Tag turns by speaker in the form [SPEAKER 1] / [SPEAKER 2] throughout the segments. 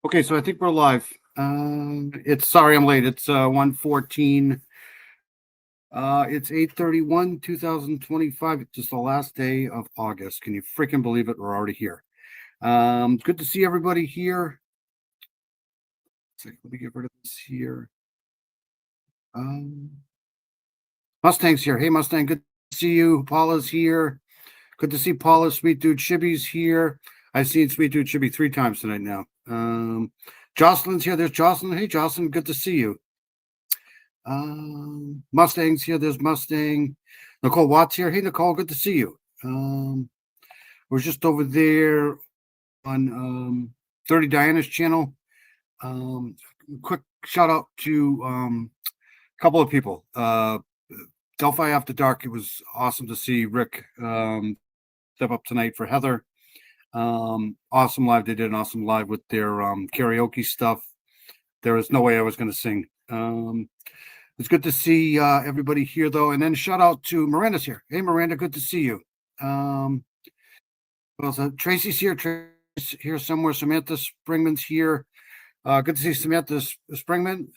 [SPEAKER 1] Okay, so I think we're live. It's sorry I'm late. It's 1:14. It's 8:31, 2025. It's just the last day of August. Can you freaking believe it? We're already here. Good to see everybody here. Let me get rid of this here. Um, Mustang's here. Hey Mustang, good to see you. Paula's here. Good to see Paula. Sweet Dude Shibby's here. I've seen Sweet Dude Shibby 3 times tonight now. Jocelyn's here. There's Jocelyn. Hey Jocelyn, good to see you. Mustang's here. There's Mustang. Nicole Watts here. Hey, Nicole, good to see you. We're just over there on Dirty Diana's channel. Quick shout out to a couple of people. Delphi After Dark. It was awesome to see Rick step up tonight for Heather. Awesome live. They did an awesome live with their karaoke stuff. There was no way I was going to sing. It's good to see everybody here, though. And then shout out to Miranda's here. Hey, Miranda, good to see you. Well, Tracy's here. Tracy's here somewhere. Samantha Springman's here. Good to see Samantha Springman.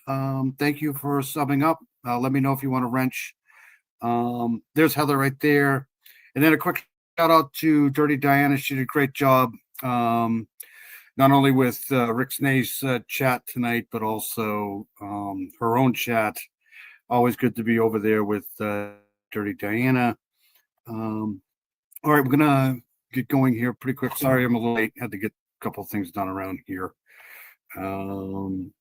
[SPEAKER 1] Thank you for subbing up. Let me know if you want to wrench. There's Heather right there. And then a quick shout out to Dirty Diana. She did a great job. Not only with Rick Snae's chat tonight, but also her own chat. Always good to be over there with Dirty Diana. All right, we're going to get going here pretty quick. Sorry, I'm a little late. Had to get a couple of things done around here. Southern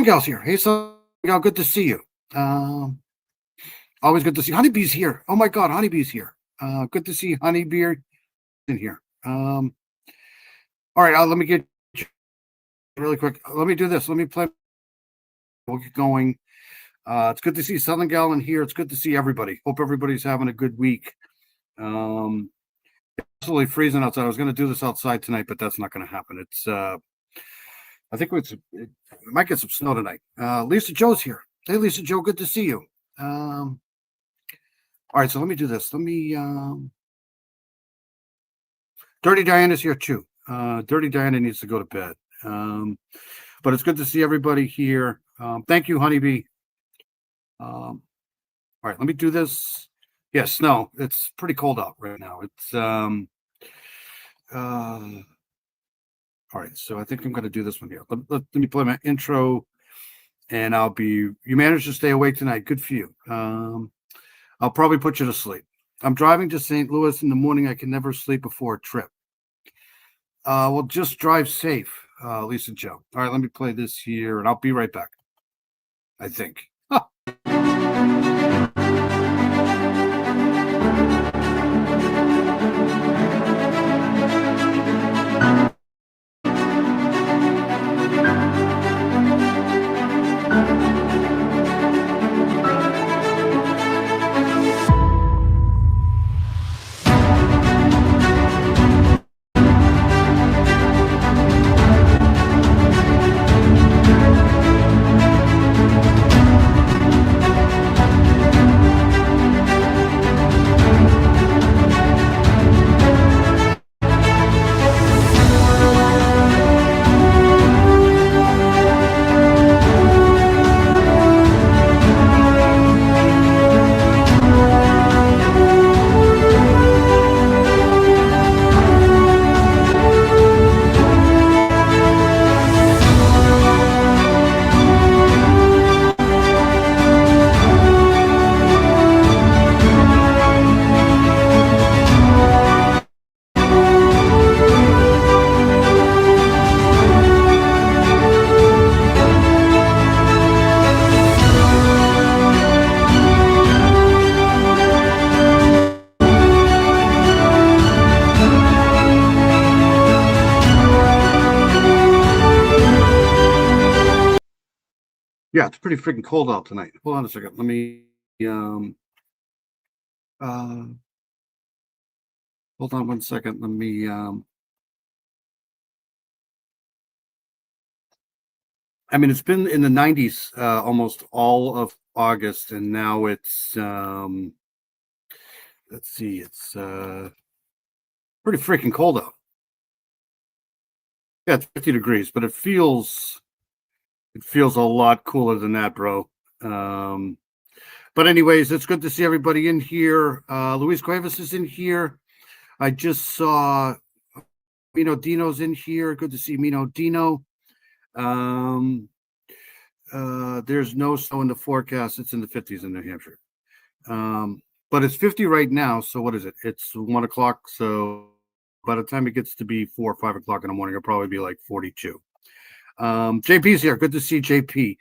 [SPEAKER 1] Gal's here. Hey, Southern Gal, good to see you. Always good to see Honeybee's here. Oh, my God, Honeybee's here. Good to see Honeybee in here. All right, let me get really quick. Let me do this. Let me play. We'll get going. It's good to see Southern Gal in here. It's good to see everybody. Hope everybody's having a good week. Absolutely freezing outside. I was going to do this outside tonight, but that's not going to happen. It's I think it might get some snow tonight. Lisa Joe's here. Hey, Lisa Joe, good to see you. All right, so let me do this. Let me Dirty Diana's here too. Dirty Diana needs to go to bed. But it's good to see everybody here. Thank you, Honeybee. All right, let me do this. Yes, snow. It's pretty cold out right now. It's all right, so I think I'm going to do this one here. Let me play my intro, and I'll be. You managed to stay awake tonight. Good for you. I'll probably put you to sleep. I'm driving to St. Louis in the morning. I can never sleep before a trip. Well, just drive safe, Lisa Joe. All right, let me play this here, and I'll be right back. I think. Yeah, it's pretty freaking cold out tonight. Hold on a second. Let me hold on 1 second. Let me I mean, it's been in the 90s almost all of August, and now it's let's see, it's pretty freaking cold out. Yeah, it's 50 degrees, but it feels a lot cooler than that, bro. But anyways, it's good to see everybody in here. Luis Cuevas is in here. I just saw Mino Dino's in here. Good to see Mino Dino. There's no snow in the forecast. It's in the 50s in New Hampshire. But it's 50 right now. So what is it? It's 1 o'clock. So by the time it gets to be 4 or 5 o'clock in the morning, it'll probably be like 42. JP's here. Good to see JP.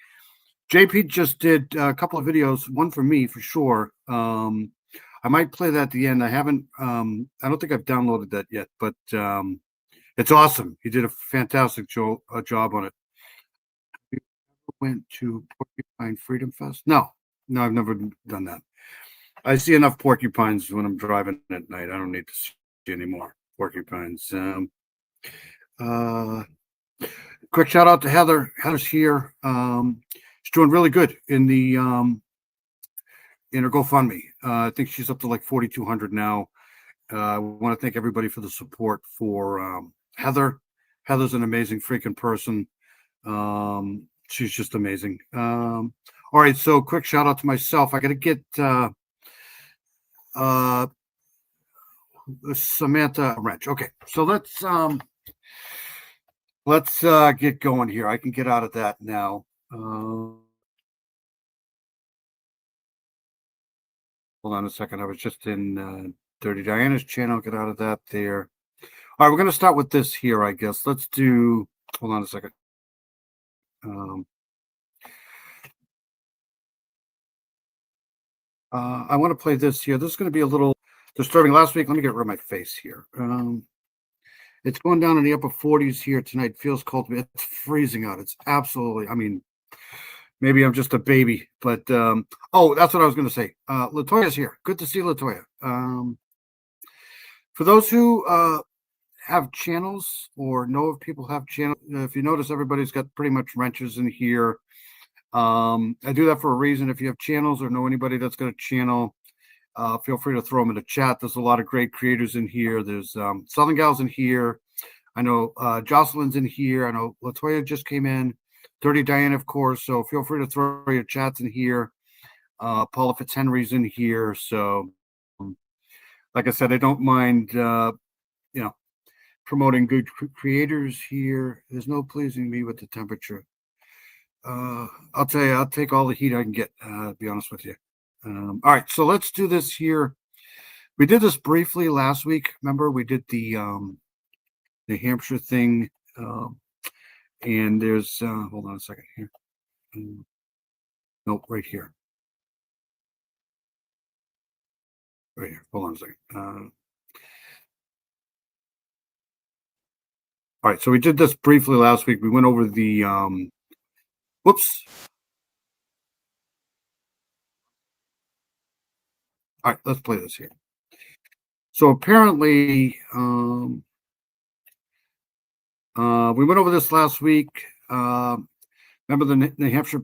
[SPEAKER 1] JP just did a couple of videos, one for me for sure. I might play that at the end. I haven't, I don't think I've downloaded that yet, but it's awesome. He did a fantastic job on it. Went to Porcupine Freedom Fest? No, I've never done that. I see enough porcupines when I'm driving at night. I don't need to see any more porcupines. Quick shout out to Heather. Heather's here. She's doing really good in the in her GoFundMe. I think she's up to like 4,200 now. I want to thank everybody for the support for Heather. Heather's an amazing freaking person. She's just amazing. All right, so quick shout out to myself. I got to get Samantha wrench. Okay, so let's get going here. I can get out of that now. Hold on a second. I was just in Dirty Diana's channel. Get out of that there. All right, we're going to start with this here, I guess. Let's do, hold on a second. I want to play this here. This is going to be a little disturbing. Last week, let me get rid of my face here. It's going down in the upper 40s here tonight. Feels cold to me. It's freezing out. It's absolutely, I mean, maybe I'm just a baby, but oh, that's what I was going to say. Latoya's here. Good to see Latoya. For those who have channels or know if people have channels, if you notice, everybody's got pretty much wrenches in here. I do that for a reason. If you have channels or know anybody that's got a channel, feel free to throw them in the chat. There's a lot of great creators in here. There's Southern Gals in here. I know Jocelyn's in here. I know Latoya just came in. Dirty Diana, of course. So feel free to throw your chats in here. Paula Fitzhenry's in here. So, like I said, I don't mind, promoting good creators here. There's no pleasing me with the temperature. I'll tell you, I'll take all the heat I can get, to be honest with you. All right, so let's do this here. We did this briefly last week. Remember, we did the New Hampshire thing. And there's, hold on a second here. Nope, right here. Right here. Hold on a second. All right, so we did this briefly last week. We went over the, whoops. All right, let's play this here. So apparently, we went over this last week. Remember the New Hampshire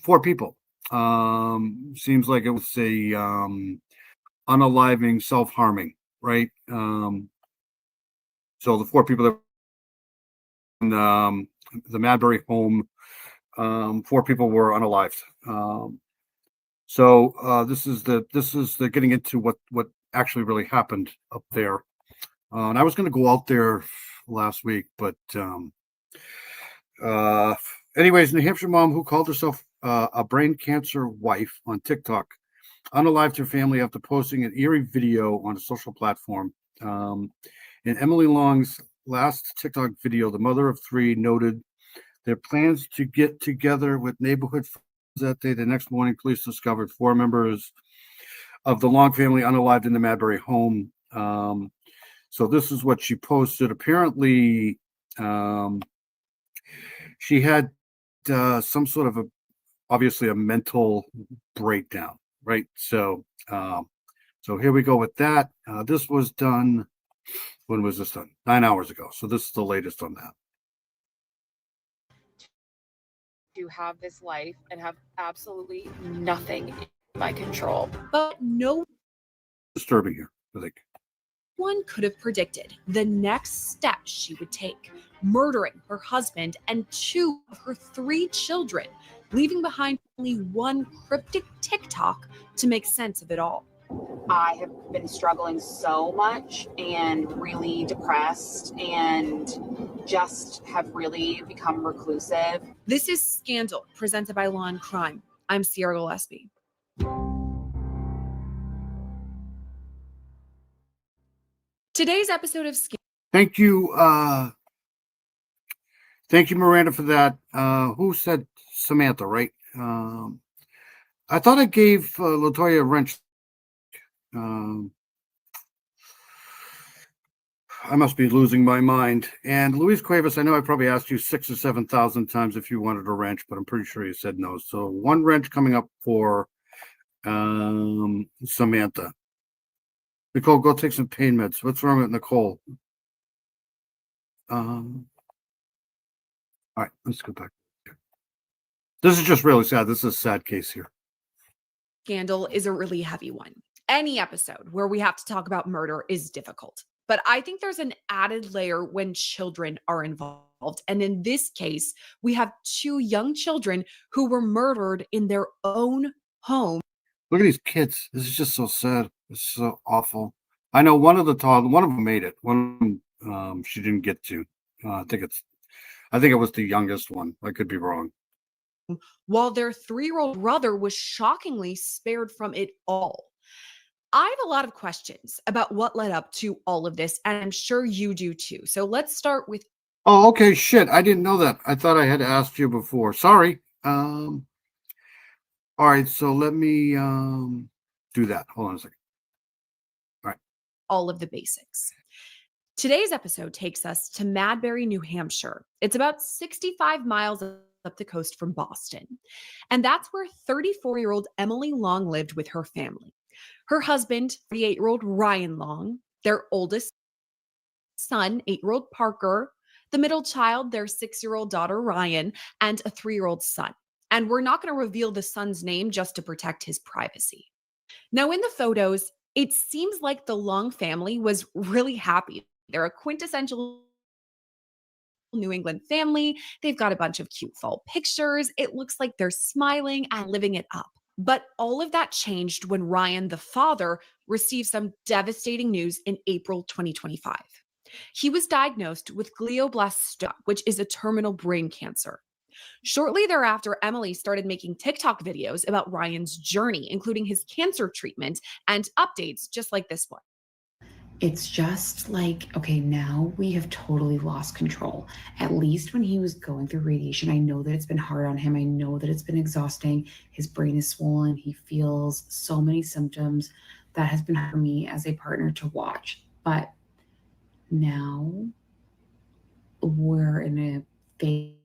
[SPEAKER 1] 4 people. Seems like it was a unaliving, self-harming, right? So the 4 people that in the Madbury home, 4 people were unalived. So this is the getting into what actually really happened up there. And I was going to go out there last week, but anyways, New Hampshire mom who called herself a brain cancer wife on TikTok unalived her family after posting an eerie video on a social platform. In Emily Long's last TikTok video, the mother of 3 noted their plans to get together with neighborhood friends that day. The next morning, police discovered 4 members of the Long family unalived in the Madbury home. So this is what she posted. Apparently, she had some sort of obviously a mental breakdown, right? So, so here we go with that. This was done. When was this done? 9 hours ago. So this is the latest on that.
[SPEAKER 2] To have this life and have absolutely nothing in my control. But no.
[SPEAKER 1] Disturbing here, I think.
[SPEAKER 3] one could have predicted the next step she would take, murdering her husband and 2 of her 3 children, leaving behind only one cryptic TikTok to make sense of it all.
[SPEAKER 4] I have been struggling so much and really depressed and just have really become reclusive.
[SPEAKER 3] This is Scandal, presented by Law and Crime. I'm Sierra Gillespie. Today's episode of Scandal.
[SPEAKER 1] Thank you. Thank you, Miranda, for that. Who said Samantha, right? I thought I gave Latoya a wrench. I must be losing my mind. And Luis Cuevas, I know I probably asked you 6,000 or 7,000 times if you wanted a wrench, but I'm pretty sure you said no. So 1 wrench coming up for Samantha. Nicole, go take some pain meds. What's wrong with Nicole? All right, let's go back. This is just really sad. This is a sad case here.
[SPEAKER 3] Scandal is a really heavy one. Any episode where we have to talk about murder is difficult. But I think there's an added layer when children are involved. And in this case, we have 2 young children who were murdered in their own home.
[SPEAKER 1] Look at these kids. This is just so sad. It's so awful. I know one of them made it. One she didn't get to. I think it was the youngest one. I could be wrong.
[SPEAKER 3] While their 3-year-old brother was shockingly spared from it all. I have a lot of questions about what led up to all of this, and I'm sure you do too. So let's start with.
[SPEAKER 1] Oh, okay. Shit. I didn't know that. I thought I had asked you before. Sorry. All right. So let me do that. Hold on a second. All right.
[SPEAKER 3] All of the basics. Today's episode takes us to Madbury, New Hampshire. It's about 65 miles up the coast from Boston. And that's where 34-year-old Emily Long lived with her family. Her husband, 38-year-old Ryan Long, their oldest son, 8-year-old Parker, the middle child, their 6-year-old daughter, Ryan, and a 3-year-old son. And we're not going to reveal the son's name just to protect his privacy. Now, in the photos, it seems like the Long family was really happy. They're a quintessential New England family. They've got a bunch of cute fall pictures. It looks like they're smiling and living it up. But all of that changed when Ryan, the father, received some devastating news in April 2025. He was diagnosed with glioblastoma, which is a terminal brain cancer. Shortly thereafter, Emily started making TikTok videos about Ryan's journey, including his cancer treatment and updates just like this one.
[SPEAKER 5] It's just like, okay, now we have totally lost control. At least when he was going through radiation, I know that it's been hard on him. I know that it's been exhausting. His brain is swollen. He feels so many symptoms. That has been hard for me as a partner to watch. But now we're in a phase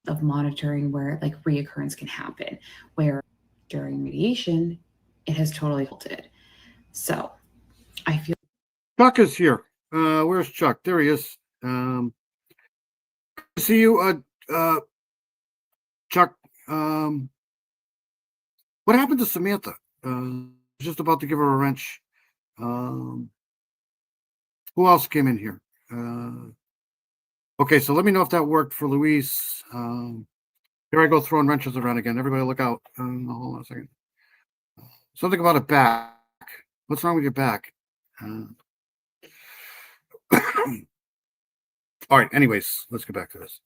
[SPEAKER 5] of monitoring where like reoccurrence can happen, where during radiation, it has totally halted. So I feel
[SPEAKER 1] Chuck is here. Where's Chuck? There he is. Good to see you, Chuck. What happened to Samantha? Just about to give her a wrench. Who else came in here? Okay, so let me know if that worked for Luis. Here I go throwing wrenches around again. Everybody look out. Hold on a second. Something about a back. What's wrong with your back? All right, anyways, let's get back to this.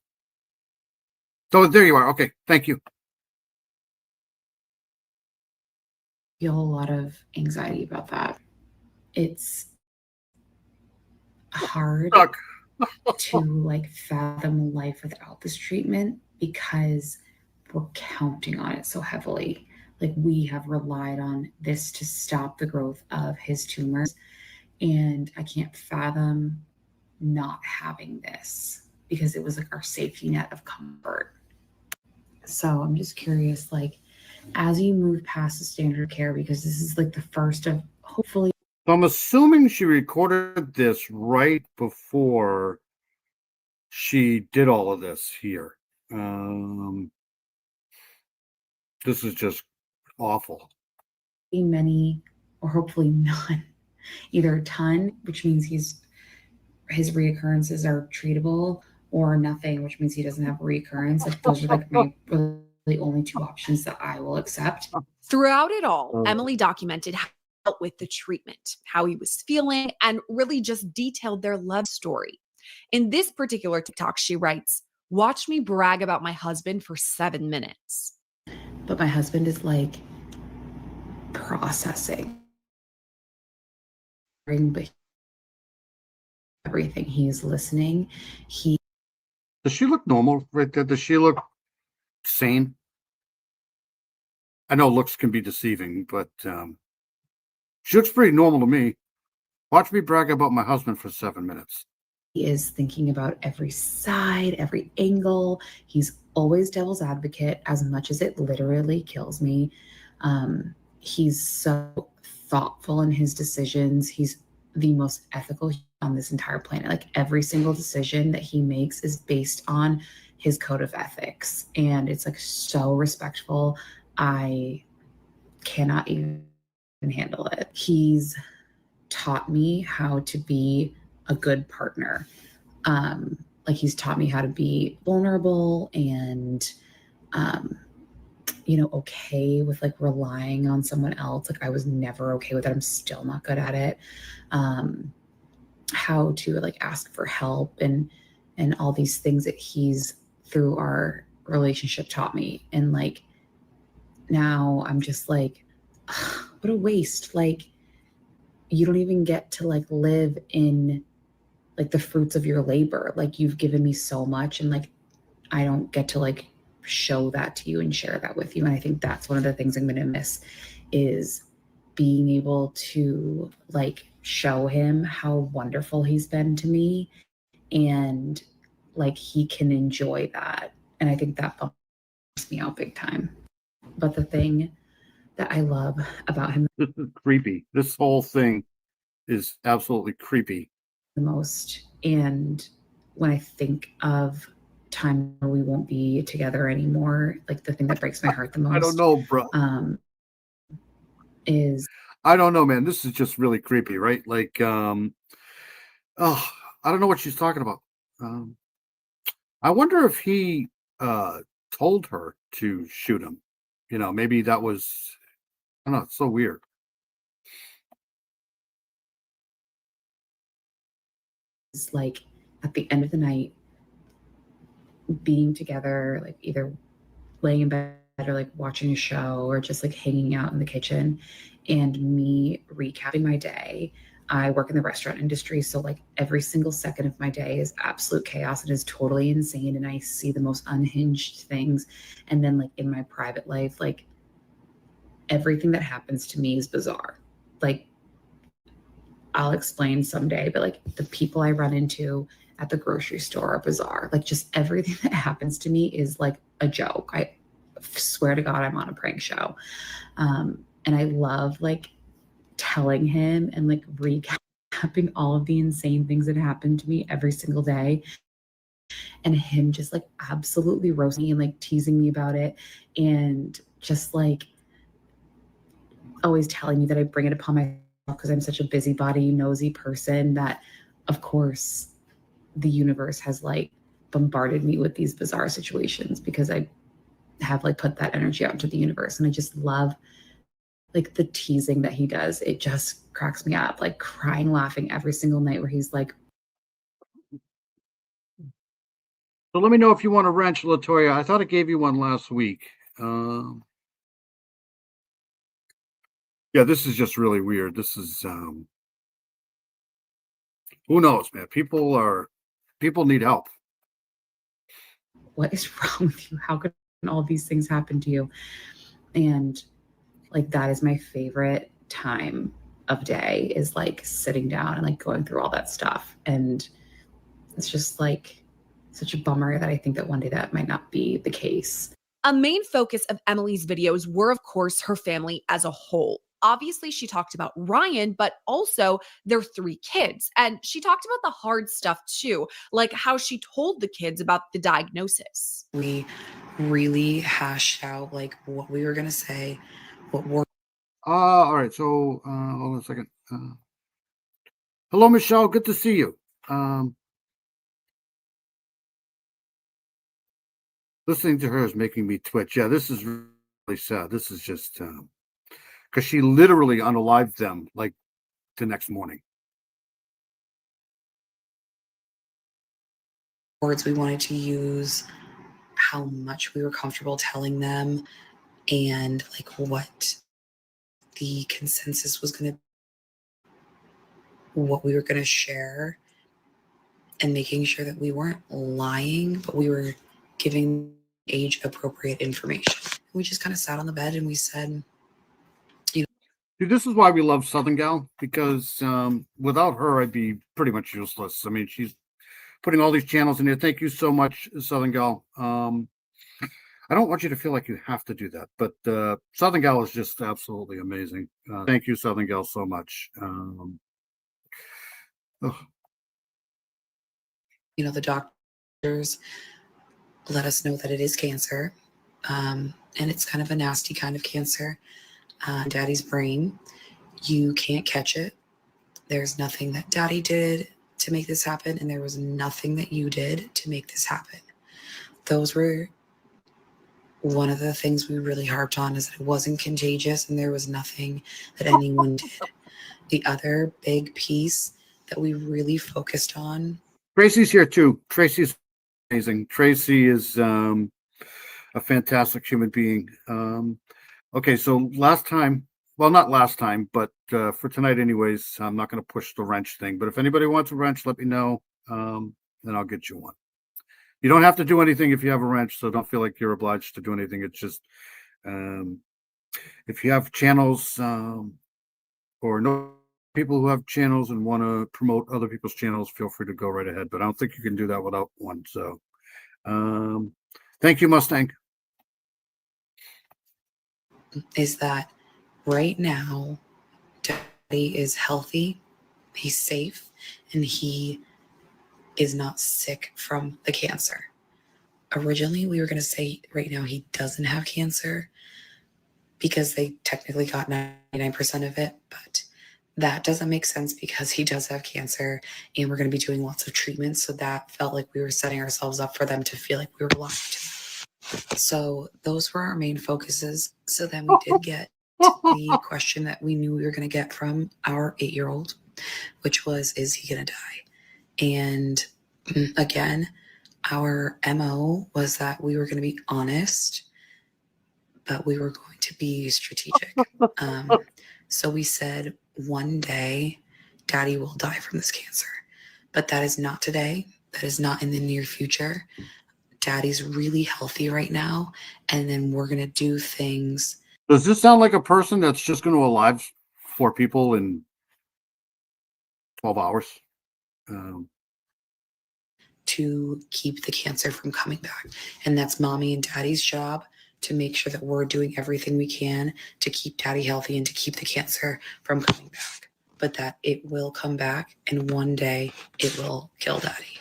[SPEAKER 1] So there you are. Okay, thank you.
[SPEAKER 5] Feel a lot of anxiety about that. It's hard
[SPEAKER 1] Chuck.
[SPEAKER 5] to like fathom life without this treatment because we're counting on it so heavily. Like we have relied on this to stop the growth of his tumors. And I can't fathom not having this because it was like our safety net of comfort. So I'm just curious, like, as you move past the standard care, because this is like the first of hopefully.
[SPEAKER 1] So I'm assuming she recorded this right before she did all of this here. This is just awful.
[SPEAKER 5] Many, or hopefully none, either a ton, which means his reoccurrences are treatable, or nothing, which means he doesn't have a recurrence. Like those are like my really only two options that I will accept.
[SPEAKER 3] Throughout it all,
[SPEAKER 1] Oh.
[SPEAKER 3] Emily documented how he dealt with the treatment, how he was feeling, and really just detailed their love story. In this particular TikTok, she writes, "Watch me brag about my husband for 7 minutes."
[SPEAKER 5] But my husband is like processing, but everything, he's listening.
[SPEAKER 1] Does she look normal right there? Does she look sane? I know looks can be deceiving, but she looks pretty normal to me. Watch me brag about my husband for 7 minutes.
[SPEAKER 5] He is thinking about every side, every angle. He's always devil's advocate as much as it literally kills me. He's so thoughtful in his decisions. He's the most ethical on this entire planet. Like every single decision that he makes is based on his code of ethics. And it's like so respectful. I cannot even handle it. He's taught me how to be a good partner. Like he's taught me how to be vulnerable and okay with like relying on someone else. Like I was never okay with it. I'm still not good at it. How to like ask for help and all these things that he's through our relationship taught me. And like now I'm just like, ugh, what a waste. Like you don't even get to like live in like the fruits of your labor. Like you've given me so much, and like I don't get to like show that to you and share that with you. And I think that's one of the things I'm going to miss, is being able to like show him how wonderful he's been to me, and like he can enjoy that. And I think that bumps me out big time. But the thing that I love about him
[SPEAKER 1] This is creepy. This whole thing is absolutely creepy.
[SPEAKER 5] the most, and when I think of time where we won't be together anymore, like the thing that breaks my heart the most,
[SPEAKER 1] I don't know, bro.
[SPEAKER 5] Is
[SPEAKER 1] I don't know, man. This is just really creepy, right? Like, oh, I don't know what she's talking about. I wonder if he told her to shoot him. Maybe that was, I don't know, it's so weird.
[SPEAKER 5] like at the end of the night, being together, like either laying in bed or like watching a show or just like hanging out in the kitchen, and me recapping my day. I work in the restaurant industry, so like every single second of my day is absolute chaos and is totally insane, and I see the most unhinged things. And then like in my private life, like everything that happens to me is bizarre. Like I'll explain someday, but like the people I run into at the grocery store are bizarre. Like just everything that happens to me is like a joke. I swear to God, I'm on a prank show. And I love like telling him and like recapping all of the insane things that happen to me every single day. And him just like absolutely roasting me and like teasing me about it. And just like always telling me that I bring it upon myself because I'm such a busybody, nosy person, that of course the universe has like bombarded me with these bizarre situations because I have like put that energy out into the universe. And I just love like the teasing that he does. It just cracks me up, like crying, laughing every single night where he's like,
[SPEAKER 1] So let me know if you want a wrench, Latoya. I thought I gave you one last week. Yeah, this is just really weird. This is who knows, man. People need help.
[SPEAKER 5] what is wrong with you? How could all these things happen to you? And like that is my favorite time of day, is like sitting down and like going through all that stuff. And it's just like such a bummer that I think that one day that might not be the case.
[SPEAKER 3] A main focus of Emily's videos were, of course, her family as a whole. Obviously, she talked about Ryan, but also their 3 kids. And she talked about the hard stuff too, like how she told the kids about the diagnosis.
[SPEAKER 6] We really hashed out like what we were going to say, what we're
[SPEAKER 1] All right. So hold on a second. Hello, Michelle. Good to see you. Listening to her is making me twitch. Yeah, this is really sad. This is just because she literally unalived them like the next morning.
[SPEAKER 6] Words we wanted to use, how much we were comfortable telling them, and like what the consensus was going to, what we were going to share, and making sure that we weren't lying, but we were giving age appropriate information. We just kind of sat on the bed and we said,
[SPEAKER 1] Dude, this is why we love Southern Gal, because without her, I'd be pretty much useless. I mean, she's putting all these channels in there. Thank you so much, Southern Gal. I don't want you to feel like you have to do that, but Southern Gal is just absolutely amazing. Thank you, Southern Gal, so much.
[SPEAKER 6] you know, the doctors let us know that it is cancer, and it's kind of a nasty kind of cancer. Daddy's brain, you can't catch it. There's nothing that Daddy did to make this happen, and there was nothing that you did to make this happen. Those were one of the things we really harped on, is that it wasn't contagious and there was nothing that anyone did. The other big piece that we really focused on.
[SPEAKER 1] Tracy's here too. Tracy's amazing. Tracy is a fantastic human being. Okay, so last time, well, not last time, but for tonight anyways, I'm not going to push the wrench thing, but if anybody wants a wrench, let me know, and I'll get you one. You don't have to do anything if you have a wrench, so don't feel like you're obliged to do anything. It's just, if you have channels or know people who have channels and want to promote other people's channels, feel free to go right ahead, but I don't think you can do that without one. So thank you, Mustang.
[SPEAKER 6] Is that right now, Daddy is healthy, he's safe, and he is not sick from the cancer. Originally, we were going to say right now he doesn't have cancer because they technically got 99% of it, but that doesn't make sense because he does have cancer and we're going to be doing lots of treatments. So that felt like we were setting ourselves up for them to feel like we were lying to them. So those were our main focuses. So then we did get the question that we knew we were going to get from our 8-year-old, which was, is he going to die? And again, our MO was that we were going to be honest, but we were going to be strategic. So we said, one day, Daddy will die from this cancer. But that is not today. That is not in the near future. Daddy's really healthy right now. And then we're going to do things.
[SPEAKER 1] Does this sound like a person that's just going to alive 4 people in 12 hours?
[SPEAKER 6] To keep the cancer from coming back. And that's Mommy and Daddy's job, to make sure that we're doing everything we can to keep Daddy healthy and to keep the cancer from coming back. But that it will come back and one day it will kill Daddy.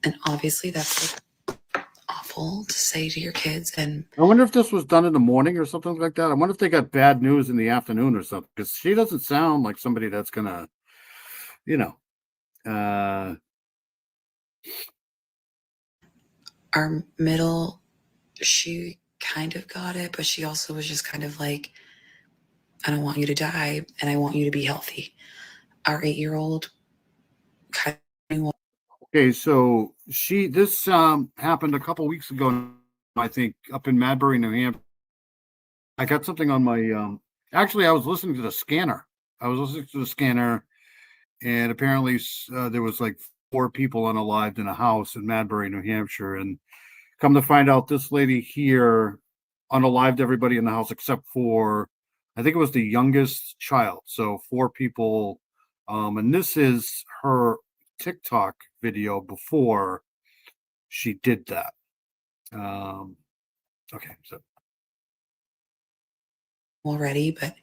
[SPEAKER 6] And obviously that's like awful to say to your kids. And
[SPEAKER 1] I wonder if this was done in the morning or something like that. I wonder if they got bad news in the afternoon or something, because she doesn't sound like somebody that's gonna,
[SPEAKER 6] our middle, she kind of got it, but she also was just kind of like, I don't want you to die and I want you to be healthy. Our 8-year-old kind of.
[SPEAKER 1] Okay, so this happened a couple weeks ago, I think, up in Madbury, New Hampshire. I got something on my actually I was listening to the scanner. And apparently there was like 4 people unalived in a house in Madbury, New Hampshire, and come to find out, this lady here unalived everybody in the house except for, I think it was the youngest child. So 4 people. And this is her TikTok video before she did that. Okay, so.
[SPEAKER 6] Already, but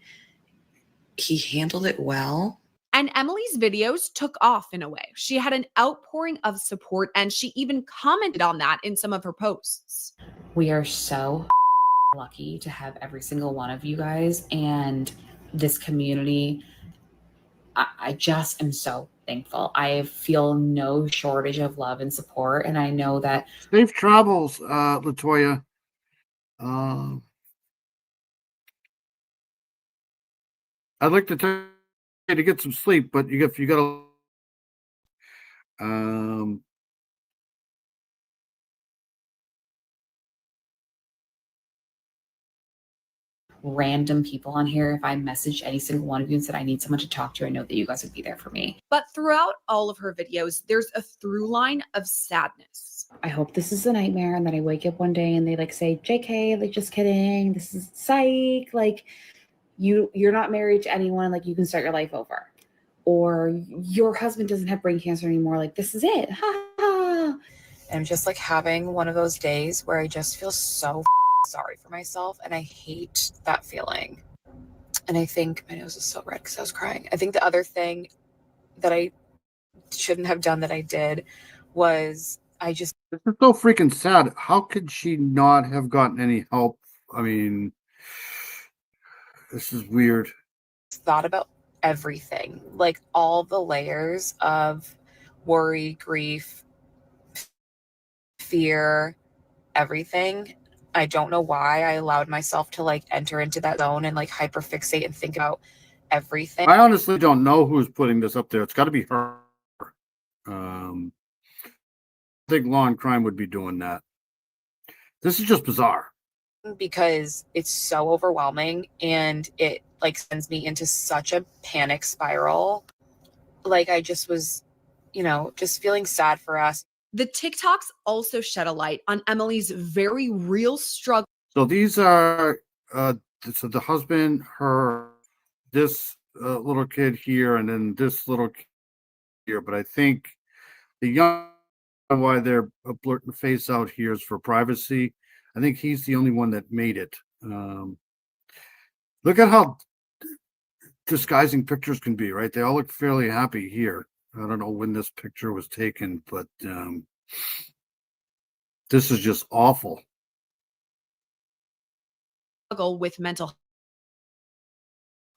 [SPEAKER 6] he handled it well.
[SPEAKER 3] And Emily's videos took off in a way. She had an outpouring of support, and she even commented on that in some of her posts.
[SPEAKER 5] We are so lucky to have every single one of you guys and this community. I just am so thankful. I feel no shortage of love and support. And I know that
[SPEAKER 1] Safe travels, Latoya. Um, I'd like to tell you to get some sleep, but you got to. Um,
[SPEAKER 5] random people on here, if I messaged any single one of you and said, I need someone to talk to, I know that you guys would be there for me.
[SPEAKER 3] But throughout all of her videos, there's a through line of sadness.
[SPEAKER 5] I hope this is a nightmare and that I wake up one day and they like say, JK, like just kidding. This is psych. Like you're not married to anyone. Like you can start your life over. Or your husband doesn't have brain cancer anymore. Like this is it. Ha ha.
[SPEAKER 2] I'm just like having one of those days where I just feel so sorry for myself, and I hate that feeling. And I think my nose is so red because I was crying. I think the other thing that I shouldn't have done that I did was
[SPEAKER 1] this is so freaking sad. How could she not have gotten any help? I mean, this is weird.
[SPEAKER 2] thought about everything, like all the layers of worry, grief, fear, everything. I don't know why I allowed myself to like enter into that zone and like hyperfixate and think about everything.
[SPEAKER 1] I honestly don't know who's putting this up there. It's got to be her. I think Law and Crime would be doing that. This is just bizarre.
[SPEAKER 2] Because it's so overwhelming and it like sends me into such a panic spiral. Like I just was, just feeling sad for us.
[SPEAKER 3] The TikToks also shed a light on Emily's very real struggle.
[SPEAKER 1] So these are so the husband, this little kid here, and then this little kid here. But I think the young why they're blurting the face out here is for privacy. I think he's the only one that made it. Look at how disguising pictures can be, right? They all look fairly happy here. I don't know when this picture was taken, but this is just awful.
[SPEAKER 3] With mental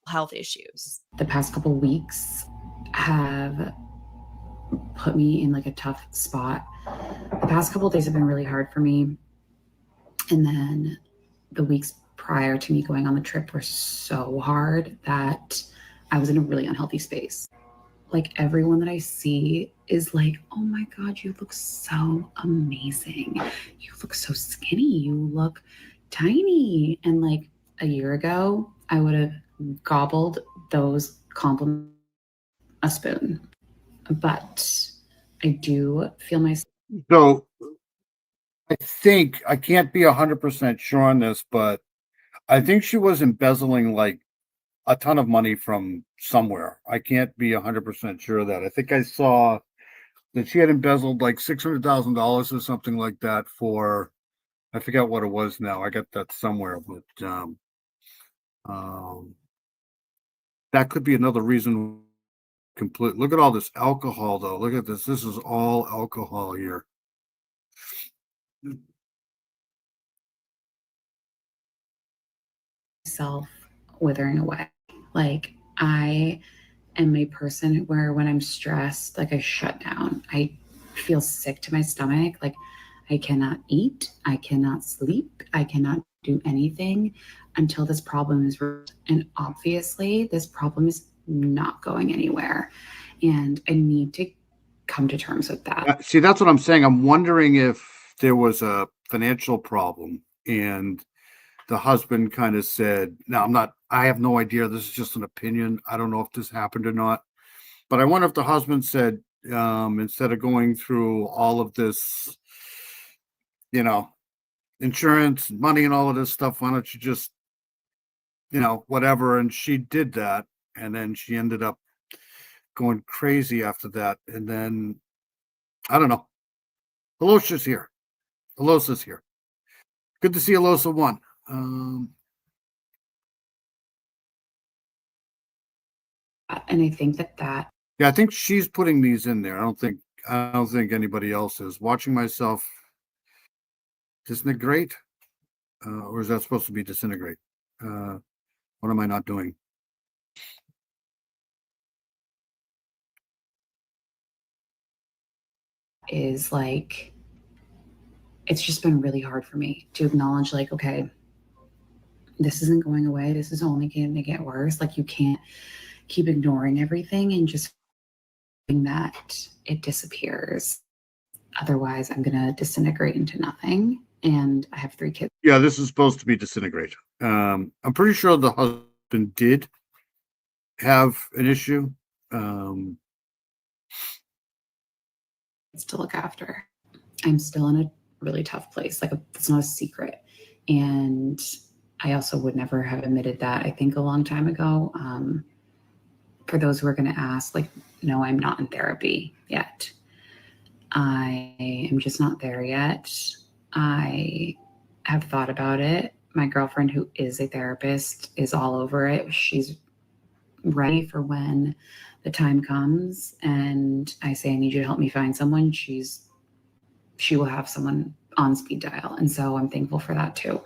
[SPEAKER 3] health issues.
[SPEAKER 5] The past couple weeks have put me in like a tough spot. The past couple of days have been really hard for me. And then the weeks prior to me going on the trip were so hard that I was in a really unhealthy space. Like everyone that I see is like, oh my God, you look so amazing. You look so skinny. You look tiny. And like a year ago, I would have gobbled those compliments a spoon. But I do feel myself.
[SPEAKER 1] So I think I can't be 100% sure on this, but I think she was embezzling like a ton of money from somewhere. I can't be 100% sure of that. I think I saw that she had embezzled like $600,000 or something like that for, I forget what it was now. I got that somewhere, but that could be another reason. Complete. Look at all this alcohol, though. Look at this. This is all alcohol here.
[SPEAKER 5] Self withering away. Like I am a person where when I'm stressed, like I shut down. I feel sick to my stomach. Like I cannot eat. I cannot sleep. I cannot do anything until this problem is resolved. And obviously this problem is not going anywhere. And I need to come to terms with that.
[SPEAKER 1] See, that's what I'm saying. I'm wondering if there was a financial problem and the husband kind of said, now I have no idea. This is just an opinion. I don't know if this happened or not, but I wonder if the husband said, instead of going through all of this, insurance, money and all of this stuff, why don't you just, whatever. And she did that. And then she ended up going crazy after that. And then, I don't know. Alosia's here. Alosa's here. Good to see Alosa 1.
[SPEAKER 5] And I think that
[SPEAKER 1] Yeah, I think she's putting these in there. I don't think anybody else is. Watching myself disintegrate, or is that supposed to be disintegrate? What am I not doing?
[SPEAKER 5] is like, it's just been really hard for me to acknowledge, like, okay, this isn't going away. This is only going to get worse. Like, you can't keep ignoring everything and just think that it disappears. Otherwise, I'm going to disintegrate into nothing. And I have 3 kids.
[SPEAKER 1] Yeah, this is supposed to be disintegrate. I'm pretty sure the husband did have an issue.
[SPEAKER 5] To look after. I'm still in a really tough place. Like, it's not a secret. And I also would never have admitted that, I think, a long time ago. For those who are going to ask, like, no, I'm not in therapy yet. I am just not there yet. I have thought about it. My girlfriend, who is a therapist, is all over it. She's ready for when the time comes and I say, I need you to help me find someone. She will have someone on speed dial. And so I'm thankful for that too,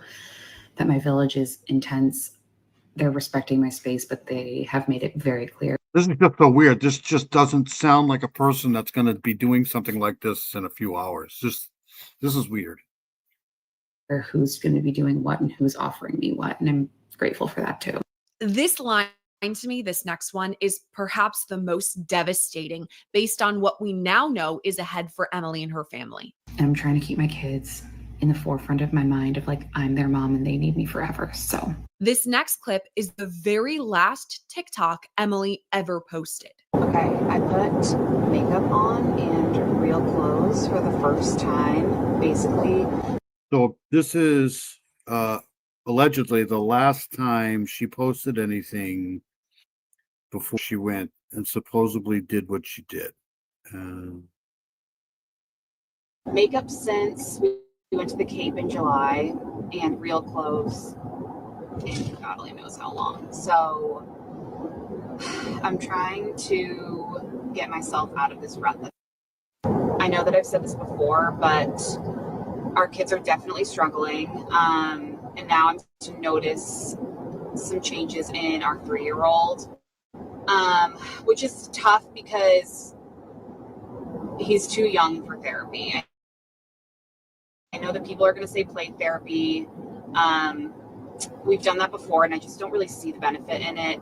[SPEAKER 5] that my village is intense. They're respecting my space, but they have made it very clear.
[SPEAKER 1] This is just so weird. This just doesn't sound like a person that's going to be doing something like this in a few hours. This is weird.
[SPEAKER 5] Who's going to be doing what and who's offering me what. And I'm grateful for that too.
[SPEAKER 3] This line to me, this next one, is perhaps the most devastating based on what we now know is ahead for Emily and her family.
[SPEAKER 5] And I'm trying to keep my kids in the forefront of my mind of, like, I'm their mom and they need me forever. So
[SPEAKER 3] this next clip is the very last TikTok Emily ever posted.
[SPEAKER 4] Okay, I put makeup on and real clothes for the first time. Basically,
[SPEAKER 1] So this is allegedly the last time she posted anything before she went and supposedly did what she did.
[SPEAKER 4] makeup since we went to the Cape in July, and real clothes in God only knows how long. So I'm trying to get myself out of this rut. I know that I've said this before, but our kids are definitely struggling. And now I'm to notice some changes in our 3-year-old, which is tough because he's too young for therapy. I know that people are going to say play therapy. We've done that before, and I just don't really see the benefit in it.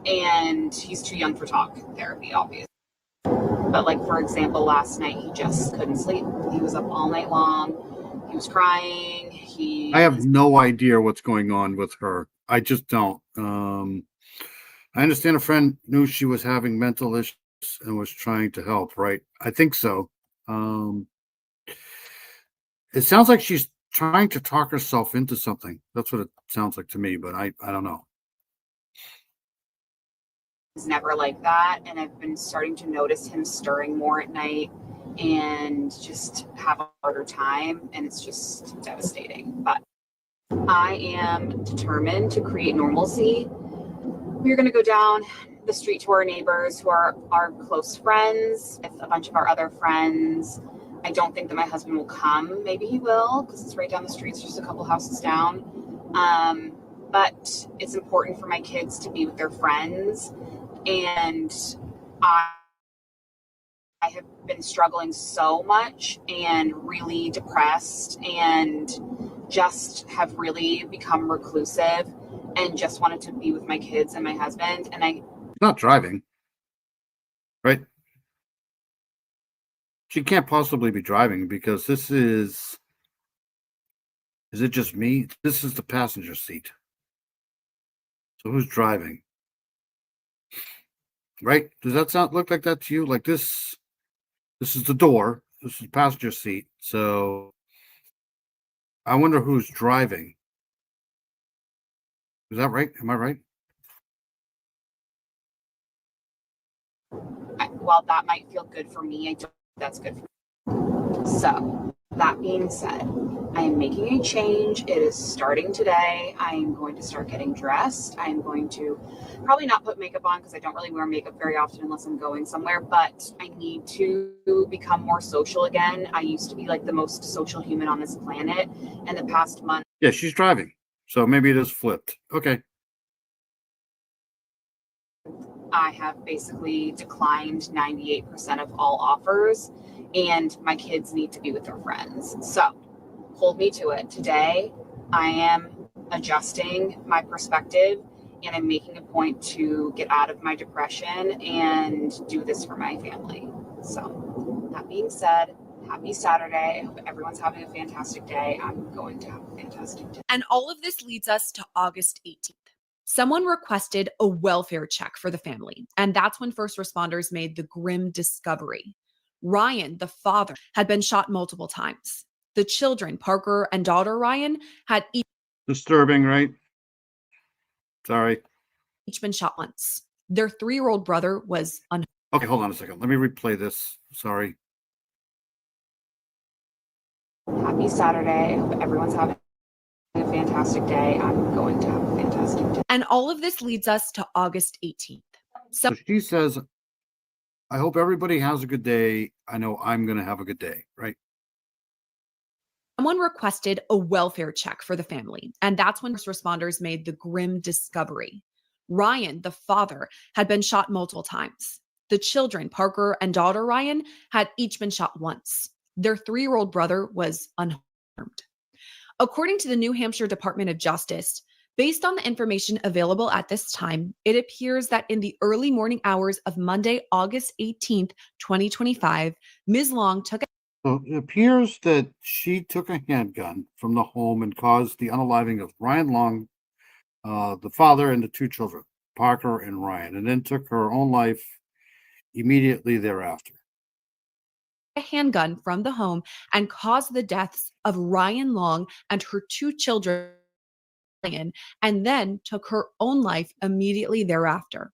[SPEAKER 4] And he's too young for talk therapy, obviously. But, like, for example, last night he just couldn't sleep. He was up all night long. He was crying.
[SPEAKER 1] I have no idea what's going on with her. I just don't. I understand a friend knew she was having mental issues and was trying to help, right? I think so. It sounds like she's trying to talk herself into something. That's what it sounds like to me, but I don't know.
[SPEAKER 4] It's never like that, and I've been starting to notice him stirring more at night and just have a harder time, and it's just devastating. But I am determined to create normalcy. We're going to go down the street to our neighbors who are our close friends with a bunch of our other friends. I don't think that my husband will come. Maybe he will, because it's right down the street. It's just a couple houses down. But it's important for my kids to be with their friends. And I have been struggling so much and really depressed and just have really become reclusive and just wanted to be with my kids and my husband. And
[SPEAKER 1] Not driving, right? She can't possibly be driving because this is it just me? This is the passenger seat. So who's driving? Right? Does that look like that to you? Like this is the door. This is the passenger seat. So I wonder who's driving. Is that right? Am I right?
[SPEAKER 4] while that might feel good for me, I don't think that's good for me. So that being said, I am making a change. It is starting today. I am going to start getting dressed. I am going to probably not put makeup on because I don't really wear makeup very often unless I'm going somewhere, but I need to become more social again. I used to be like the most social human on this planet, and the past month.
[SPEAKER 1] Yeah, she's driving. So maybe it is flipped. Okay.
[SPEAKER 4] I have basically declined 98% of all offers, and my kids need to be with their friends. So hold me to it. Today, I am adjusting my perspective, and I'm making a point to get out of my depression and do this for my family. So that being said, happy Saturday. I hope everyone's having a fantastic day. I'm going to have a fantastic day.
[SPEAKER 3] And all of this leads us to August 18th. Someone requested a welfare check for the family, and that's when first responders made the grim discovery. Ryan, the father, had been shot multiple times. The children, Parker and daughter Ryan, had
[SPEAKER 1] Disturbing, right? Sorry.
[SPEAKER 3] each been shot once. Their 3-year-old brother was unharmed.
[SPEAKER 1] Okay, hold on a second. Let me replay this. Sorry.
[SPEAKER 4] Happy Saturday. I hope everyone's having a fantastic day. I'm going to have a fantastic day.
[SPEAKER 3] And all of this leads us to August 18th.
[SPEAKER 1] So she says, I hope everybody has a good day. I know I'm going to have a good day, right?
[SPEAKER 3] Someone requested a welfare check for the family, and that's when first responders made the grim discovery. Ryan, the father, had been shot multiple times. The children, Parker and daughter Ryan, had each been shot once. Their 3-year-old brother was unharmed. According to the New Hampshire Department of Justice, based on the information available at this time, it appears that in the early morning hours of Monday, August 18th, 2025, Ms. Long took a
[SPEAKER 1] So it appears that she took a handgun from the home and caused the unaliving of Ryan Long, the father, and the 2 children, Parker and Ryan, and then took her own life immediately thereafter.
[SPEAKER 3] handgun from the home and caused the deaths of Ryan Long and her 2 children, and then took her own life immediately thereafter.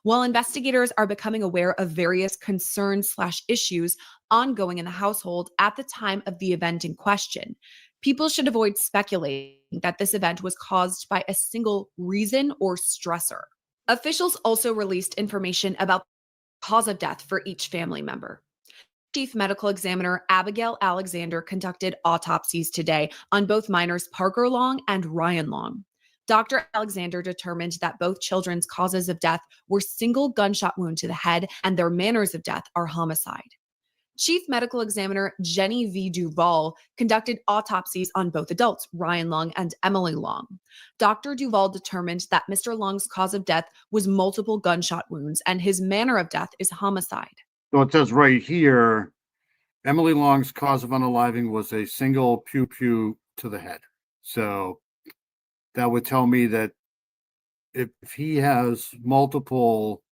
[SPEAKER 3] While investigators are becoming aware of various concerns/issues ongoing in the household at the time of the event in question, people should avoid speculating that this event was caused by a single reason or stressor. Officials also released information about the cause of death for each family member. Chief Medical Examiner Abigail Alexander conducted autopsies today on both minors Parker Long and Ryan Long. Dr. Alexander determined that both children's causes of death were single gunshot wound to the head, and their manners of death are homicide. Chief Medical Examiner Jenny V. Duval conducted autopsies on both adults, Ryan Long and Emily Long. Dr. Duval determined that Mr. Long's cause of death was multiple gunshot wounds, and his manner of death is homicide.
[SPEAKER 1] So it says right here, Emily Long's cause of unaliving was a single pew to the head. So that would tell me that if he has multiple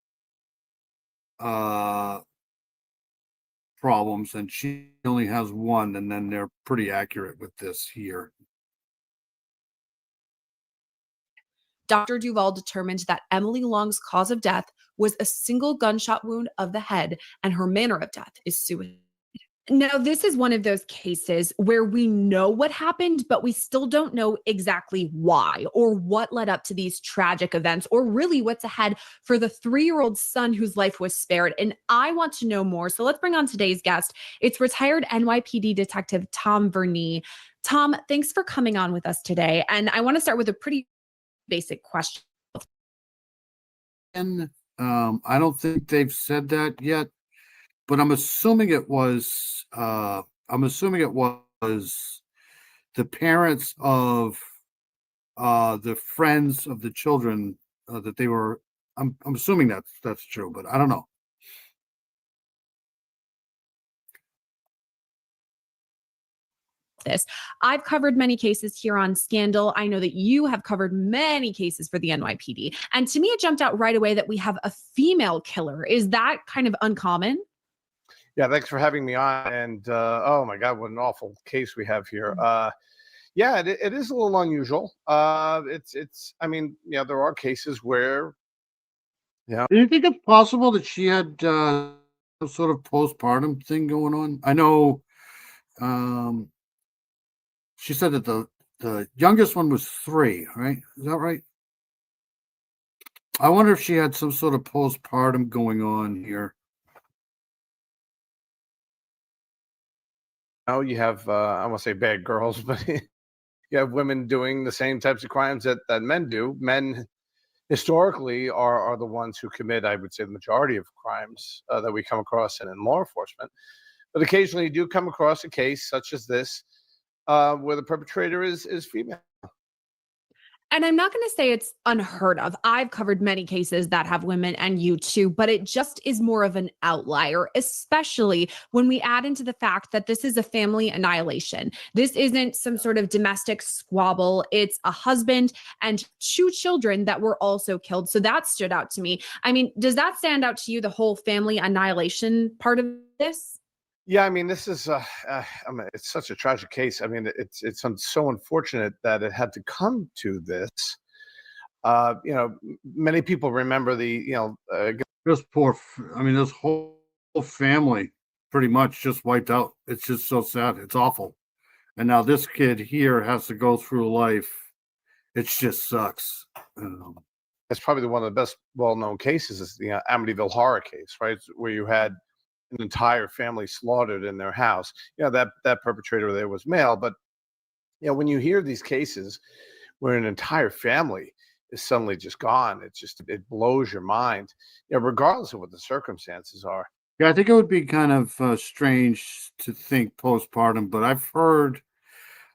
[SPEAKER 1] problems and she only has one, and then they're pretty accurate with this here.
[SPEAKER 3] Dr. Duval determined that Emily Long's cause of death was a single gunshot wound of the head, and her manner of death is suicide. Now, this is one of those cases where we know what happened, but we still don't know exactly why or what led up to these tragic events, or really what's ahead for the 3-year-old son whose life was spared. And I want to know more. So let's bring on today's guest. It's retired NYPD Detective Tom Verney. Tom, thanks for coming on with us today. And I want to start with a pretty basic question.
[SPEAKER 1] And I don't think they've said that yet, but I'm assuming it was the parents of the friends of the children that they were. I'm assuming that's true, but I don't know.
[SPEAKER 3] This. I've covered many cases here on Scandal. I know that you have covered many cases for the NYPD. And to me, it jumped out right away that we have a female killer. Is that kind of uncommon?
[SPEAKER 7] Yeah, thanks for having me on. And oh my God, what an awful case we have here. Yeah, it is a little unusual. It's. I mean, yeah, there are cases where. Yeah.
[SPEAKER 1] Do you think it's possible that she had some sort of postpartum thing going on? I know. She said that the youngest one was 3, right? Is that right? I wonder if she had some sort of postpartum going on here.
[SPEAKER 7] Now you have, I won't say bad girls, but you have women doing the same types of crimes that men do. Men, historically are the ones who commit, I would say, the majority of crimes that we come across in law enforcement. But occasionally you do come across a case such as this where the perpetrator is female.
[SPEAKER 3] And I'm not going to say it's unheard of. I've covered many cases that have women, and you too, but it just is more of an outlier, especially when we add into the fact that this is a family annihilation. This isn't some sort of domestic squabble. It's a husband and 2 children that were also killed. So that stood out to me. I mean, does that stand out to you, the whole family annihilation part of this?
[SPEAKER 7] Yeah, I mean, this is it's such a tragic case. I mean, so unfortunate that it had to come to this. Many people remember
[SPEAKER 1] This I mean, this whole family pretty much just wiped out. It's just so sad. It's awful. And now this kid here has to go through life. It just sucks.
[SPEAKER 7] It's probably one of the best well-known cases is the Amityville horror case, right? Where you had an entire family slaughtered in their house. That perpetrator there was male, but when you hear these cases where an entire family is suddenly just gone, it blows your mind, regardless of what the circumstances are.
[SPEAKER 1] Yeah, I think it would be kind of strange to think postpartum, but I've heard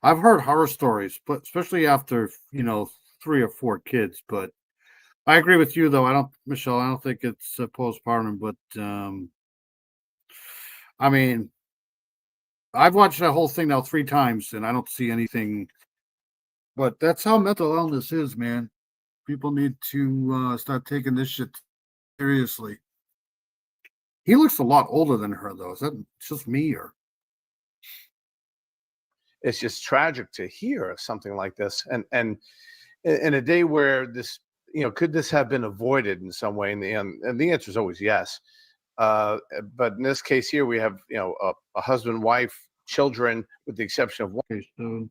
[SPEAKER 1] horror stories, but especially after 3 or 4 kids. But I agree with you, though. Michelle, I don't think it's postpartum, but I mean, I've watched that whole thing now 3 times, and I don't see anything. But that's how mental illness is, man. People need to start taking this shit seriously. He looks a lot older than her, though. Is that just me, or?
[SPEAKER 7] It's just tragic to hear something like this, and in a day where this, could this have been avoided in some way? And the answer is always yes. But in this case here, we have a husband, wife, children, with the exception of one.
[SPEAKER 1] Okay, so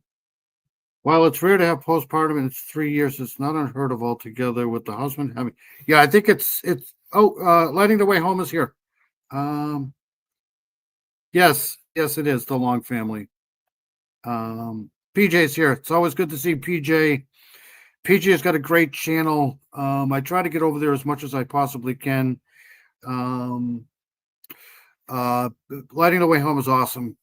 [SPEAKER 1] while it's rare to have postpartum and it's 3 years, it's not unheard of altogether with the husband having. Yeah, I think it's. Lighting the Way Home is here. Yes, it is the Long family. PJ's here. It's always good to see PJ. PJ has got a great channel. I try to get over there as much as I possibly can. Lighting the Way Home is awesome.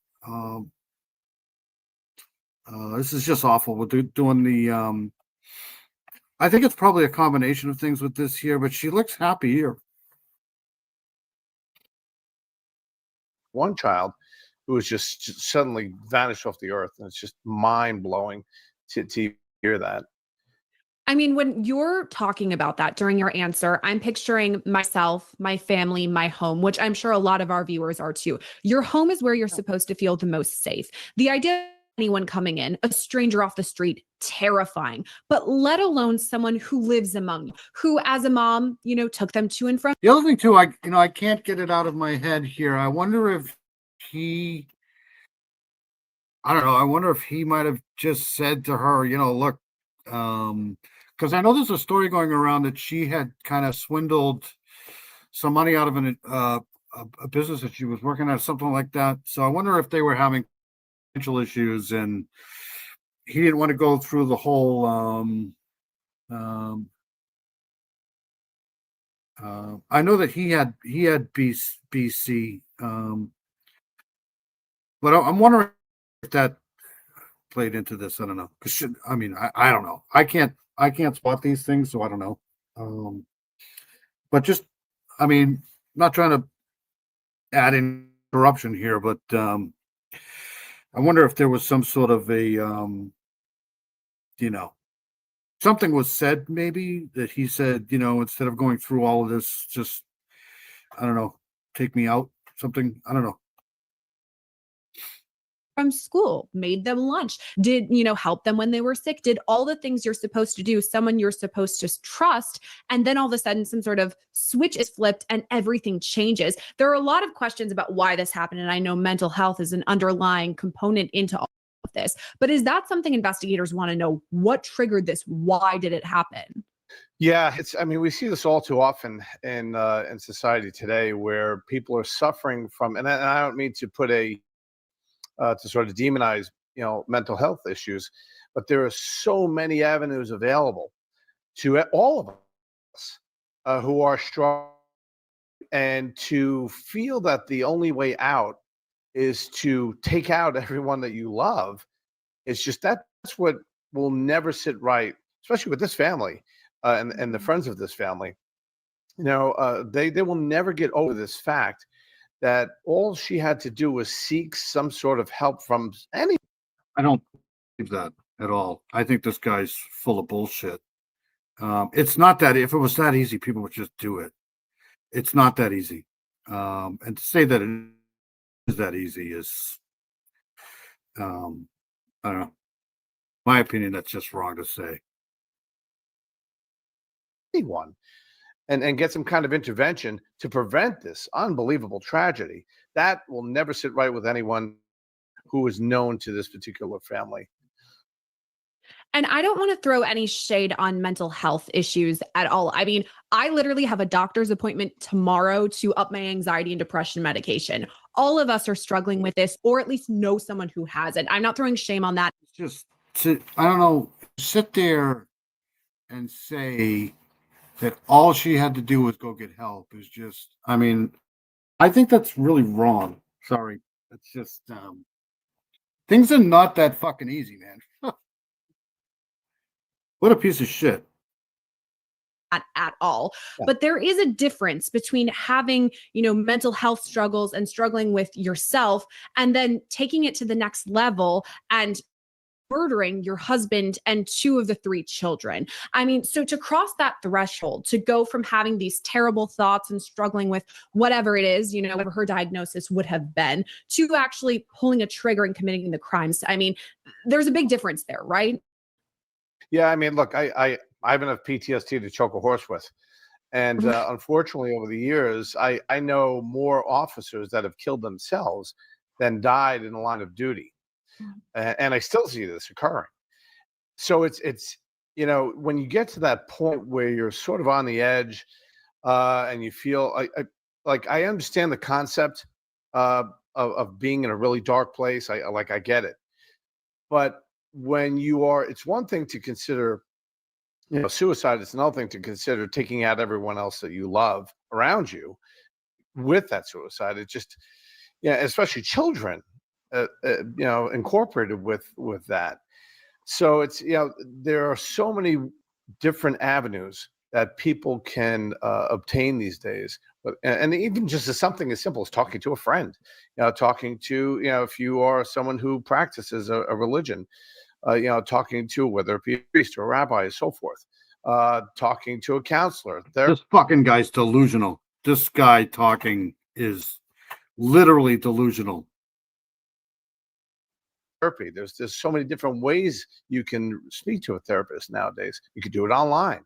[SPEAKER 1] This is just awful. We're doing the I think it's probably a combination of things with this here, but she looks happy here.
[SPEAKER 7] One child who was just suddenly vanished off the earth, and it's just mind-blowing to hear that.
[SPEAKER 3] I mean, when you're talking about that during your answer, I'm picturing myself, my family, my home, which I'm sure a lot of our viewers are too. Your home is where you're supposed to feel the most safe. The idea of anyone coming in, a stranger off the street, terrifying, but let alone someone who lives among you, who as a mom, took them to and from.
[SPEAKER 1] The other thing too, I can't get it out of my head here. I wonder if I don't know. I wonder if he might have just said to her, look, because I know there's a story going around that she had kind of swindled some money out of a business that she was working at, something like that. So I wonder if they were having financial issues, and he didn't want to go through the whole. I know that he had BC, but I'm wondering if that played into this. I don't know. I don't know. I can't spot these things, so I don't know. But just, not trying to add in corruption here, but I wonder if there was some sort of a, something was said maybe that he said, instead of going through all of this, just, I don't know, take me out, something, I don't know.
[SPEAKER 3] From school, made them lunch, did, help them when they were sick, did all the things you're supposed to do, someone you're supposed to trust. And then all of a sudden, some sort of switch is flipped and everything changes. There are a lot of questions about why this happened. And I know mental health is an underlying component into all of this. But is that something investigators want to know? What triggered this? Why did it happen?
[SPEAKER 7] Yeah, we see this all too often in society today, where people are suffering from, and I don't mean to put to sort of demonize, mental health issues, but there are so many avenues available to all of who are strong, and to feel that the only way out is to take out everyone that you love. It's just that's what will never sit right, especially with this family, and the friends of this family. They will never get over this fact that all she had to do was seek some sort of help from any.
[SPEAKER 1] I don't believe that at all. I think this guy's full of bullshit. It's not that if it was that easy, people would just do it. It's not that easy. And to say that it is that easy is, I don't know. My opinion, that's just wrong to say.
[SPEAKER 7] Anyone and get some kind of intervention to prevent this unbelievable tragedy. That will never sit right with anyone who is known to this particular family.
[SPEAKER 3] And I don't want to throw any shade on mental health issues at all. I mean, I literally have a doctor's appointment tomorrow to up my anxiety and depression medication. All of us are struggling with this, or at least know someone who has it. I'm not throwing shame on that.
[SPEAKER 1] It's just I don't know, sit there and say that all she had to do was go get help is just, I mean, I think that's really wrong. Sorry. It's just, things are not that fucking easy, man. What a piece of shit.
[SPEAKER 3] At all.
[SPEAKER 7] Yeah.
[SPEAKER 3] But there is a difference between having, mental health struggles and struggling with yourself, and then taking it to the next level and murdering your husband and 2 of the 3 children. I mean, so to cross that threshold, to go from having these terrible thoughts and struggling with whatever it is, whatever her diagnosis would have been, to actually pulling a trigger and committing the crimes. I mean, there's a big difference there, right?
[SPEAKER 7] Yeah, I mean, look, I have enough PTSD to choke a horse with. And unfortunately, over the years, I know more officers that have killed themselves than died in the line of duty. And I still see this occurring. So it's when you get to that point where you're sort of on the edge, and you feel I understand the concept of being in a really dark place. I get it. But when you are, it's one thing to consider, suicide. It's another thing to consider taking out everyone else that you love around you with that suicide. It just, especially children, incorporated with that. So it's, there are so many different avenues that people can obtain these days. And even just as something as simple as talking to a friend, talking to, if you are someone who practices a religion, talking to, whether it be a priest or a rabbi and so forth, talking to a counselor.
[SPEAKER 1] This fucking guy's delusional. This guy talking is literally delusional.
[SPEAKER 7] Therapy. There's so many different ways you can speak to a therapist nowadays. You could do it online.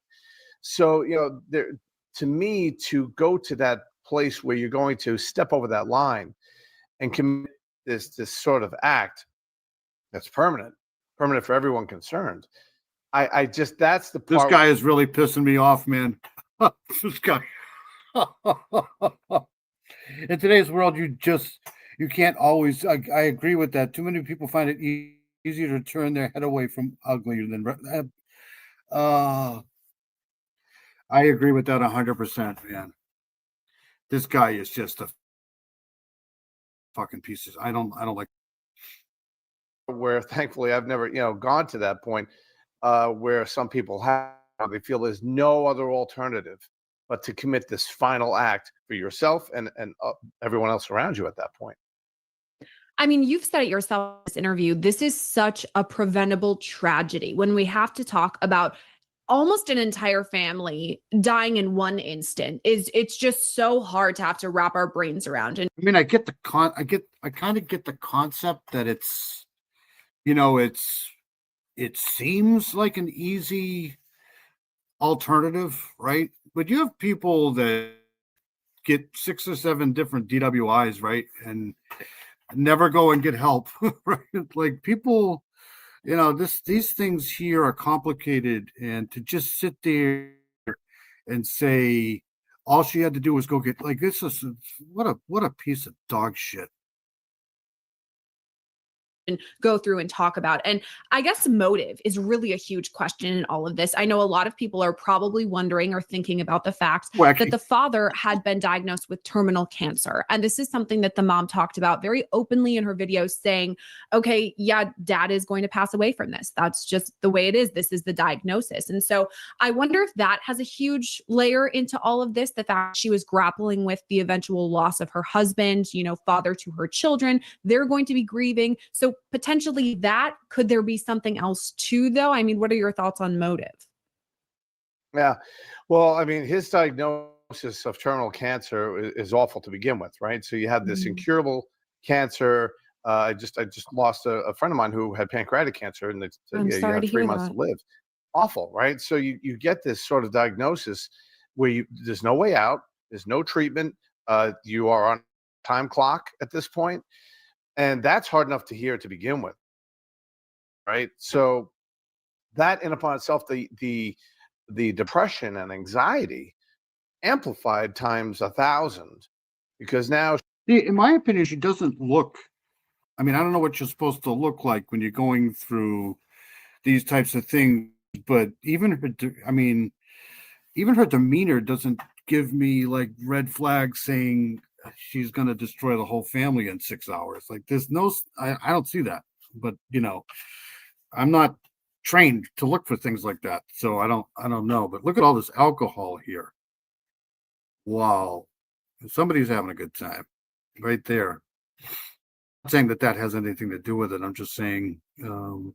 [SPEAKER 7] So, to me, to go to that place where you're going to step over that line and commit this sort of act that's permanent for everyone concerned. I just, that's the part.
[SPEAKER 1] This guy is really pissing me off, man. This guy. In today's world, you can't always, I agree with that. Too many people find it easier to turn their head away from uglier than, I agree with that 100%, man. This guy is just a fucking pieces. I don't like.
[SPEAKER 7] Where thankfully I've never, gone to that point where some people they feel there's no other alternative but to commit this final act for yourself and everyone else around you at that point.
[SPEAKER 3] I mean, you've said it yourself in this interview. This is such a preventable tragedy when we have to talk about almost an entire family dying in one instant. It's just so hard to have to wrap our brains around. And
[SPEAKER 1] I mean, I get I kind of get the concept that it's, it seems like an easy alternative, right? But you have people that get 6 or 7 different DWIs, right? And never go and get help, right? Like people, these things here are complicated, and to just sit there and say all she had to do was go get, like, this is what a piece of dog shit.
[SPEAKER 3] go through and talk about. And I guess motive is really a huge question in all of this. I know a lot of people are probably wondering or thinking about the fact
[SPEAKER 1] Well,
[SPEAKER 3] that
[SPEAKER 1] actually,
[SPEAKER 3] the father had been diagnosed with terminal cancer. And this is something that the mom talked about very openly in her videos, saying, okay, yeah, dad is going to pass away from this. That's just the way it is. This is the diagnosis. And so I wonder if that has a huge layer into all of this, the fact she was grappling with the eventual loss of her husband, father to her children. They're going to be grieving. So potentially that, could there be something else too, though? I mean, what are your thoughts on motive?
[SPEAKER 7] Yeah. Well, I mean, his diagnosis of terminal cancer is awful to begin with, right? So you have this
[SPEAKER 3] Mm.
[SPEAKER 7] incurable cancer. I just lost a friend of mine who had pancreatic cancer, and they said,
[SPEAKER 3] I'm
[SPEAKER 7] yeah, you
[SPEAKER 3] sorry
[SPEAKER 7] have
[SPEAKER 3] to
[SPEAKER 7] 3
[SPEAKER 3] hear
[SPEAKER 7] months
[SPEAKER 3] that.
[SPEAKER 7] to live. Awful, right? So you get this sort of diagnosis where there's no way out, there's no treatment, you are on time clock at this point, and that's hard enough to hear to begin with, right? So that in upon itself, the depression and anxiety amplified times 1,000, because now
[SPEAKER 1] in my opinion, she doesn't look. I mean, I don't know what you're supposed to look like when you're going through these types of things, but even her demeanor doesn't give me like red flags saying she's going to destroy the whole family in 6 hours. Like, there's no, I don't see that. But I'm not trained to look for things like that, so I don't know. But look at all this alcohol here. Wow, somebody's having a good time right there. Not saying that has anything to do with it. I'm just saying. All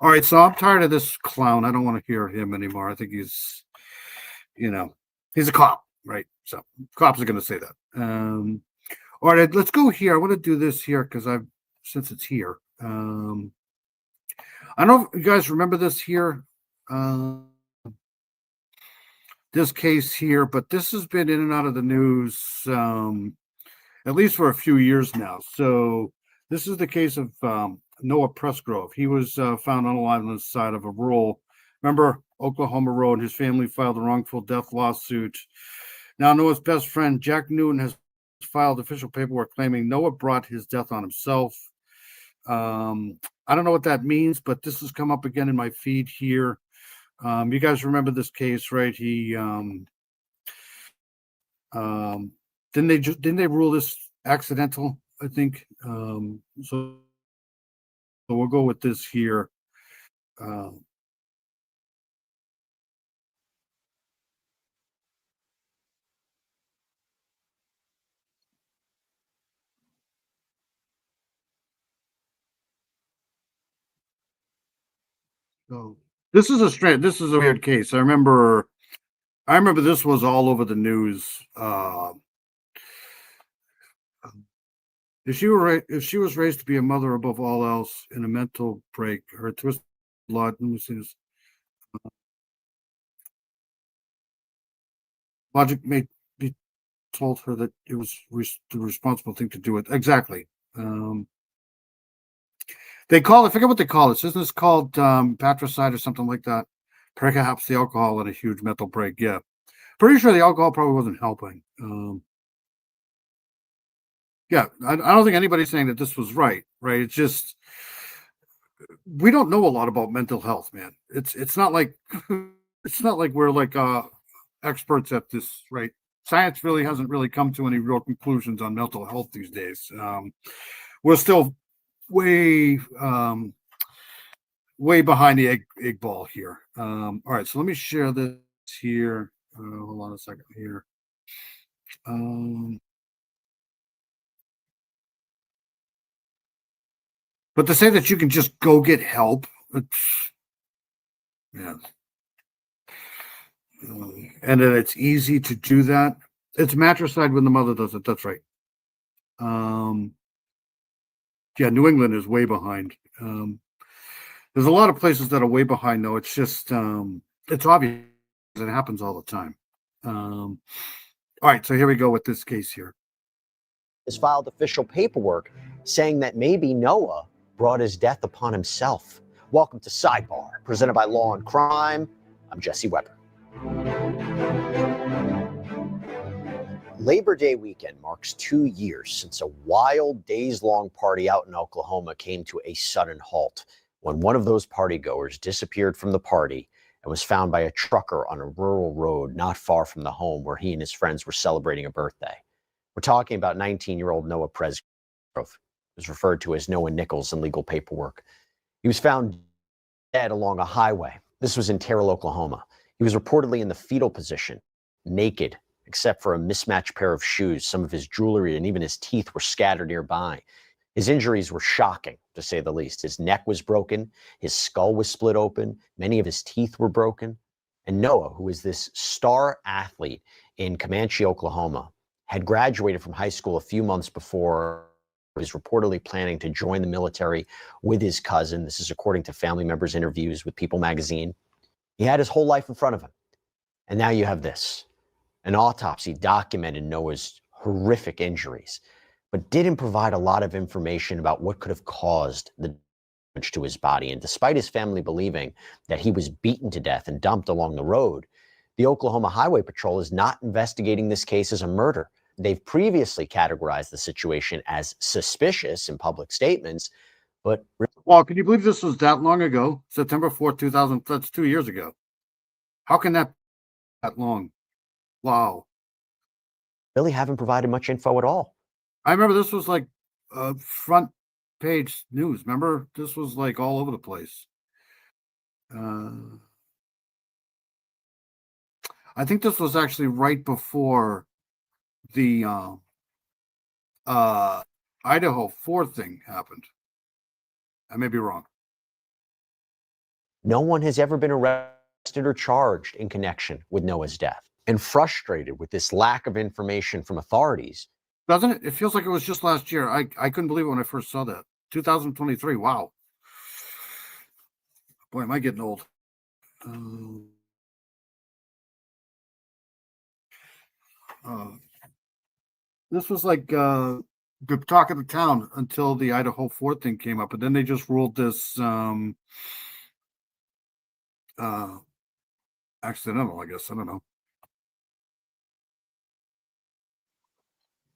[SPEAKER 1] right, so I'm tired of this clown. I don't want to hear him anymore. I think he's a cop, right? So cops are going to say that. All right, let's go here. I want to do this here because since it's here. I don't know if you guys remember this here, this case here, but this has been in and out of the news at least for a few years now. So this is the case of Noah Presgrove. He was found unalive on the side of a rural, remember, Oklahoma road. His family filed a wrongful death lawsuit. Now Noah's best friend, Jack Newton, has filed official paperwork claiming Noah brought his death on himself. I don't know what that means, but this has come up again in my feed here. You guys remember this case, right? He didn't they rule this accidental, I think. So we'll go with this here. So this is a weird case. I remember this was all over the news. If she was raised to be a mother above all else in a mental break, her twisted lot, let me see this. Logic may be told her that it was the responsible thing to do it. Exactly. They call it, forget what they call it. Isn't this called patricide or something like that? Perhaps the alcohol in a huge mental break. Yeah. Pretty sure the alcohol probably wasn't helping. Yeah, I don't think anybody's saying that this was right? It's just we don't know a lot about mental health, man. It's not like we're like experts at this, right? Science really hasn't really come to any real conclusions on mental health these days. We're still way behind the egg ball here. All right, so let me share this here. Hold on a second here. But to say that you can just go get help, yeah. And that it's easy to do that. It's matricide when the mother does it. That's right. Yeah, New England is way behind. There's a lot of places that are way behind, though. It's just, it's obvious. It happens all the time. All right, so here we go with this case here.
[SPEAKER 8] Has filed official paperwork saying that maybe Noah brought his death upon himself. Welcome to Sidebar, presented by Law and Crime. I'm Jesse Weber. Labor Day weekend marks 2 years since a wild days-long party out in Oklahoma came to a sudden halt when one of those partygoers disappeared from the party and was found by a trucker on a rural road not far from the home where he and his friends were celebrating a birthday. We're talking about 19-year-old Noah Presgrove, who was referred to as Noah Nichols in legal paperwork. He was found dead along a highway. This was in Terrell, Oklahoma. He was reportedly in the fetal position, naked, except for a mismatched pair of shoes. Some of his jewelry and even his teeth were scattered nearby. His injuries were shocking, to say the least. His neck was broken. His skull was split open. Many of his teeth were broken. And Noah, who is this star athlete in Comanche, Oklahoma, had graduated from high school a few months before. He was reportedly planning to join the military with his cousin. This is according to family members' interviews with People magazine. He had his whole life in front of him. And now you have this. An autopsy documented Noah's horrific injuries, but didn't provide a lot of information about what could have caused the damage to his body. And despite his family believing that he was beaten to death and dumped along the road, the Oklahoma Highway Patrol is not investigating this case as a murder. They've previously categorized the situation as suspicious in public statements, but
[SPEAKER 1] Well, can you believe this was that long ago? September 4th, 2000, that's 2 years ago. How can that be that long? Wow.
[SPEAKER 8] really haven't provided much info at all.
[SPEAKER 1] I remember this was like front page news. Remember, this was like all over the place. I think this was actually right before the Idaho 4 thing happened. I may be wrong.
[SPEAKER 8] No one has ever been arrested or charged in connection with Noah's death. And frustrated with this lack of information from authorities,
[SPEAKER 1] Doesn't it? It feels like it was just last year. I couldn't believe it when I first saw that. 2023. Wow. Boy, am I getting old. This was like the talk of the town until the Idaho 4 thing came up, and then they just ruled this accidental, I guess. I don't know.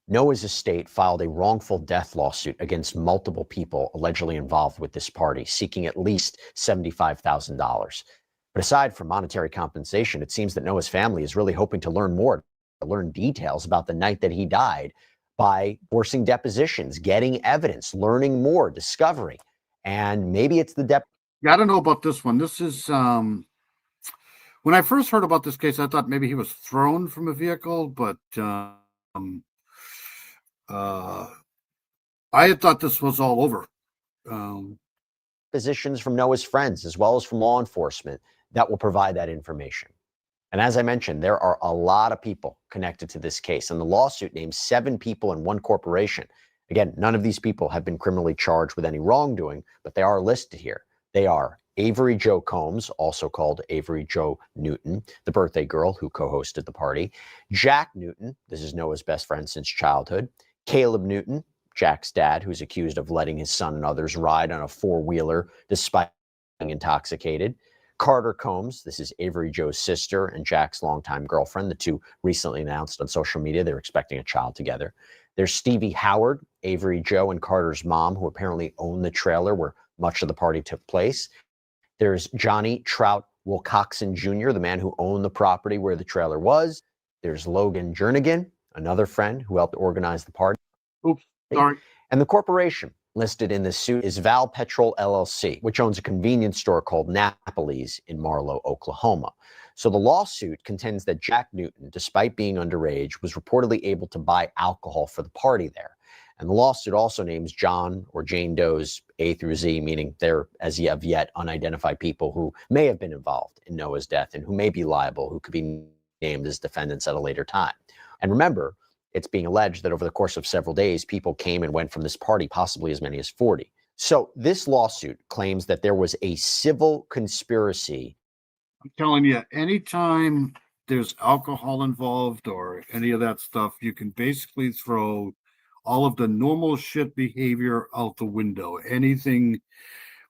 [SPEAKER 8] Noah's estate filed a wrongful death lawsuit against multiple people allegedly involved with this party, seeking at least $75,000. But aside from monetary compensation, it seems that Noah's family is really hoping to learn more, to learn details about the night that he died by forcing depositions, getting evidence, learning more, discovery. And maybe it's the depth.
[SPEAKER 1] Yeah, I don't know about this one. This is when I first heard about this case, I thought maybe he was thrown from a vehicle, but I had thought this was all over.
[SPEAKER 8] Positions from Noah's friends, as well as from law enforcement, that will provide that information. And as I mentioned, there are a lot of people connected to this case, and the lawsuit names 7 people in one corporation. Again, none of these people have been criminally charged with any wrongdoing, but they are listed here. They are Avery Jo Combs, also called Avery Jo Newton, the birthday girl who co-hosted the party; Jack Newton, this is Noah's best friend since childhood; Caleb Newton, Jack's dad, who's accused of letting his son and others ride on a 4-wheeler despite being intoxicated; Carter Combs, this is Avery Jo's sister and Jack's longtime girlfriend. The two recently announced on social media they're expecting a child together. There's Stevie Howard, Avery Jo and Carter's mom, who apparently owned the trailer where much of the party took place. There's Johnny Trout Wilcoxon Jr., the man who owned the property where the trailer was. There's Logan Jernigan, another friend who helped organize the party.
[SPEAKER 1] Oops, sorry.
[SPEAKER 8] And the corporation listed in this suit is Val Petrol LLC, which owns a convenience store called Napoli's in Marlow, Oklahoma. So the lawsuit contends that Jack Newton, despite being underage, was reportedly able to buy alcohol for the party there. And the lawsuit also names John or Jane Doe's A through Z, meaning they're as of yet unidentified people who may have been involved in Noah's death and who may be liable, who could be named as defendants at a later time. And remember, it's being alleged that over the course of several days, people came and went from this party, possibly as many as 40. So this lawsuit claims that there was a civil conspiracy.
[SPEAKER 1] I'm telling you, anytime there's alcohol involved or any of that stuff, you can basically throw all of the normal shit behavior out the window. Anything,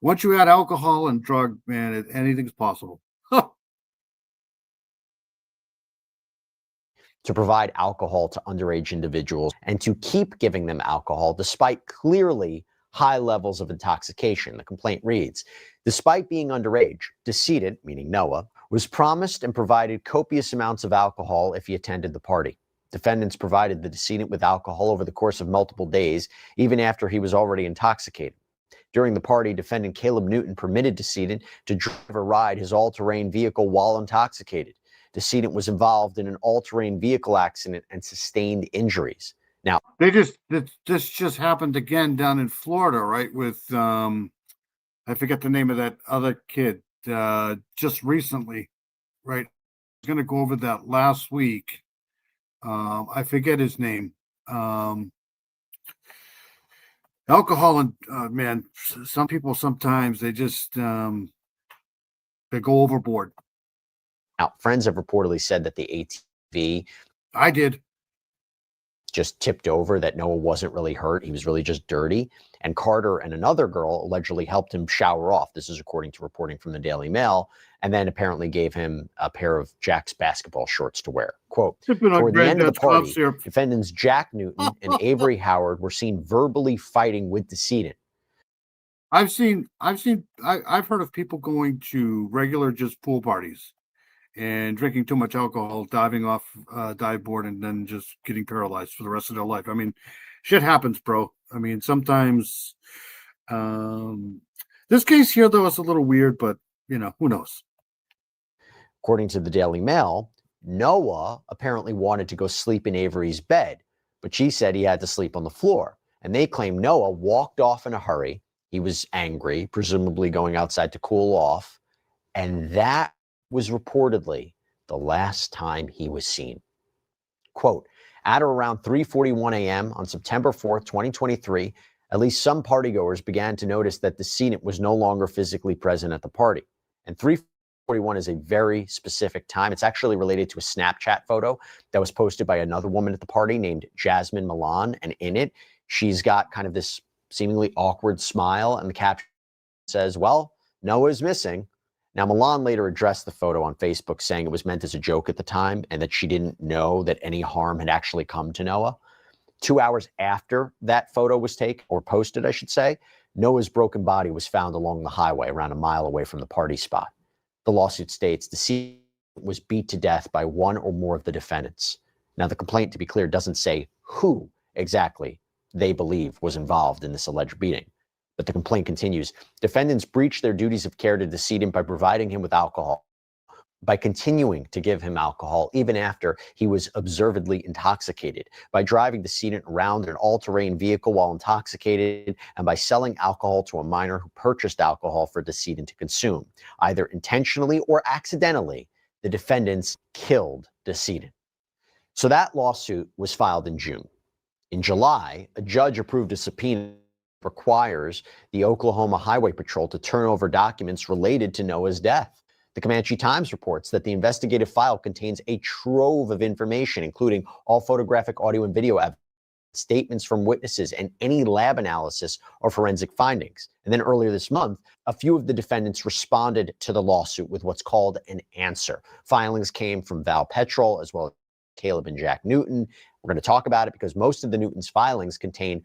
[SPEAKER 1] once you add alcohol and drug, man, anything's possible.
[SPEAKER 8] to provide alcohol to underage individuals and to keep giving them alcohol despite clearly high levels of intoxication. The complaint reads, despite being underage, decedent, meaning Noah, was promised and provided copious amounts of alcohol if he attended the party. Defendants provided the decedent with alcohol over the course of multiple days, even after he was already intoxicated. During the party, defendant Caleb Newton permitted decedent to drive or ride his all-terrain vehicle while intoxicated. Decedent was involved in an all-terrain vehicle accident and sustained injuries. Now,
[SPEAKER 1] This just happened again down in Florida, right? With I forget the name of that other kid just recently, right? I was gonna go over that last week. I forget his name. Alcohol and man, some people sometimes they just they go overboard.
[SPEAKER 8] friends have reportedly said that the ATV
[SPEAKER 1] I did.
[SPEAKER 8] just tipped over, that Noah wasn't really hurt. He was really just dirty. And Carter and another girl allegedly helped him shower off. This is according to reporting from the Daily Mail. And then apparently gave him a pair of Jack's basketball shorts to wear. Quote, toward the end of the party, defendants Jack Newton and Avery Howard were seen verbally fighting with decedent.
[SPEAKER 1] I've heard of people going to regular just pool parties and drinking too much alcohol, diving off dive board, and then just getting paralyzed for the rest of their life. I mean, shit happens, bro. I mean, sometimes this case here though is a little weird, but you know, who knows?
[SPEAKER 8] According to the Daily Mail, Noah apparently wanted to go sleep in Avery's bed, but she said he had to sleep on the floor. And they claim Noah walked off in a hurry. He was angry, presumably going outside to cool off. And that was reportedly the last time he was seen. Quote, at or around 3:41 a.m. on September 4th, 2023, at least some partygoers began to notice that the decedent was no longer physically present at the party. And 3:41 is a very specific time. It's actually related to a Snapchat photo that was posted by another woman at the party named Jasmine Milan. And in it, she's got kind of this seemingly awkward smile. And the caption says, well, Noah's missing. Now, Milan later addressed the photo on Facebook, saying it was meant as a joke at the time and that she didn't know that any harm had actually come to Noah. 2 hours after that photo was taken, or posted, I should say, Noah's broken body was found along the highway around a mile away from the party spot. The lawsuit states the decedent was beat to death by one or more of the defendants. Now, the complaint, to be clear, doesn't say who exactly they believe was involved in this alleged beating. But the complaint continues. Defendants breached their duties of care to decedent by providing him with alcohol, by continuing to give him alcohol even after he was observedly intoxicated, by driving decedent around in an all-terrain vehicle while intoxicated, and by selling alcohol to a minor who purchased alcohol for decedent to consume. Either intentionally or accidentally, the defendants killed decedent. So that lawsuit was filed in June. In July, a judge approved a subpoena requires the Oklahoma Highway Patrol to turn over documents related to Noah's death. The Comanche Times reports that the investigative file contains a trove of information, including all photographic, audio, and video evidence, statements from witnesses, and any lab analysis or forensic findings. And then earlier this month, a few of the defendants responded to the lawsuit with what's called an answer. Filings came from Val Petrol as well as Caleb and Jack Newton. We're going to talk about it because most of the Newton's filings contain,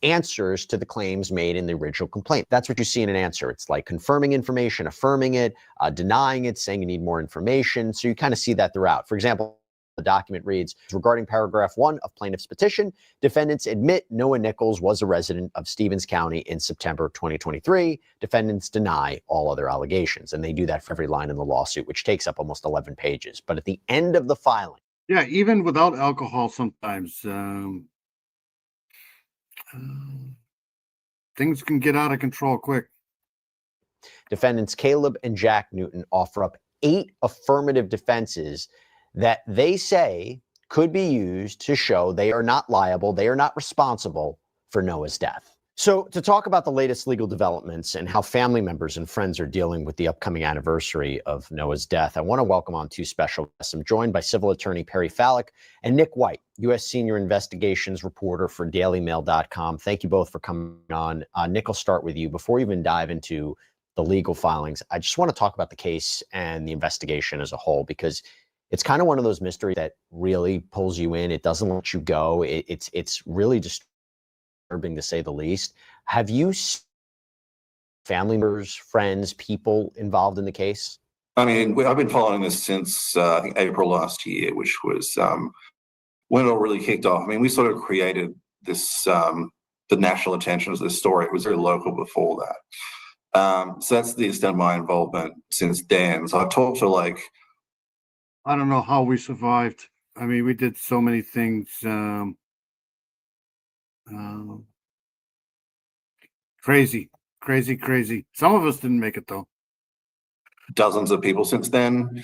[SPEAKER 8] answers to the claims made in the original complaint. That's what you see in an answer. It's like confirming information, affirming it, denying it, saying you need more information. So you kind of see that throughout. For example, the document reads, regarding paragraph 1 of plaintiff's petition, defendants admit Noah Nichols was a resident of Stevens County in September 2023. Defendants deny all other allegations. And they do that for every line in the lawsuit, which takes up almost 11 pages. But at the end of the filing,
[SPEAKER 1] Yeah, even without alcohol, sometimes things can get out of control quick.
[SPEAKER 8] defendants Caleb and Jack Newton offer up 8 affirmative defenses that they say could be used to show they are not liable, they are not responsible for Noah's death. So to talk about the latest legal developments and how family members and friends are dealing with the upcoming anniversary of Noah's death, I want to welcome on 2 special guests. I'm joined by civil attorney Perry Fallick and Nick White, U.S. senior investigations reporter for DailyMail.com. Thank you both for coming on. Nick, I'll start with you. Before we even dive into the legal filings, I just want to talk about the case and the investigation as a whole, because It's kind of one of those mysteries that really pulls you in. It doesn't let you go. It's really disturbing, to say the least. Have you seen family members, friends, people involved in the case?
[SPEAKER 9] I mean, I've been following this since I think April last year, which was when it all really kicked off. I mean, we sort of created this, the national attention of this story. It was very local before that. So that's the extent of my involvement since then. So I've talked to
[SPEAKER 1] I don't know how we survived. I mean, we did so many things. Crazy. Some of us didn't make it though.
[SPEAKER 9] dozens of people since then.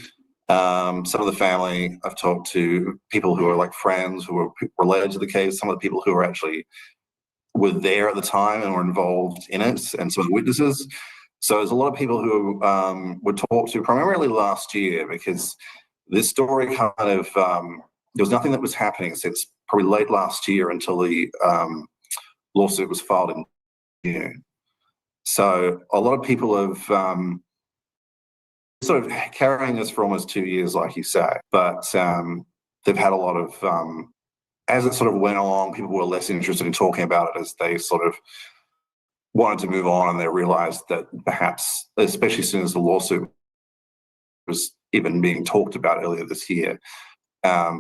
[SPEAKER 9] Some of the family, I've talked to people who are like friends who are related to the case, some of the people who are actually were there at the time and were involved in it, and some of the witnesses. So there's a lot of people who were talked to primarily last year, because this story kind of, there was nothing that was happening since probably late last year until the lawsuit was filed in June. So a lot of people have sort of carrying this for almost 2 years, like you say, but they've had a lot of, as it sort of went along, people were less interested in talking about it as they sort of wanted to move on, and they realized that perhaps, especially as soon as the lawsuit was even being talked about earlier this year,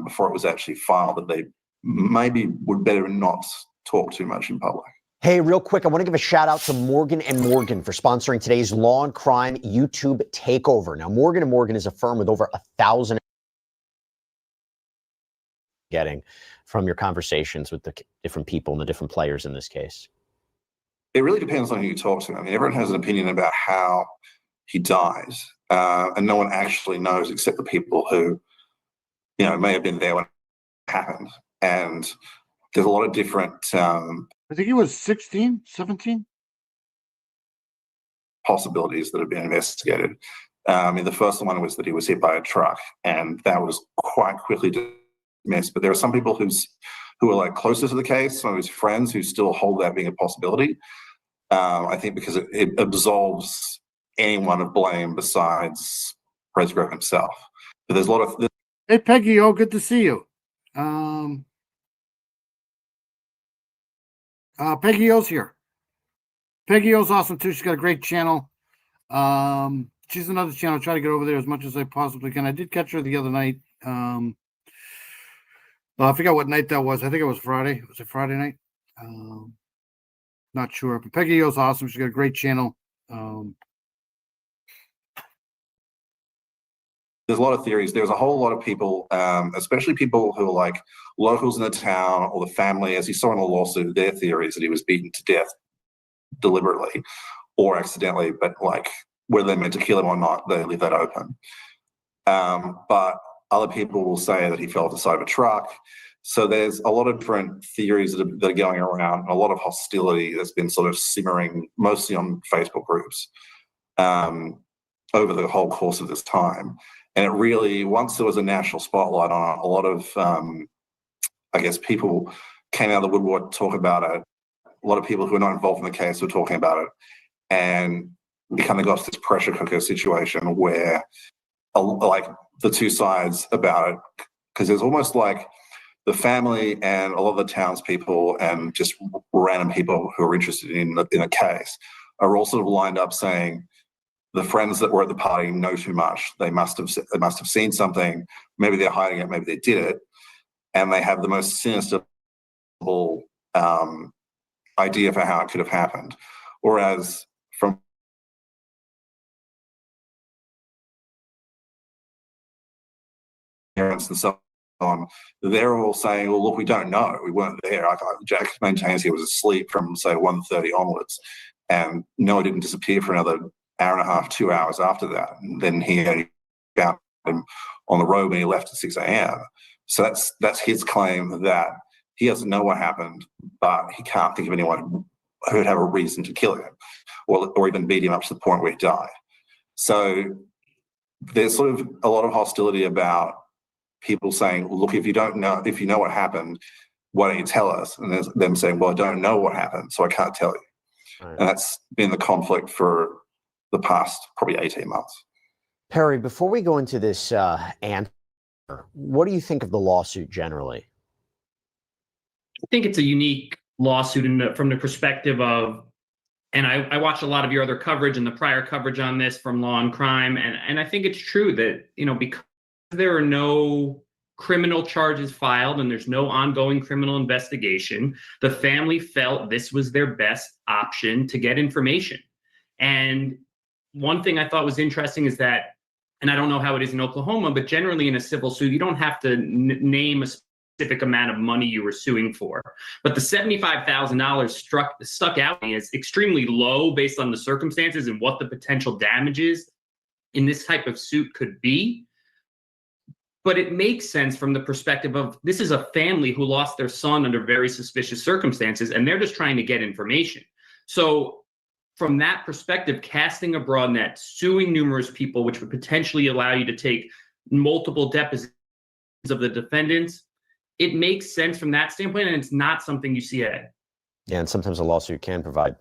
[SPEAKER 9] before it was actually filed, that they maybe would better not talk too much in public.
[SPEAKER 8] Hey, real quick, I want to give a shout out to Morgan & Morgan for sponsoring today's Law and Crime YouTube takeover. Now, Morgan & Morgan is a firm with over 1,000 getting from your conversations with the different people and the different players in this case.
[SPEAKER 9] It really depends on who you talk to. I mean, everyone has an opinion about how he died, and no one actually knows except the people who, you know, may have been there when it happened. And there's a lot of different
[SPEAKER 1] I think he was 16, 17.
[SPEAKER 9] possibilities that have been investigated. I mean, the first one was that he was hit by a truck, and that was quite quickly dismissed. But there are some people who are like closer to the case, some of his friends who still hold that being a possibility. I think because it absolves anyone of blame besides Resgrove himself. But there's a lot of.
[SPEAKER 1] Hey, Peggy, oh, good to see you. Peggy O's here. Peggy O's awesome too. She's got a great channel. She's another channel. I try to get over there as much as I possibly can. I did catch her the other night. I forgot what night that was. I think it was Friday. Was it Friday night? Not sure. But Peggy O's awesome. She's got a great channel.
[SPEAKER 9] There's a lot of theories. There's a whole lot of people, especially people who are like locals in the town or the family, as you saw in the lawsuit, their theory is that he was beaten to death deliberately or accidentally, but like whether they meant to kill him or not, they leave that open. But other people will say that he fell off the side of a truck. So there's a lot of different theories that are going around, a lot of hostility that's been sort of simmering, mostly on Facebook groups, over the whole course of this time. And it really, once there was a national spotlight on it, a lot of, I guess, people came out of the woodwork to talk about it. A lot of people who are not involved in the case were talking about it. And we kind of got to this pressure cooker situation where, like, the two sides about it, because there's almost like the family and a lot of the townspeople and just random people who are interested in a case are all sort of lined up saying, the friends that were at the party know too much. They must have seen something. Maybe they're hiding it. Maybe they did it, and they have the most sinister idea for how it could have happened. Whereas from parents and so on, they're all saying, "Well, look, we don't know. We weren't there." Jack maintains he was asleep from say 1:30 onwards, and Noah didn't disappear for another hour and a half, 2 hours after that. And then he found him on the road when he left at 6 a.m. So that's his claim, that he doesn't know what happened, but he can't think of anyone who would have a reason to kill him or even beat him up to the point where he died. So there's sort of a lot of hostility about people saying, look, if you know what happened, why don't you tell us? And there's them saying, well, I don't know what happened, so I can't tell you. Right. And that's been the conflict for the past probably 18 months.
[SPEAKER 8] Perry, before we go into this answer What do you think of the lawsuit generally?
[SPEAKER 10] I think it's a unique lawsuit from the perspective of, and I watched a lot of your other coverage and the prior coverage on this from Law and Crime, and I think it's true that, because there are no criminal charges filed and there's no ongoing criminal investigation, the family felt this was their best option to get information. And one thing I thought was interesting is that, and I don't know how it is in Oklahoma, but generally in a civil suit, you don't have to name a specific amount of money you were suing for. But the $75,000 stuck out to me as extremely low based on the circumstances and what the potential damages in this type of suit could be. But it makes sense from the perspective of, this is a family who lost their son under very suspicious circumstances, and they're just trying to get information. So from that perspective, casting a broad net, suing numerous people, which would potentially allow you to take multiple depositions of the defendants, it makes sense from that standpoint, and it's not something you see at.
[SPEAKER 8] Yeah, and sometimes a lawsuit can provide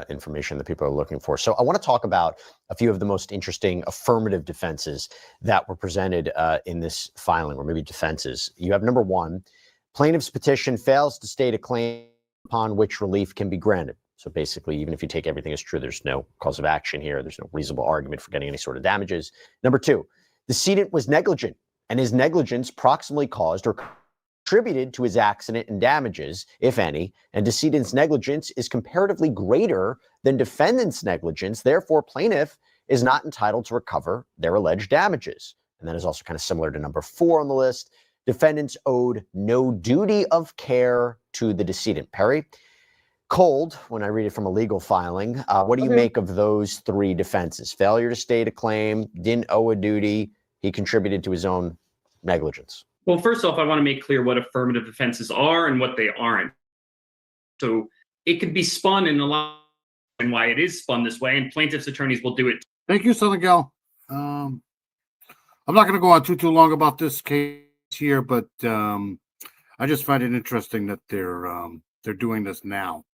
[SPEAKER 8] information that people are looking for. So I want to talk about a few of the most interesting affirmative defenses that were presented in this filing, or maybe defenses. You have number one, plaintiff's petition fails to state a claim upon which relief can be granted. So basically, even if you take everything as true, there's no cause of action here. There's no reasonable argument for getting any sort of damages. Number two, the decedent was negligent, and his negligence proximately caused or contributed to his accident and damages, if any, and decedent's negligence is comparatively greater than defendant's negligence. Therefore, plaintiff is not entitled to recover their alleged damages. And that is also kind of similar to number four on the list. Defendants owed no duty of care to the decedent. Perry, cold when I read it from a legal filing. What do you make of those three defenses? Failure to state a claim, didn't owe a duty, he contributed to his own negligence.
[SPEAKER 10] Well, first off, I want to make clear what affirmative defenses are and what they aren't. So it could be spun in a lot, and why it is spun this way, and plaintiffs' attorneys will do it.
[SPEAKER 1] Thank you, Southern Gal. I'm not going to go on too long about this case here, but I just find it interesting that they're doing this now.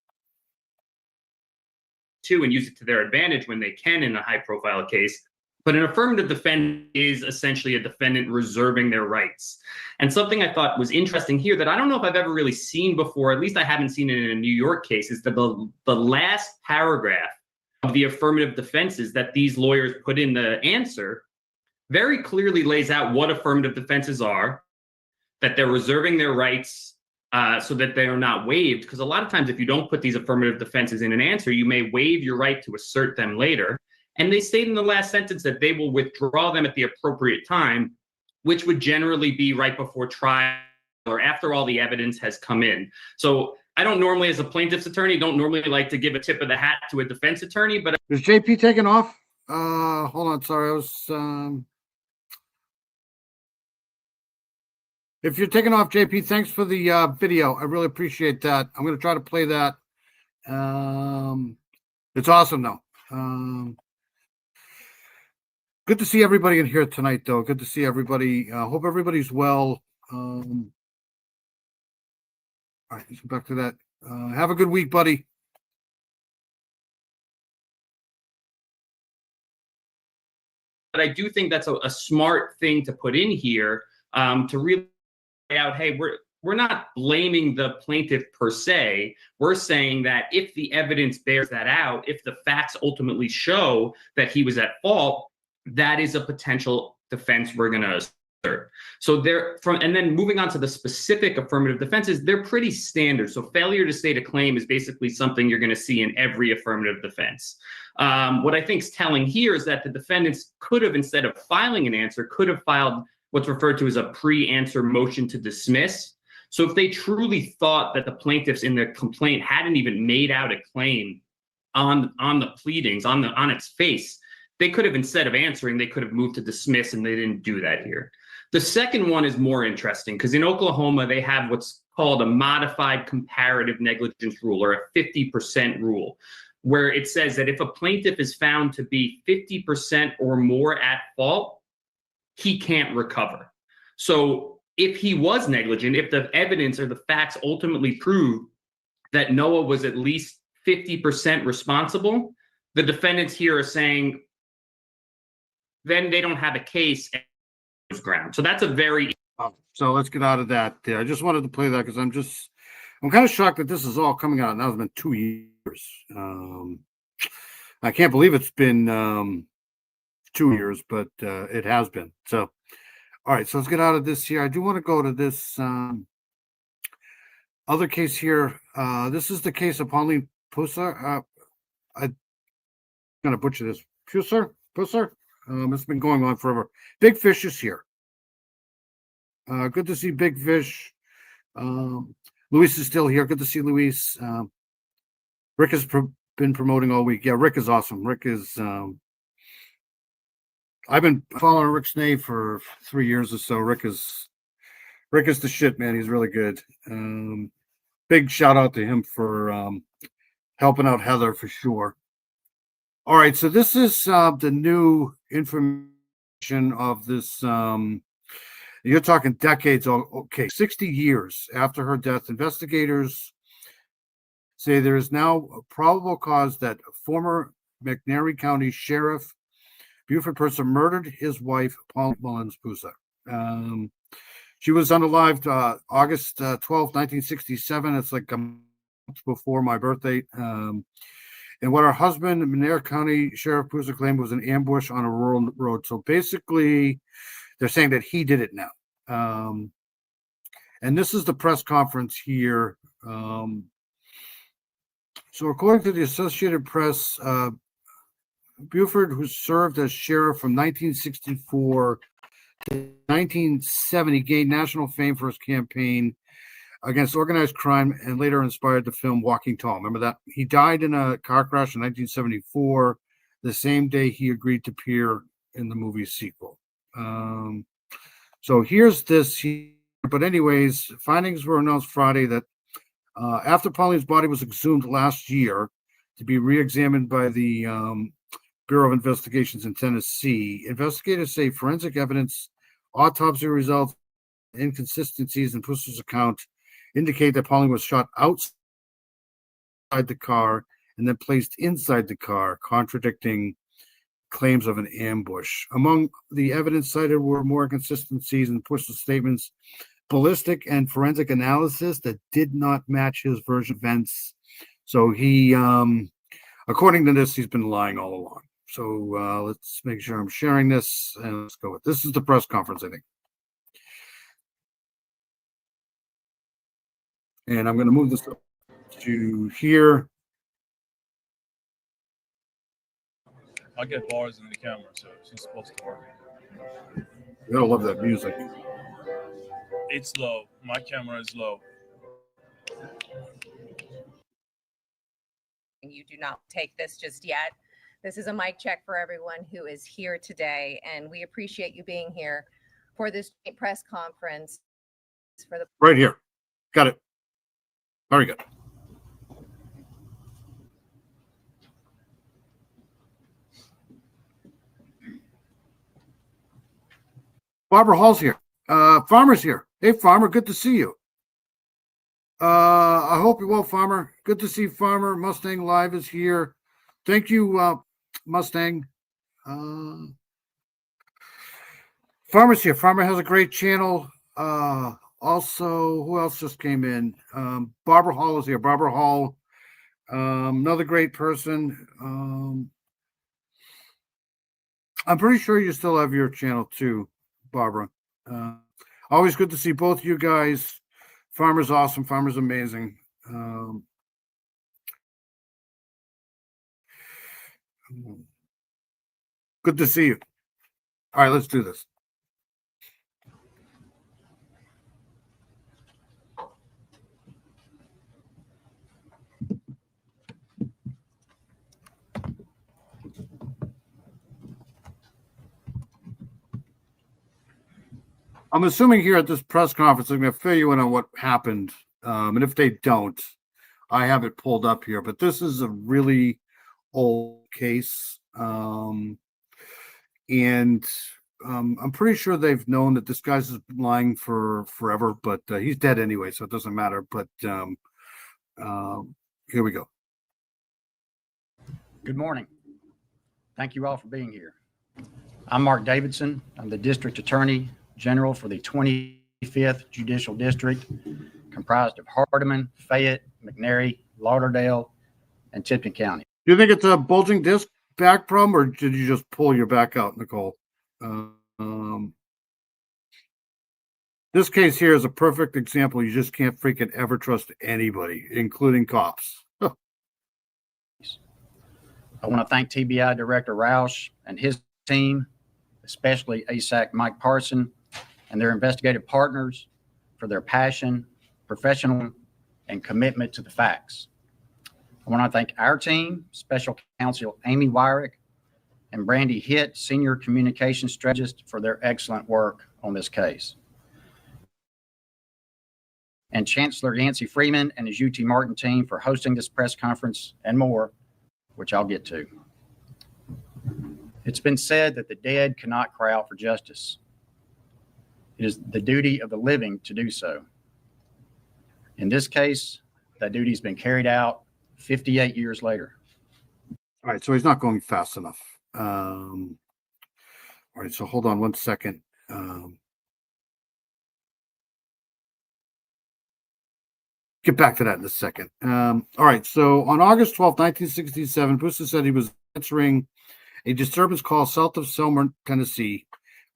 [SPEAKER 10] Too, and use it to their advantage when they can in a high-profile case. But an affirmative defense is essentially a defendant reserving their rights. And something I thought was interesting here that I don't know if I've ever really seen before, at least I haven't seen it in a New York case, is that the last paragraph of the affirmative defenses that these lawyers put in the answer very clearly lays out what affirmative defenses are, that they're reserving their rights so that they are not waived. Because a lot of times if you don't put these affirmative defenses in an answer, you may waive your right to assert them later. And they state in the last sentence that they will withdraw them at the appropriate time, which would generally be right before trial or after all the evidence has come in. So I don't normally, as a plaintiff's attorney, don't normally like to give a tip of the hat to a defense attorney, but
[SPEAKER 1] Is JP taking off? Hold on, sorry, I was if you're taking off, JP, thanks for the video. I really appreciate that. I'm going to try to play that. It's awesome though. Good to see everybody in here tonight, though. Good to see everybody. Hope everybody's well. All right, let's go back to that. Have a good week, buddy.
[SPEAKER 10] but I do think that's a smart thing to put in here to really lay out, hey, we're not blaming the plaintiff per se. We're saying that if the evidence bears that out, if the facts ultimately show that he was at fault, that is a potential defense we're going to assert. So and then moving on to the specific affirmative defenses, they're pretty standard. So failure to state a claim is basically something you're going to see in every affirmative defense. What I think is telling here is that the defendants could have, instead of filing an answer, could have filed what's referred to as a pre-answer motion to dismiss. So if they truly thought that the plaintiffs in their complaint hadn't even made out a claim on the pleadings, on its face, they could have, instead of answering, they could have moved to dismiss, and they didn't do that here. The second one is more interesting because in Oklahoma, they have what's called a modified comparative negligence rule, or a 50% rule, where it says that if a plaintiff is found to be 50% or more at fault, he can't recover. So if he was negligent, if the evidence or the facts ultimately prove that Noah was at least 50% responsible, the defendants here are saying, then they don't have a case ground. So that's a very
[SPEAKER 1] So let's get out of that there. I just wanted to play that because I'm kind of shocked that this is all coming out now. It's been 2 years. I can't believe it's been 2 years, but it has been. So, all right. So let's get out of this here. I do want to go to this other case here. This is the case of Pauline Pusser. I'm going to butcher this. Pusser? It's been going on forever. Big Fish is here. Good to see Big Fish. Luis is still here. Good to see Luis. Rick has been promoting all week. Yeah, Rick is awesome. Rick is. I've been following Rick Snee for 3 years or so. Rick is the shit, man. He's really good. Big shout out to him for helping out Heather for sure. All right, so this is the new information of this. You're talking decades. Okay, 60 years after her death, investigators say there is now a probable cause that former McNairy County Sheriff Buford Pusser murdered his wife, Paul Mullins Pusser. She was unalived August 12, 1967. It's like a month before my birthday. And what her husband, McNairy County Sheriff Pusser, claimed was an ambush on a rural road. So basically, they're saying that he did it now. And this is the press conference here. So according to the Associated Press, Buford, who served as sheriff from 1964 to 1970, gained national fame for his campaign against organized crime and later inspired the film Walking Tall. Remember that? He died in a car crash in 1974, the same day he agreed to appear in the movie sequel. So here's this here. But anyways, findings were announced Friday that after Pauline's body was exhumed last year to be re-examined by the Bureau of Investigations in Tennessee, investigators say forensic evidence, autopsy results, inconsistencies in Pusser's account indicate that Pauline was shot outside the car and then placed inside the car, contradicting claims of an ambush. Among the evidence cited were more inconsistencies in Pusser's statements, ballistic and forensic analysis that did not match his version of events. So he, according to this, he's been lying all along. So let's make sure I'm sharing this and let's go with this. Is the press conference, I think. And I'm going to move this up to here.
[SPEAKER 11] I get bars in the camera, so she's supposed to work.
[SPEAKER 1] You gotta love that music.
[SPEAKER 11] It's low. My camera is low.
[SPEAKER 12] You do not take this just yet. This is a mic check for everyone who is here today, and we appreciate you being here for this press conference. For the
[SPEAKER 1] Right here. Got it. Very good. Barbara Hall's here. Farmer's here. Hey, Farmer, good to see you. I hope you're well, Farmer. Good to see Farmer. Mustang Live is here. Thank you, Mustang. Farmer's here. Farmer has a great channel. Also, who else just came in? Barbara Hall is here. Barbara Hall, another great person. I'm pretty sure you still have your channel too, Barbara. Always good to see both you guys. Farmer's awesome. Farmer's amazing. Good to see you. All right, let's do this. I'm assuming here at this press conference, I'm going to fill you in on what happened. And if they don't, I have it pulled up here. But this is a really old case. And I'm pretty sure they've known that this guy's been lying for forever, but he's dead anyway, so it doesn't matter. But here we go.
[SPEAKER 13] Good morning. Thank you all for being here. I'm Mark Davidson. I'm the District Attorney General for the 20 25th Judicial District, comprised of Hardeman, Fayette, McNairy, Lauderdale, and Tipton County.
[SPEAKER 1] Do you think it's a bulging disc back problem, or did you just pull your back out, Nicole? This case here is a perfect example. You just can't freaking ever trust anybody, including cops.
[SPEAKER 13] I want to thank TBI Director Roush and his team, especially ASAC Mike Parson and their investigative partners, for their passion, professionalism, and commitment to the facts. I want to thank our team, Special Counsel Amy Wyrick and Brandy Hitt, Senior Communications Strategist, for their excellent work on this case. And Chancellor Yancey Freeman and his UT Martin team for hosting this press conference and more, which I'll get to. It's been said that the dead cannot cry out for justice. It is the duty of the living to do so. In this case, that duty has been carried out 58 years later.
[SPEAKER 1] All right, so he's not going fast enough. All right, so hold on one second. Get back to that in a second. All right, so on August 12th, 1967, Booster said he was answering a disturbance call south of Selmer, Tennessee.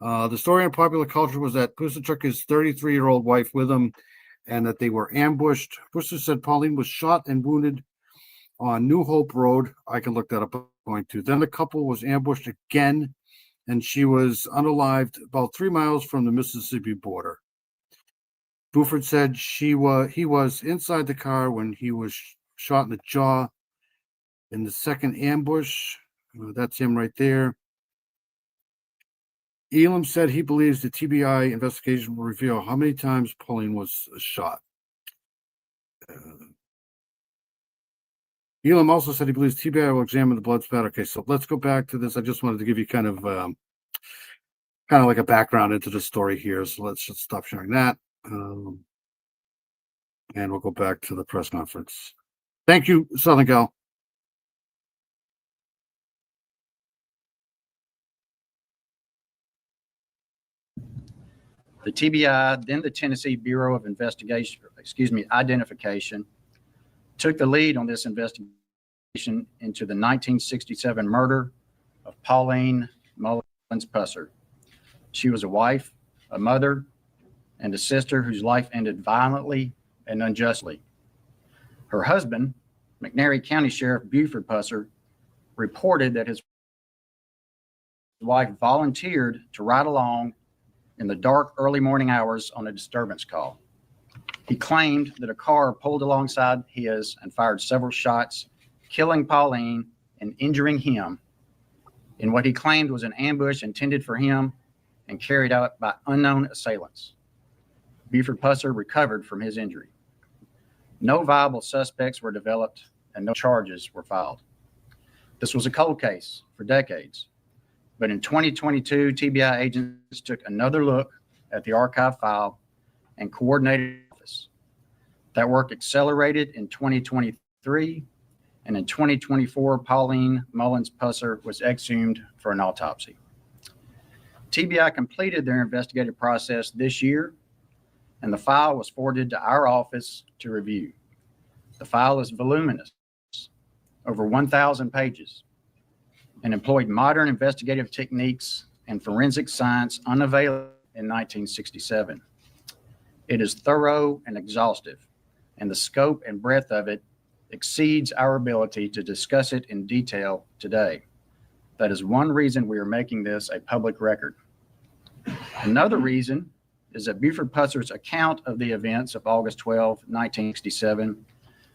[SPEAKER 1] The story in popular culture was that Booster took his 33-year-old wife with him and that they were ambushed. Booster said Pauline was shot and wounded on New Hope Road. I can look that up if I'm going to. Then the couple was ambushed again, and she was unalived about 3 miles from the Mississippi border. Buford said he was inside the car when he was shot in the jaw in the second ambush. That's him right there. Elam said he believes the TBI investigation will reveal how many times Pauline was shot. Elam also said he believes TBI will examine the blood spatter. Okay, so let's go back to this. I just wanted to give you kind of like a background into the story here. So let's just stop sharing that. And we'll go back to the press conference. Thank you, Southern Cal.
[SPEAKER 13] The TBI, then the Tennessee Bureau of Identification, took the lead on this investigation into the 1967 murder of Pauline Mullins Pusser. She was a wife, a mother, and a sister whose life ended violently and unjustly. Her husband, McNairy County Sheriff Buford Pusser, reported that his wife volunteered to ride along in the dark early morning hours on a disturbance call. He claimed that a car pulled alongside his and fired several shots, killing Pauline and injuring him in what he claimed was an ambush intended for him and carried out by unknown assailants. Buford Pusser recovered from his injury. No viable suspects were developed and no charges were filed. This was a cold case for decades. But in 2022, TBI agents took another look at the archive file and coordinated office. That work accelerated in 2023, and in 2024, Pauline Mullins Pusser was exhumed for an autopsy. TBI completed their investigative process this year, and the file was forwarded to our office to review. The file is voluminous, over 1,000 pages, and employed modern investigative techniques and forensic science unavailable in 1967. It is thorough and exhaustive, and the scope and breadth of it exceeds our ability to discuss it in detail today. That is one reason we are making this a public record. Another reason is that Buford Pusser's account of the events of August 12, 1967,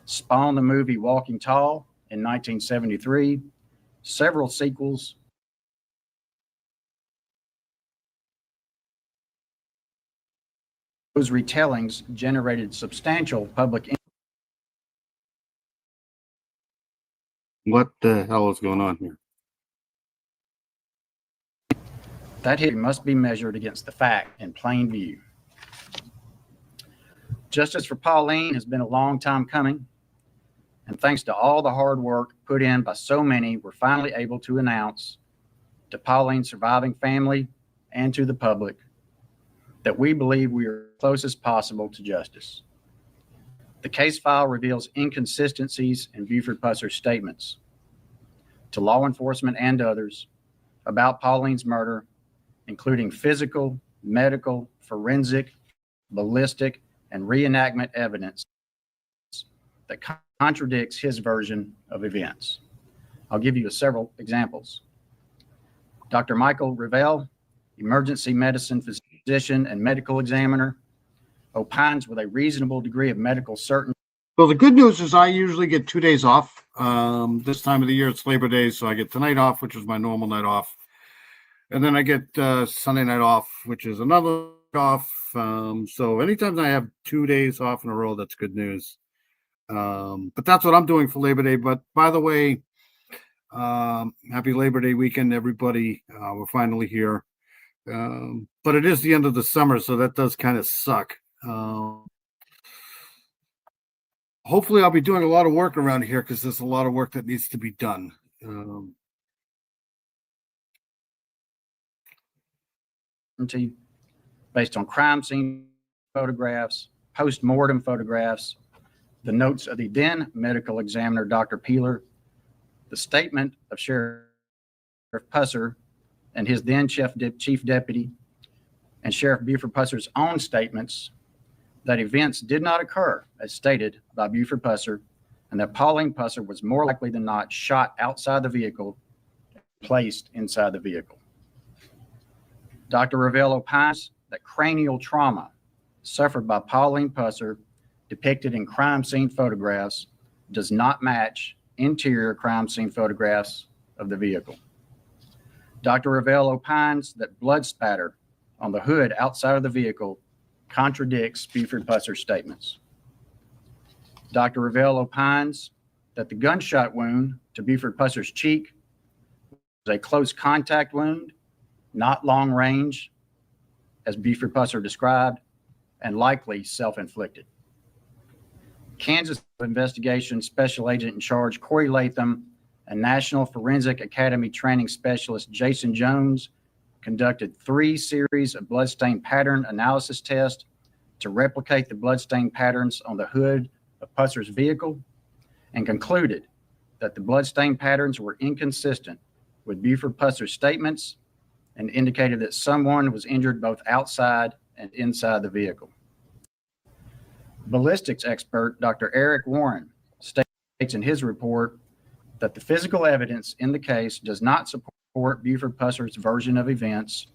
[SPEAKER 13] spawned the movie Walking Tall in 1973, several sequels, those retellings generated substantial public.
[SPEAKER 1] What the hell is going on here?
[SPEAKER 13] That history must be measured against the fact in plain view. Justice for Pauline has been a long time coming, and thanks to all the hard work put in by so many, we're finally able to announce to Pauline's surviving family and to the public that we believe we are close as possible to justice. The case file reveals inconsistencies in Buford Pusser's statements to law enforcement and others about Pauline's murder, including physical, medical, forensic, ballistic, and reenactment evidence that contradicts his version of events. I'll give you several examples. Dr. Michael Revelle, emergency medicine physician and medical examiner, opines with a reasonable degree of medical certainty.
[SPEAKER 1] So the good news is I usually get 2 days off. This time of the year, it's Labor Day, so I get tonight off, which is my normal night off. And then I get Sunday night off, which is another off. So anytime I have 2 days off in a row, that's good news. But that's what I'm doing for Labor Day. But by the way, happy Labor Day weekend, everybody. We're finally here. But it is the end of the summer, so that does kind of suck. Hopefully I'll be doing a lot of work around here because there's a lot of work that needs to be done.
[SPEAKER 13] Based on crime scene photographs, post-mortem photographs, the notes of the then medical examiner, Dr. Peeler, the statement of Sheriff Pusser and his then chief deputy, and Sheriff Buford Pusser's own statements that events did not occur as stated by Buford Pusser, and that Pauline Pusser was more likely than not shot outside the vehicle, placed inside the vehicle. Dr. Revelle opines that cranial trauma suffered by Pauline Pusser depicted in crime scene photographs does not match interior crime scene photographs of the vehicle. Dr. Revelle opines that blood spatter on the hood outside of the vehicle contradicts Buford Pusser's statements. Dr. Revelle opines that the gunshot wound to Buford Pusser's cheek was a close contact wound, not long range, as Buford Pusser described, and likely self-inflicted. Kansas Investigation Special Agent in Charge Corey Latham and National Forensic Academy Training Specialist Jason Jones conducted 3 series of bloodstain pattern analysis tests to replicate the bloodstain patterns on the hood of Pusser's vehicle and concluded that the bloodstain patterns were inconsistent with Buford Pusser's statements and indicated that someone was injured both outside and inside the vehicle. Ballistics expert Dr. Eric Warren states in his report that the physical evidence in the case does not support Buford Pusser's version of events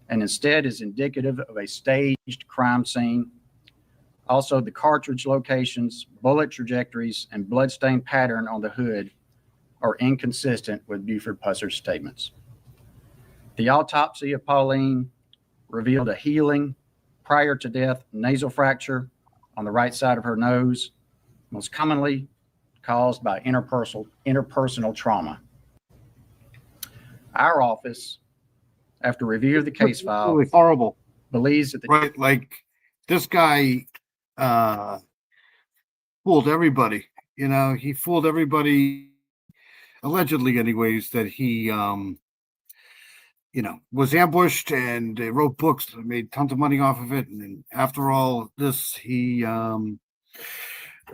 [SPEAKER 13] and instead is indicative of a staged crime scene. Also, the cartridge locations, bullet trajectories, and bloodstain pattern on the hood are inconsistent with Buford Pusser's statements. The autopsy of Pauline revealed a healing prior to death nasal fracture on the right side of her nose, most commonly caused by interpersonal trauma. Our office, after review of the case file,
[SPEAKER 1] Really horrible.
[SPEAKER 13] believes that
[SPEAKER 1] Right, like this guy fooled everybody. You know, he fooled everybody, allegedly, anyways. That he, was ambushed and wrote books, made tons of money off of it. And then after all this, he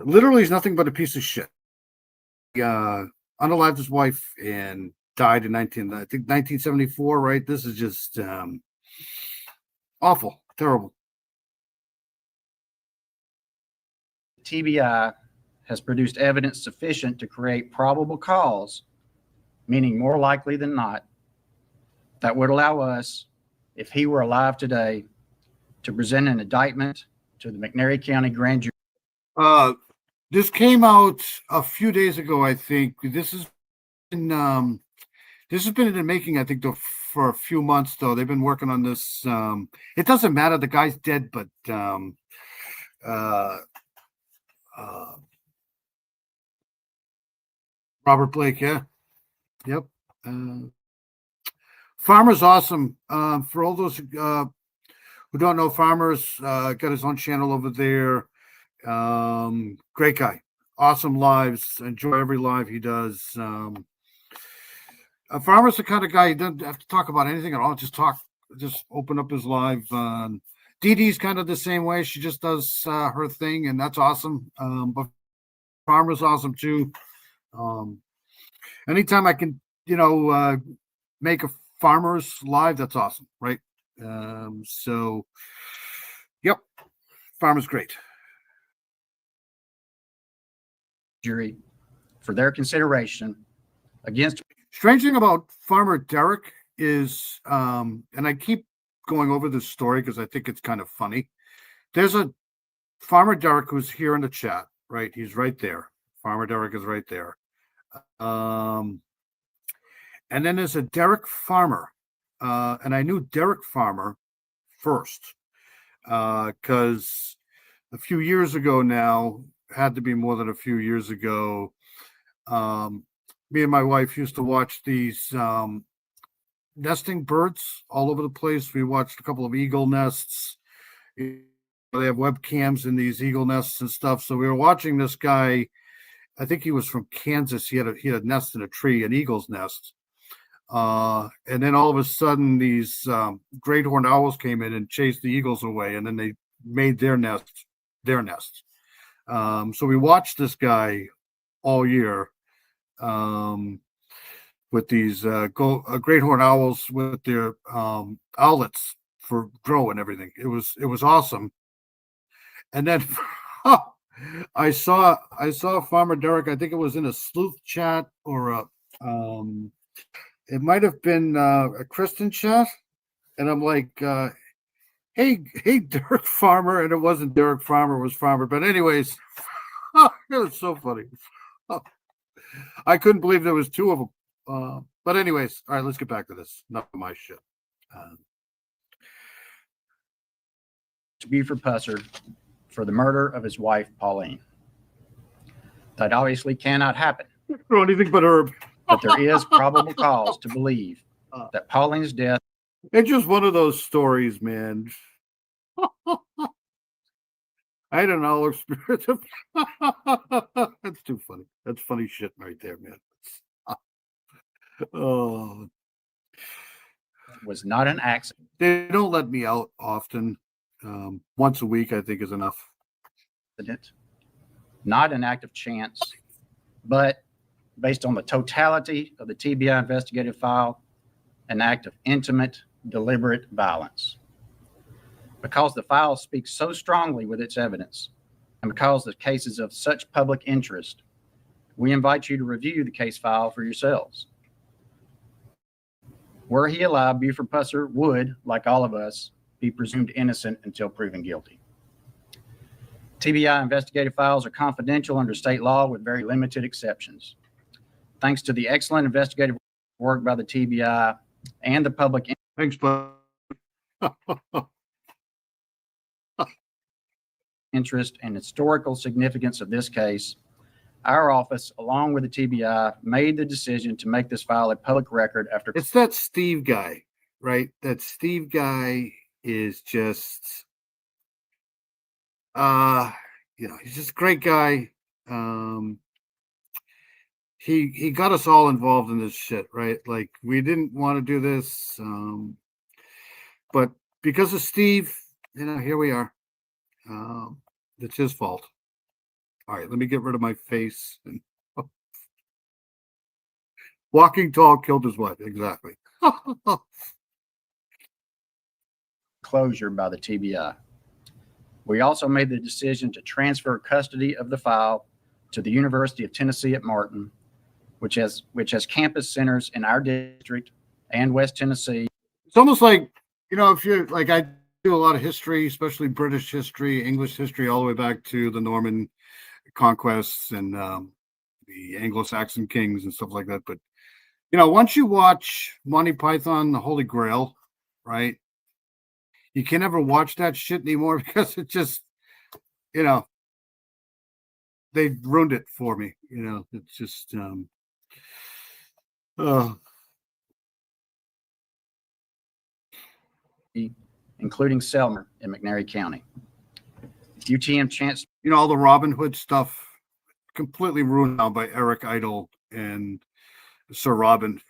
[SPEAKER 1] literally is nothing but a piece of shit. He unalived his wife and died in 1974, right? This is just awful, terrible.
[SPEAKER 13] TBI has produced evidence sufficient to create probable cause, meaning more likely than not, that would allow us, if he were alive today, to present an indictment to the McNairy County Grand Jury.
[SPEAKER 1] This came out a few days ago, I think. This has been in the making, I think, for a few months, though. They've been working on this. It doesn't matter. The guy's dead, but Robert Blake, yeah. Yep. Farmer's awesome. For all those who don't know, Farmer's got his own channel over there. Great guy. Awesome lives. Enjoy every live he does. Farmer's the kind of guy he doesn't have to talk about anything at all. Just open up his live. Dee Dee's kind of the same way. She just does her thing, and that's awesome. But Farmer's awesome too. Anytime I can, make a Farmer's live, that's awesome, right? So, yep, Farmer's great.
[SPEAKER 13] Jury for their consideration against.
[SPEAKER 1] Strange thing about Farmer Derek is, and I keep going over this story because I think it's kind of funny. There's a Farmer Derek who's here in the chat, right? He's right there. Farmer Derek is right there. And then there's a Derek Farmer. And I knew Derek Farmer first because a few years ago now, had to be more than a few years ago, me and my wife used to watch these nesting birds all over the place. We watched a couple of eagle nests. They have webcams in these eagle nests and stuff. So we were watching this guy. I think he was from Kansas. He had a nest in a tree, an eagle's nest. And then all of a sudden, these great horned owls came in and chased the eagles away, and then they made their nest. So we watched this guy all year with these great horned owls with their owlets for grow and everything. It was awesome. And then I saw Farmer Derek. I think it was in a sleuth chat or it might have been a Kristen chat, and I'm like, hey, Derek Farmer, and it wasn't Derek Farmer, it was Farmer. But anyways, it was so funny. I couldn't believe there was two of them. But anyways, all right, let's get back to this. Enough of my shit.
[SPEAKER 13] Buford Pusser for the murder of his wife, Pauline. That obviously cannot happen.
[SPEAKER 1] Or anything but herb.
[SPEAKER 13] But there is probable cause to believe that Pauline's death.
[SPEAKER 1] It's just one of those stories, man. I had an owl experience. That's too funny. That's funny shit right there, man. Oh,
[SPEAKER 13] Was not an accident.
[SPEAKER 1] They don't let me out often. Once a week, I think, is enough.
[SPEAKER 13] Not an act of chance, but based on the totality of the TBI investigative file, an act of intimate, deliberate violence. Because the file speaks so strongly with its evidence, and because the case is of such public interest, we invite you to review the case file for yourselves. Were he alive, Buford Pusser would, like all of us, be presumed innocent until proven guilty. TBI investigative files are confidential under state law with very limited exceptions. Thanks to the excellent investigative work by the TBI and the public.
[SPEAKER 1] Thanks, bud.
[SPEAKER 13] Interest and historical significance of this case, our office, along with the TBI, made the decision to make this file a public record after.
[SPEAKER 1] It's that Steve guy, right? That Steve guy is just, he's just a great guy. He got us all involved in this shit, right? Like, we didn't want to do this, but because of Steve, here we are. It's his fault. All right, let me get rid of my face. Walking tall killed his wife. Exactly.
[SPEAKER 13] Closure by the TBI. We also made the decision to transfer custody of the file to the University of Tennessee at Martin, which has campus centers in our district and West Tennessee.
[SPEAKER 1] It's almost like, if you're like, I do a lot of history, especially British history, English history, all the way back to the Norman conquests and the Anglo-Saxon kings and stuff like that. But, once you watch Monty Python, the Holy Grail, right? You can never watch that shit anymore because it just, they ruined it for me. It's just,
[SPEAKER 13] including Selmer in McNairy County. UTM chance.
[SPEAKER 1] All the Robin Hood stuff completely ruined now by Eric Idle and Sir Robin.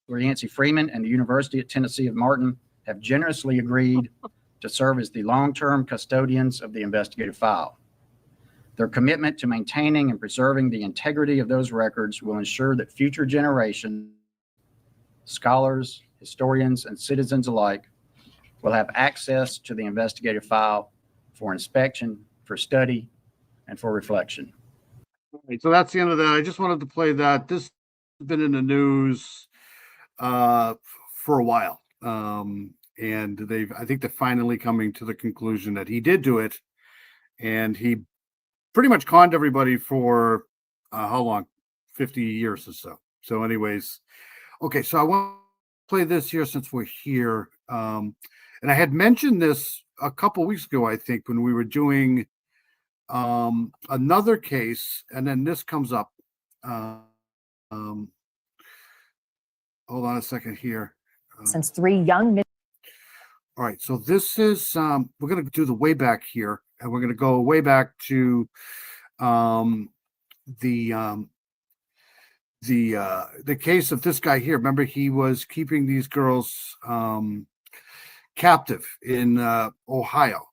[SPEAKER 13] Yancey Freeman and the University of Tennessee of Martin have generously agreed to serve as the long-term custodians of the investigative file. Their commitment to maintaining and preserving the integrity of those records will ensure that future generations, scholars, historians, and citizens alike will have access to the investigative file for inspection, for study, and for reflection.
[SPEAKER 1] Right, so that's the end of that. I just wanted to play that. This has been in the news for a while. And I think they're finally coming to the conclusion that he did do it. And he pretty much conned everybody for how long? 50 years or so. So anyways, okay, so I want to play this here since we're here. And I had mentioned this a couple weeks ago, I think, when we were doing another case, and then this comes up. Hold on a second here.
[SPEAKER 14] Since 3 young.
[SPEAKER 1] All right, so this is we're going to do the way back here, and we're going to go way back to the case of this guy here. Remember, he was keeping these girls captive in Ohio,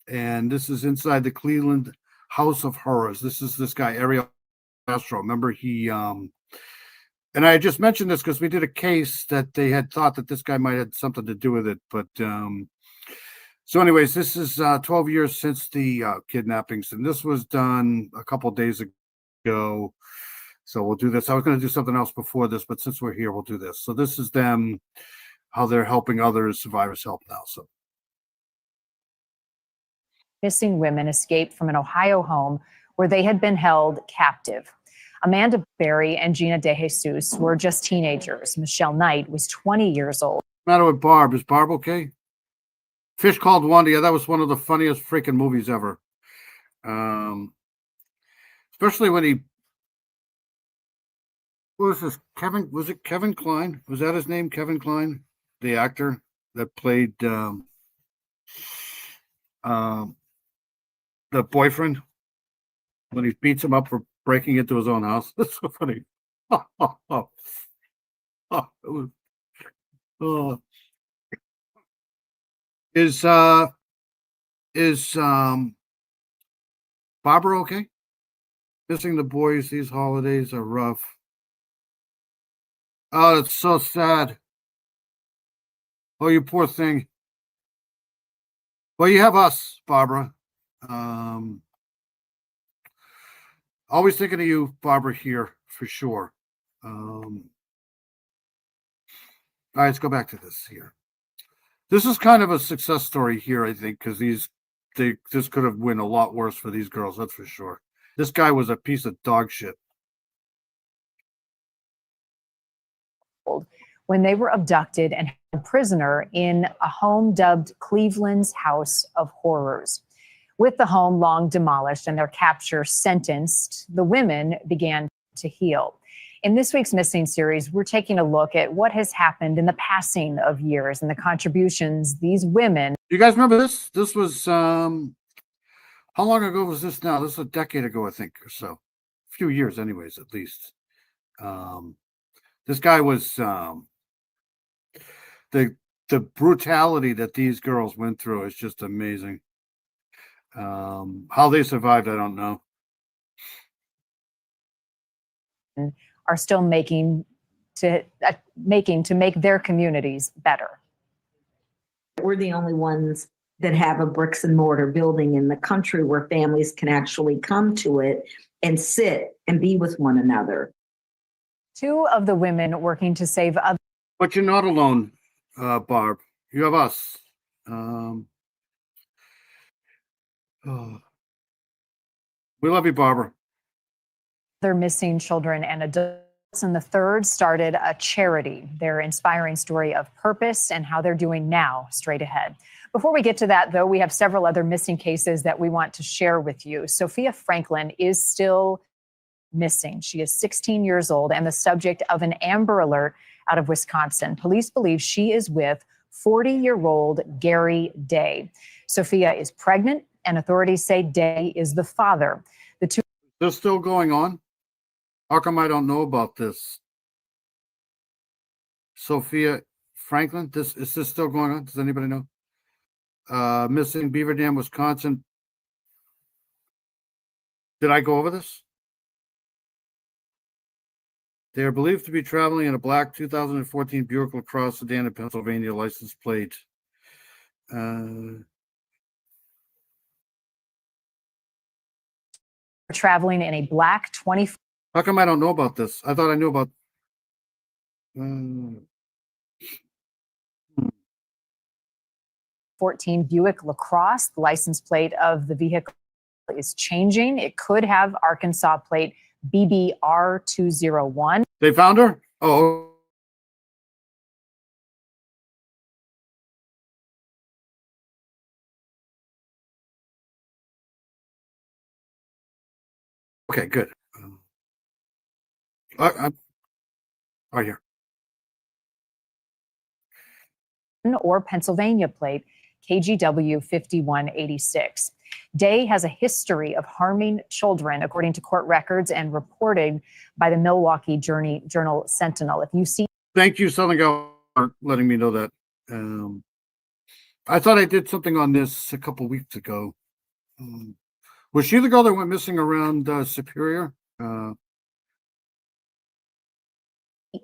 [SPEAKER 1] and this is inside the Cleveland House of Horrors. This is this guy Ariel Castro. Remember, he and I just mentioned this because we did a case that they had thought that this guy might have something to do with it. But so anyways, this is 12 years since the kidnappings, and this was done a couple days ago. So we'll do this. I was going to do something else before this, but since we're here, we'll do this. So this is them, how they're helping others. Survivors Help Now. So
[SPEAKER 14] Missing women escaped from an Ohio home where they had been held captive. Amanda Berry and Gina DeJesus were just teenagers. Michelle Knight was 20 years old.
[SPEAKER 1] what's the matter with Barb? Is Barb okay? Fish Called Wanda. Yeah, that was one of the funniest freaking movies ever. Especially when he, what was this? Was it Kevin Kline? Was that his name? Kevin Kline, the actor that played the boyfriend when he beats him up for breaking into his own house. That's so funny. Is Barbara okay? Missing the boys these holidays are rough. Oh, it's so sad. Oh, you poor thing. Well, you have us, Barbara. Always thinking of you, Barbara, here for sure. All right, let's go back to this here. This is kind of a success story here, I think, because this could have went a lot worse for these girls, that's for sure. This guy was a piece of dog shit.
[SPEAKER 14] When they were abducted and held prisoner in a home dubbed Cleveland's House of Horrors. With the home long demolished and their capture sentenced, the women began to heal. In this week's Missing series, we're taking a look at what has happened in the passing of years and the contributions these women.
[SPEAKER 1] You guys remember this? This was, how long ago was this now? This is a decade ago, I think, or so. A few years anyways, at least. This guy was, the brutality that these girls went through is just amazing. How they survived, I don't know.
[SPEAKER 14] Are still making to make their communities better.
[SPEAKER 15] We're the only ones that have a bricks and mortar building in the country where families can actually come to it and sit and be with one another.
[SPEAKER 14] 2 of the women working to save others.
[SPEAKER 1] But you're not alone, Barb. You have us. We love you, Barbara.
[SPEAKER 14] Their missing children and adults, and the third started a charity. Their inspiring story of purpose and how they're doing now, straight ahead. Before we get to that, though, we have several other missing cases that we want to share with you. Sophia Franklin is still missing. She is 16 years old and the subject of an Amber Alert out of Wisconsin. Police believe she is with 40-year-old Gary Day. Sophia is pregnant, and authorities say Day is the father. The two.
[SPEAKER 1] They're still going on? How come I don't know about this? Sophia Franklin. Is this still going on? Does anybody know? Missing Beaver Dam, Wisconsin. Did I go over this? They are believed to be traveling in a black 2014 Buick LaCrosse sedan in Pennsylvania license plate.
[SPEAKER 14] Traveling in a black 20.
[SPEAKER 1] How come I don't know about this? I thought I knew about.
[SPEAKER 14] 14 Buick LaCrosse. The license plate of the vehicle is changing. It could have Arkansas plate BBR201.
[SPEAKER 1] They found her? Oh. Okay, good. I'm right here.
[SPEAKER 14] Or Pennsylvania plate KGW 5186. Day has a history of harming children, according to court records and reported by the Milwaukee Journal Sentinel. If you see.
[SPEAKER 1] Thank you, Southern Gal, for letting me know that. I thought I did something on this a couple weeks ago. Was she the girl that went missing around Superior?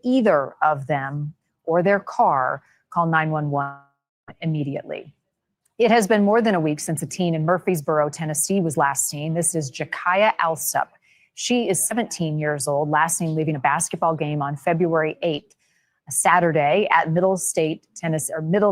[SPEAKER 14] Either of them or their car, call 911 immediately. It has been more than a week since a teen in Murfreesboro, Tennessee was last seen. This is Jakaya Alsup. She is 17 years old, last seen leaving a basketball game on February 8th, a Saturday at Middle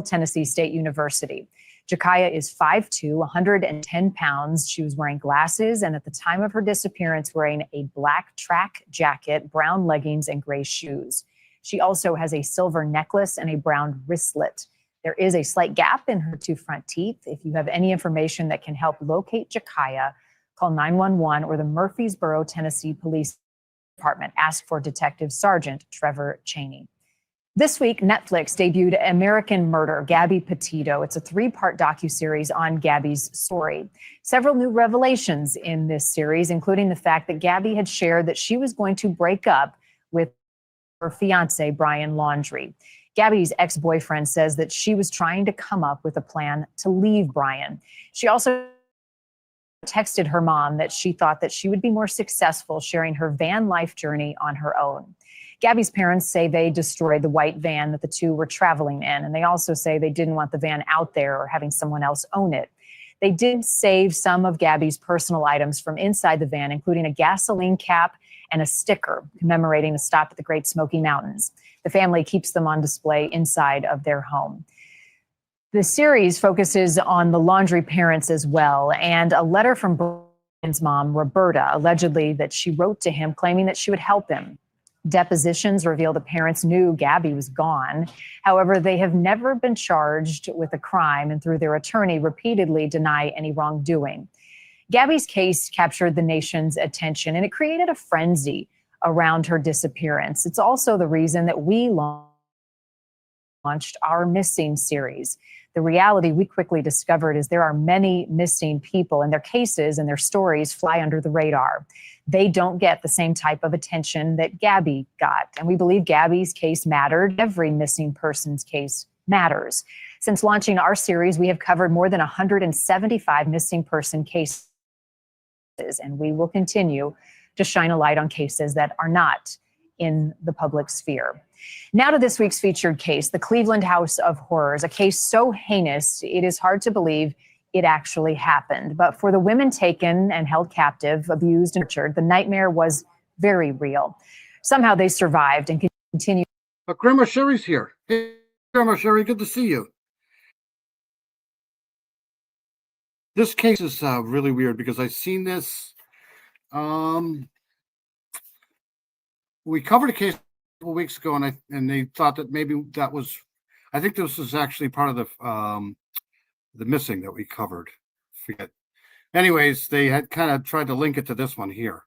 [SPEAKER 14] Tennessee State University. Jakaya is 5'2", 110 pounds. She was wearing glasses and at the time of her disappearance wearing a black track jacket, brown leggings, and gray shoes. She also has a silver necklace and a brown wristlet. There is a slight gap in her two front teeth. If you have any information that can help locate Jakaya, call 911 or the Murfreesboro, Tennessee Police Department. Ask for Detective Sergeant Trevor Cheney. This week, Netflix debuted American Murder, Gabby Petito. It's a 3-part docuseries on Gabby's story. Several new revelations in this series, including the fact that Gabby had shared that she was going to break up with her fiance, Brian Laundrie. Gabby's ex-boyfriend says that she was trying to come up with a plan to leave Brian. She also texted her mom that she thought that she would be more successful sharing her van life journey on her own. Gabby's parents say they destroyed the white van that the two were traveling in, and they also say they didn't want the van out there or having someone else own it. They did save some of Gabby's personal items from inside the van, including a gasoline cap and a sticker commemorating a stop at the Great Smoky Mountains. The family keeps them on display inside of their home. The series focuses on the Laundrie parents as well, and a letter from Brian's mom, Roberta, allegedly that she wrote to him claiming that she would help him. Depositions reveal the parents knew Gabby was gone. However, they have never been charged with a crime and through their attorney repeatedly deny any wrongdoing. Gabby's case captured the nation's attention and it created a frenzy around her disappearance. It's also the reason that we launched our Missing series. The reality we quickly discovered is there are many missing people and their cases and their stories fly under the radar. They don't get the same type of attention that Gabby got. And we believe Gabby's case mattered. Every missing person's case matters. Since launching our series, we have covered more than 175 missing person cases, and we will continue to shine a light on cases that are not in the public sphere. Now to this week's featured case, the Cleveland House of Horrors, a case so heinous, it is hard to believe it actually happened. But for the women taken and held captive, abused, and tortured, the nightmare was very real. Somehow they survived and continue.
[SPEAKER 1] Grandma Sherry's here. Hey, Grandma Sherry, good to see you. This case is really weird because I've seen this. We covered a case a couple weeks ago, and they thought that maybe that was. I think this was actually part of the missing that we covered. Forget. Anyways, they had kind of tried to link it to this one here.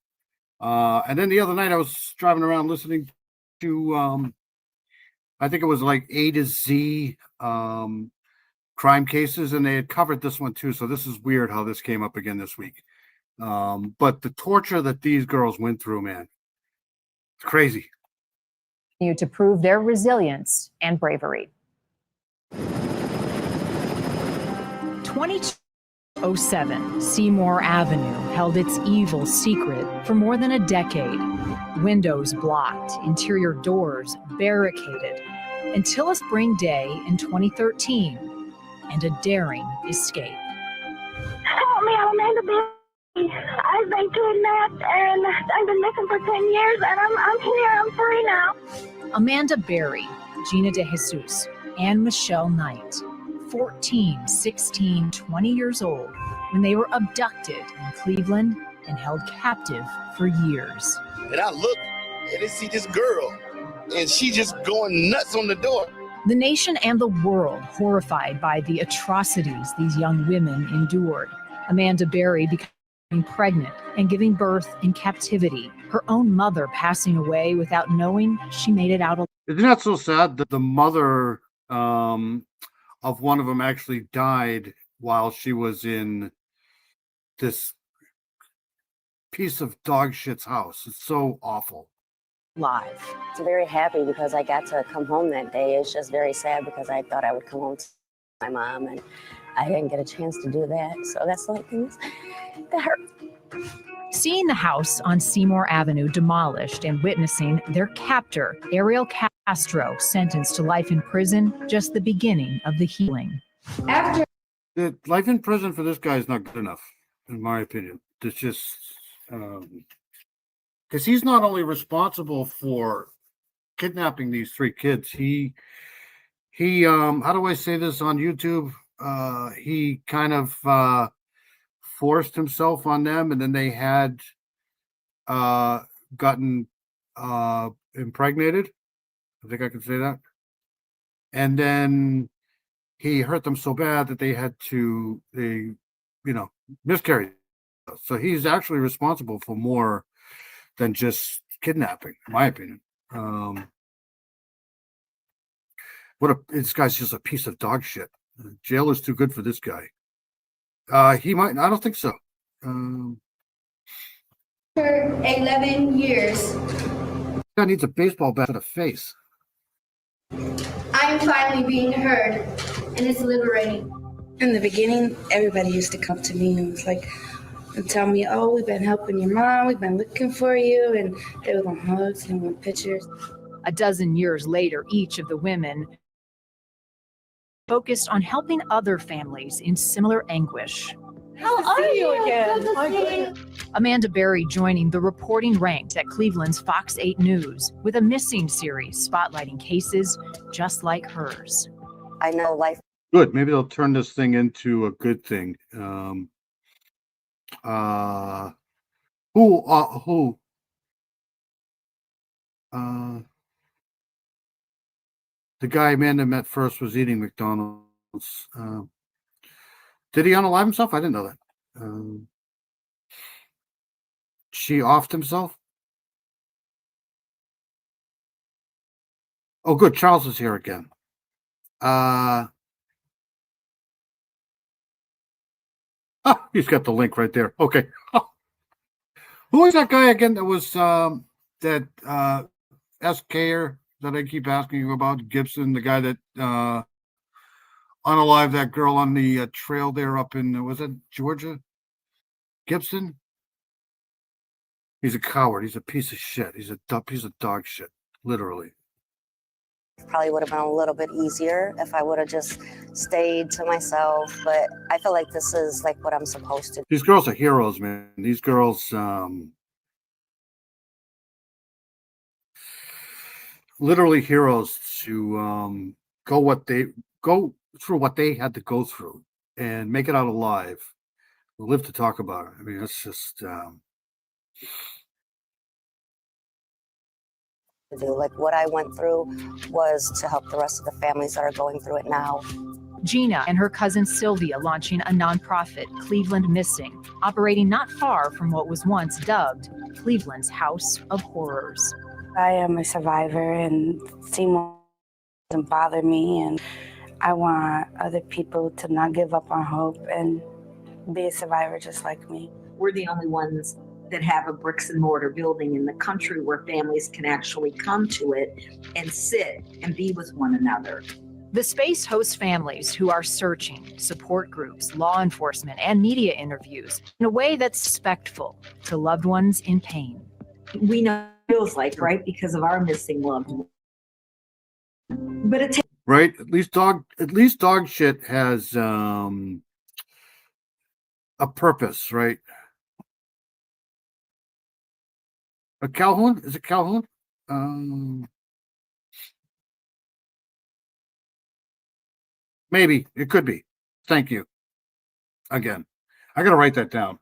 [SPEAKER 1] And then the other night I was driving around listening to I think it was like A to Z crime cases, and they had covered this one too. So this is weird how this came up again this week. But the torture that these girls went through, man, it's crazy.
[SPEAKER 14] To prove their resilience and bravery. 2207, Seymour Avenue held its evil secret for more than a decade. Windows blocked, interior doors barricaded, until a spring day in 2013 and a daring escape.
[SPEAKER 16] Help me, I'm Amanda Berry. I've been kidnapped and I've been missing for 10 years and I'm here, I'm free now.
[SPEAKER 14] Amanda Berry, Gina De Jesus, and Michelle Knight, 14, 16, 20 years old when they were abducted in Cleveland and held captive for years.
[SPEAKER 17] And I look and I see this girl and she just going nuts on the door.
[SPEAKER 14] The nation and the world horrified by the atrocities these young women endured. Amanda Berry becoming pregnant and giving birth in captivity. Her own mother passing away without knowing she made it out alive.
[SPEAKER 1] Isn't that so sad that the mother of one of them actually died while she was in this piece of dog shit's house? It's so awful.
[SPEAKER 14] Live.
[SPEAKER 18] I'm very happy because I got to come home that day. It's just very sad because I thought I would come home to my mom and I didn't get a chance to do that. So that's the only thing that hurt.
[SPEAKER 14] Seeing the house on Seymour Avenue demolished and witnessing their captor, Ariel Castro, sentenced to life in prison, just the beginning of the healing.
[SPEAKER 1] The life in prison for this guy is not good enough, in my opinion. It's just because he's not only responsible for kidnapping these three kids, he how do I say this on YouTube? He kind of forced himself on them, and then they had gotten impregnated. I think I can say that. And then he hurt them so bad that they had to, miscarry. So he's actually responsible for more than just kidnapping, in my opinion. This guy's just a piece of dog shit. Jail is too good for this guy. He might. I don't think so.
[SPEAKER 16] For 11 years,
[SPEAKER 1] Guy needs a baseball bat to the face.
[SPEAKER 16] I'm finally being heard, and it's liberating.
[SPEAKER 19] In the beginning, everybody used to come to me and was like, and tell me, "Oh, we've been helping your mom. We've been looking for you," and they would want hugs and want pictures.
[SPEAKER 14] A dozen years later, each of the women focused on helping other families in similar anguish.
[SPEAKER 16] How are you again?
[SPEAKER 14] Amanda Berry joining the reporting ranks at Cleveland's Fox 8 News with a missing series spotlighting cases just like hers.
[SPEAKER 18] I know life.
[SPEAKER 1] Good. Maybe they'll turn this thing into a good thing. The guy Amanda met first was eating McDonald's. Did he unalive himself? I didn't know that. She offed himself? Oh, good. Charles is here again. He's got the link right there. Okay. Who is that guy again that was that SKer that I keep asking you about? Gibson, the guy that unalived that girl on the trail there up in, was it Georgia? Gibson? He's a coward. He's a piece of shit. He's a piece of dog shit, literally.
[SPEAKER 18] Probably would have been a little bit easier if I would have just stayed to myself, but I feel like this is like what I'm supposed to do.
[SPEAKER 1] These girls are heroes, man. These girls, literally heroes to go through what they had to go through and make it out alive, live to talk about it. I mean, it's just
[SPEAKER 18] like what I went through was to help the rest of the families that are going through it now.
[SPEAKER 14] Gina and her cousin Sylvia launching a nonprofit, Cleveland Missing, operating not far from what was once dubbed Cleveland's House of Horrors.
[SPEAKER 19] I am a survivor, and Seymour doesn't bother me, and I want other people to not give up on hope and be a survivor just like me.
[SPEAKER 15] We're the only ones that have a bricks and mortar building in the country where families can actually come to it and sit and be with one another.
[SPEAKER 14] The space hosts families who are searching, support groups, law enforcement, and media interviews in a way that's respectful to loved ones in pain.
[SPEAKER 15] We know what it feels like, right? Because of our missing loved one. But it takes
[SPEAKER 1] Right? At least dog shit has a purpose, right? A Calhoun? Is it Calhoun? Maybe. It could be. Thank you. Again. I gotta write that down.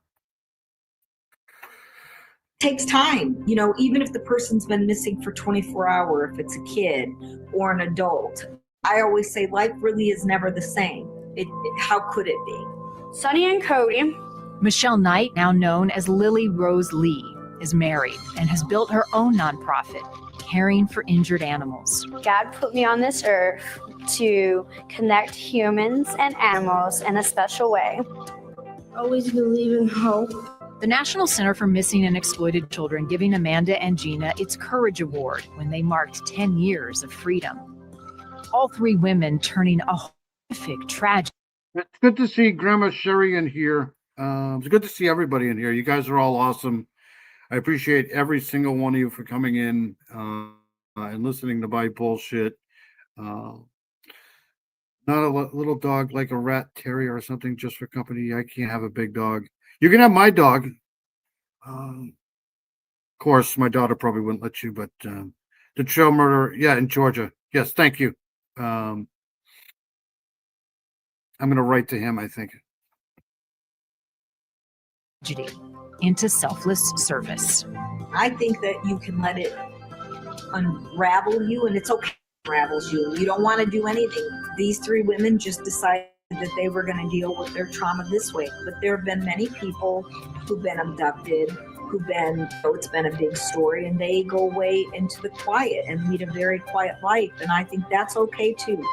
[SPEAKER 15] takes time, you know, even if the person's been missing for 24 hours, if it's a kid or an adult. I always say life really is never the same. How could it be?
[SPEAKER 14] Sonny and Cody. Michelle Knight, now known as Lily Rose Lee, is married and has built her own nonprofit, caring for injured animals.
[SPEAKER 20] God put me on this earth to connect humans and animals in a special way. Always believe in hope.
[SPEAKER 14] The National Center for Missing and Exploited Children giving Amanda and Gina its Courage Award when they marked 10 years of freedom. All three women turning a horrific tragedy.
[SPEAKER 1] It's good to see Grandma Sherry in here. It's good to see everybody in here. You guys are all awesome. I appreciate every single one of you for coming in and listening to my bullshit. Not a little dog like a rat terrier or something just for company. I can't have a big dog. You can have my dog. Of course, my daughter probably wouldn't let you, but the trail murder, yeah, in Georgia. Yes, thank you. I'm going to write to him, I think.
[SPEAKER 14] Into selfless service.
[SPEAKER 15] I think that you can let it unravel you, and it's okay if it unravels you. You don't want to do anything. These three women just decided that they were going to deal with their trauma this way. But there have been many people who've been abducted, it's been a big story, and they go away into the quiet and lead a very quiet life. And I think that's okay too.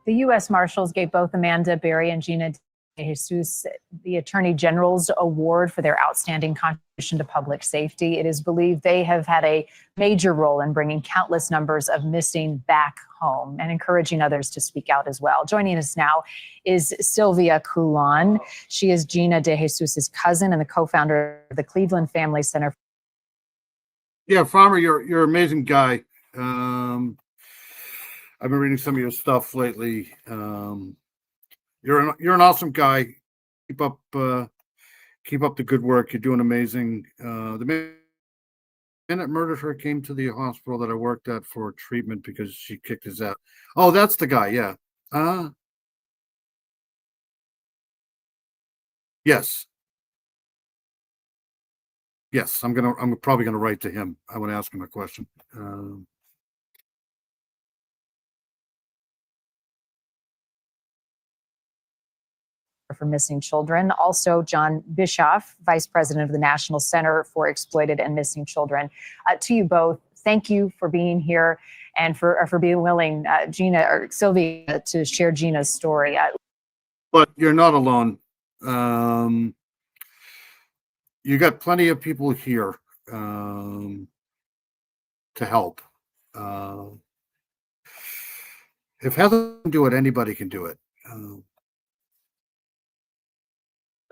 [SPEAKER 14] The U.S. Marshals gave both Amanda Berry and Gina DeJesus the Attorney General's Award for their outstanding contribution to public safety. It is believed they have had a major role in bringing countless numbers of missing back home and encouraging others to speak out as well. Joining us now is Sylvia Coulon. She is Gina DeJesus's cousin and the co-founder of the Cleveland Family Center.
[SPEAKER 1] Yeah, Farmer, you're an amazing guy. I've been reading some of your stuff lately. You're an awesome guy. Keep up the good work. You're doing amazing. The man that murdered her came to the hospital that I worked at for treatment because she kicked his ass. Oh, that's the guy. Yeah. Yes. Yes. I'm probably gonna write to him. I want to ask him a question.
[SPEAKER 14] For Missing Children. Also, John Bischoff, Vice President of the National Center for Exploited and Missing Children. To you both, thank you for being here and for being willing, Gina or Sylvia, to share Gina's story.
[SPEAKER 1] But you're not alone. You got plenty of people here to help. If Heather can do it, anybody can do it.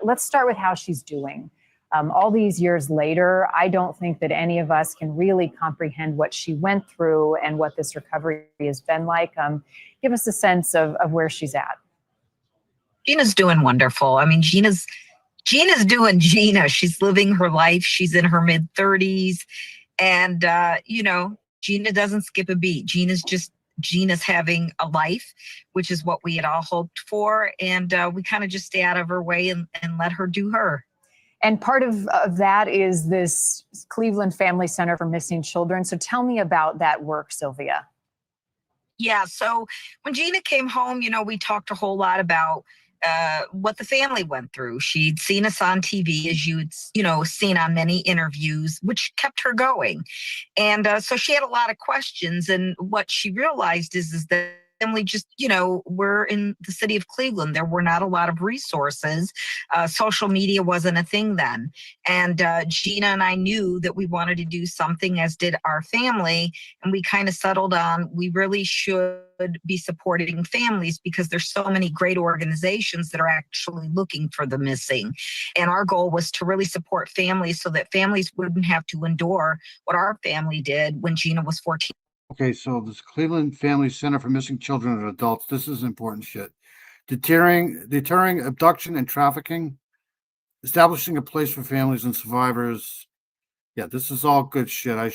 [SPEAKER 14] Let's start with how she's doing. All these years later, I don't think that any of us can really comprehend what she went through and what this recovery has been like. Give us a sense of where she's at.
[SPEAKER 21] Gina's doing wonderful. I mean, Gina's doing Gina. She's living her life. She's in her mid-30s. And, Gina doesn't skip a beat. Gina's having a life, which is what we had all hoped for. And we kind of just stay out of her way and let her do her.
[SPEAKER 14] And part of that is this Cleveland Family Center for Missing Children. So tell me about that work, Sylvia.
[SPEAKER 21] Yeah. So when Gina came home, we talked a whole lot about what the family went through. She'd seen us on TV, as you'd, seen on many interviews, which kept her going. And so she had a lot of questions. And what she realized is that family just, we're in the city of Cleveland. There were not a lot of resources. Social media wasn't a thing then. And Gina and I knew that we wanted to do something, as did our family. And we kind of settled on we really should be supporting families because there's so many great organizations that are actually looking for the missing. And our goal was to really support families so that families wouldn't have to endure what our family did when Gina was 14.
[SPEAKER 1] Okay, so this Cleveland Family Center for Missing Children and Adults, this is important shit. Deterring abduction and trafficking, establishing a place for families and survivors. Yeah, this is all good shit. I'm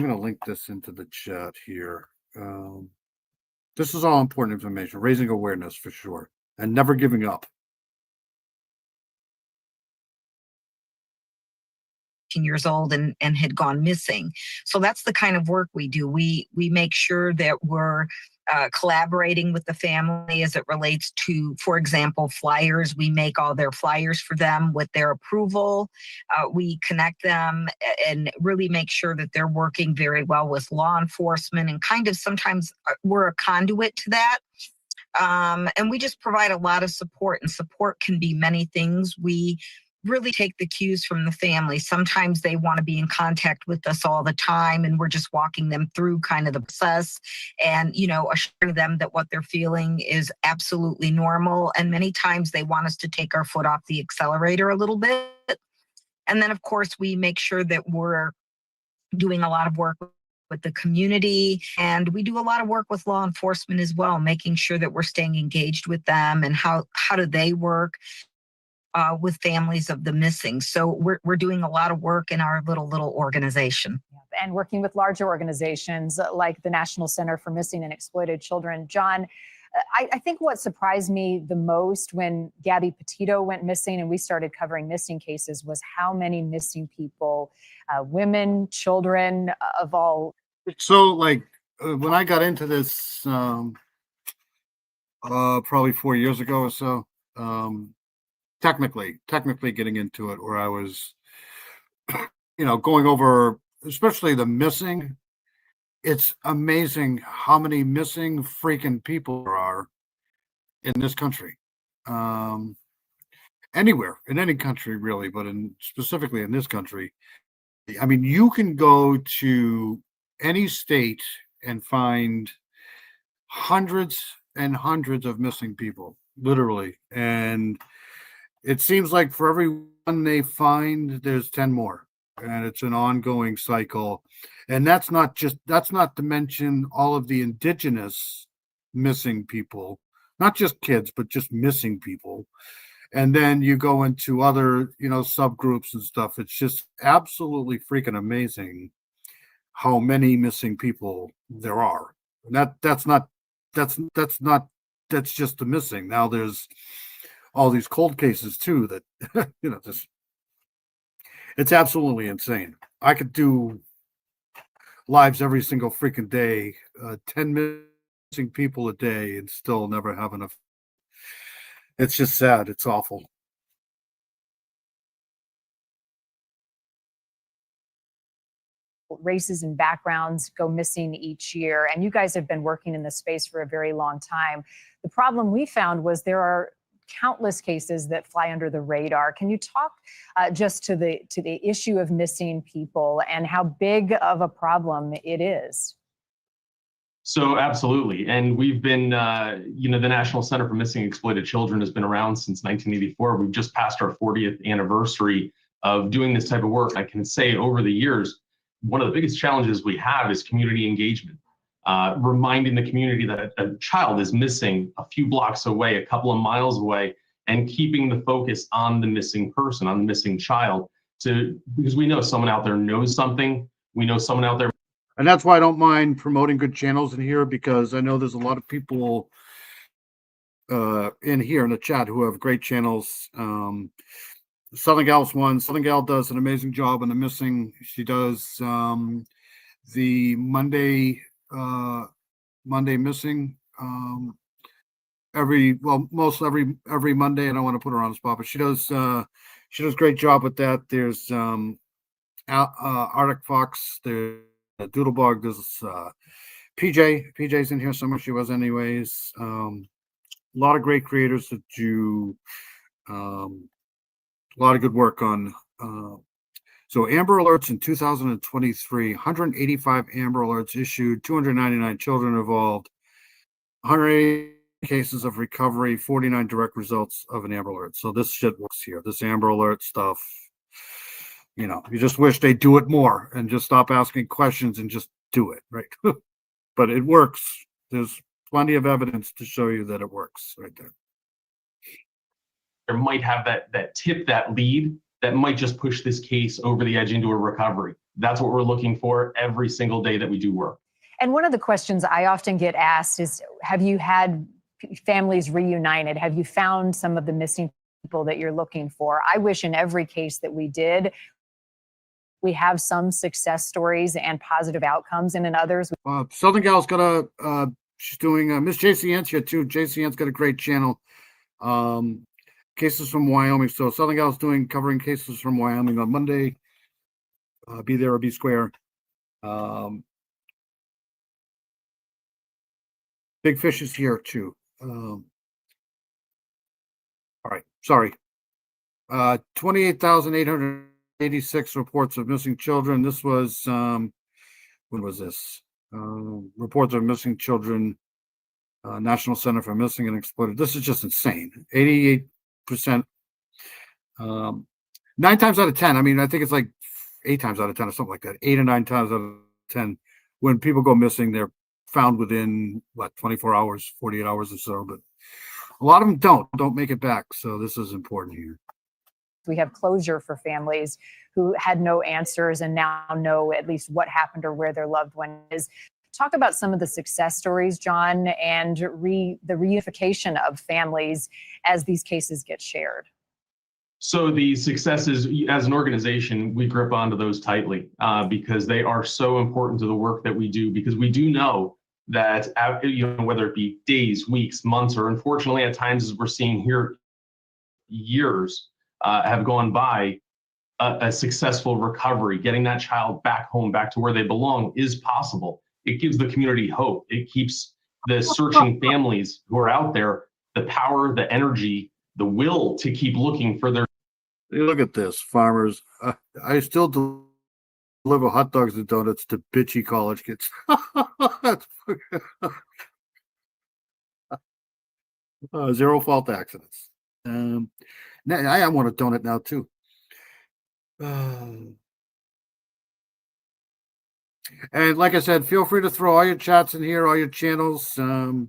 [SPEAKER 1] going to link this into the chat here. This is all important information, raising awareness for sure, and never giving up.
[SPEAKER 21] Years old and had gone missing. So that's the kind of work we do. We make sure that we're collaborating with the family as it relates to, for example, flyers. We make all their flyers for them with their approval. We connect them and really make sure that they're working very well with law enforcement, and kind of sometimes we're a conduit to that. And we just provide a lot of support, and support can be many things. We really take the cues from the family. Sometimes they want to be in contact with us all the time, and we're just walking them through kind of the process and, assuring them that what they're feeling is absolutely normal. And many times they want us to take our foot off the accelerator a little bit. And then, of course, we make sure that we're doing a lot of work with the community, and we do a lot of work with law enforcement as well, making sure that we're staying engaged with them and how do they work with families of the missing. So we're doing a lot of work in our little organization.
[SPEAKER 14] And working with larger organizations like the National Center for Missing and Exploited Children. John, I think what surprised me the most when Gabby Petito went missing and we started covering missing cases was how many missing people, women, children of all.
[SPEAKER 1] So when I got into this probably 4 years ago or so, technically getting into it, where I was, going over, especially the missing. It's amazing how many missing freaking people there are in this country. Anywhere, in any country really, but specifically in this country. I mean, you can go to any state and find hundreds and hundreds of missing people, literally. And it seems like for every one they find, there's 10 more, and it's an ongoing cycle. And that's not to mention all of the indigenous missing people, not just kids, but just missing people. And then you go into other, subgroups and stuff. It's just absolutely freaking amazing how many missing people there are. And that's just the missing. Now there's all these cold cases too that it's absolutely insane. I could do lives every single freaking day, 10 missing people a day, and still never have enough. It's just sad. It's awful.
[SPEAKER 14] Races and backgrounds go missing each year, and you guys have been working in this space for a very long time. The problem we found was there are countless cases that fly under the radar. Can you talk just to the issue of missing people and how big of a problem it is?
[SPEAKER 6] So absolutely. And we've been, the National Center for Missing and Exploited Children has been around since 1984. We've just passed our 40th anniversary of doing this type of work. I can say over the years, one of the biggest challenges we have is community engagement. Reminding the community that a child is missing a few blocks away, a couple of miles away, and keeping the focus on the missing person, on the missing child, because we know someone out there knows something. We know someone out there.
[SPEAKER 1] And that's why I don't mind promoting good channels in here, because I know there's a lot of people in here in the chat who have great channels. Southern Gal's one. Southern Gal does an amazing job on the missing. She does the Monday missing every Monday. I don't want to put her on the spot, but she does a great job with that. There's Arctic Fox, there's Doodlebug, there's PJ's in here somewhere. She was anyways. A lot of great creators that do a lot of good work on. So Amber Alerts in 2023, 185 Amber Alerts issued, 299 children involved, 180 cases of recovery, 49 direct results of an Amber Alert. So this shit works here. This Amber Alert stuff, you just wish they do it more and just stop asking questions and just do it, right? But it works. There's plenty of evidence to show you that it works right there.
[SPEAKER 6] There might have that tip, that lead that might just push this case over the edge into a recovery. That's what we're looking for every single day that we do work.
[SPEAKER 14] And one of the questions I often get asked is, have you had families reunited? Have you found some of the missing people that you're looking for? I wish in every case that we did, we have some success stories and positive outcomes, and in others.
[SPEAKER 1] Southern Gal's got she's doing, Miss JC Ann's here too. JC Ann's got a great channel. Cases from Wyoming. So Southern Gal's covering cases from Wyoming on Monday. Be there or be square. Big Fish is here too. All right, sorry. 28,886 reports of missing children. This was, when was this? Reports of missing children, National Center for Missing and Exploited. This is just insane. 88%. 9 times out of 10. I mean, I think it's like 8 times out of 10 or something like that. 8 or 9 times out of 10. When people go missing, they're found within 24 hours, 48 hours or so. But a lot of them don't make it back. So this is important here.
[SPEAKER 14] We have closure for families who had no answers and now know at least what happened or where their loved one is. Talk about some of the success stories, John, and the reunification of families as these cases get shared.
[SPEAKER 6] So the successes, as an organization, we grip onto those tightly because they are so important to the work that we do, because we do know that, whether it be days, weeks, months, or unfortunately at times, as we're seeing here, years have gone by, a successful recovery, getting that child back home, back to where they belong is possible. It gives the community hope. It keeps the searching families who are out there the power, the energy, the will to keep looking for their.
[SPEAKER 1] Look at this, farmers. I still deliver hot dogs and donuts to bitchy college kids. Zero fault accidents. I want a donut now too. And like I said, feel free to throw all your chats in here, all your channels.
[SPEAKER 6] Their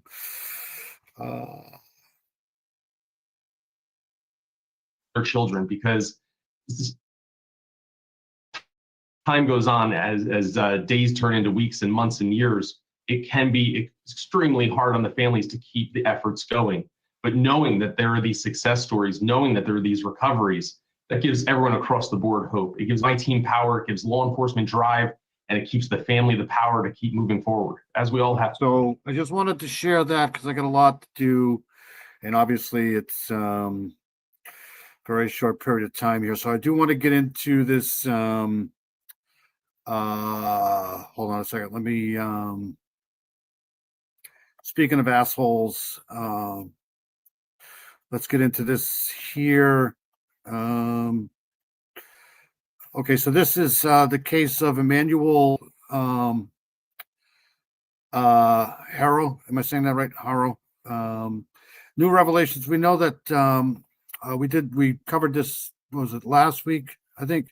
[SPEAKER 6] children, because time goes on, as days turn into weeks and months and years, it can be extremely hard on the families to keep the efforts going. But knowing that there are these success stories, knowing that there are these recoveries, that gives everyone across the board hope. It gives my team power, it gives law enforcement drive, and it keeps the family the power to keep moving forward, as we all have.
[SPEAKER 1] So I just wanted to share that because I got a lot to do, and obviously it's very short period of time here. So I do want to get into this. Hold on a second. Let me. Speaking of assholes, let's get into this here. Okay, so this is the case of Emmanuel Harrow. Am I saying that right? Harrow. New revelations. We know that we covered this, what was it, last week, I think.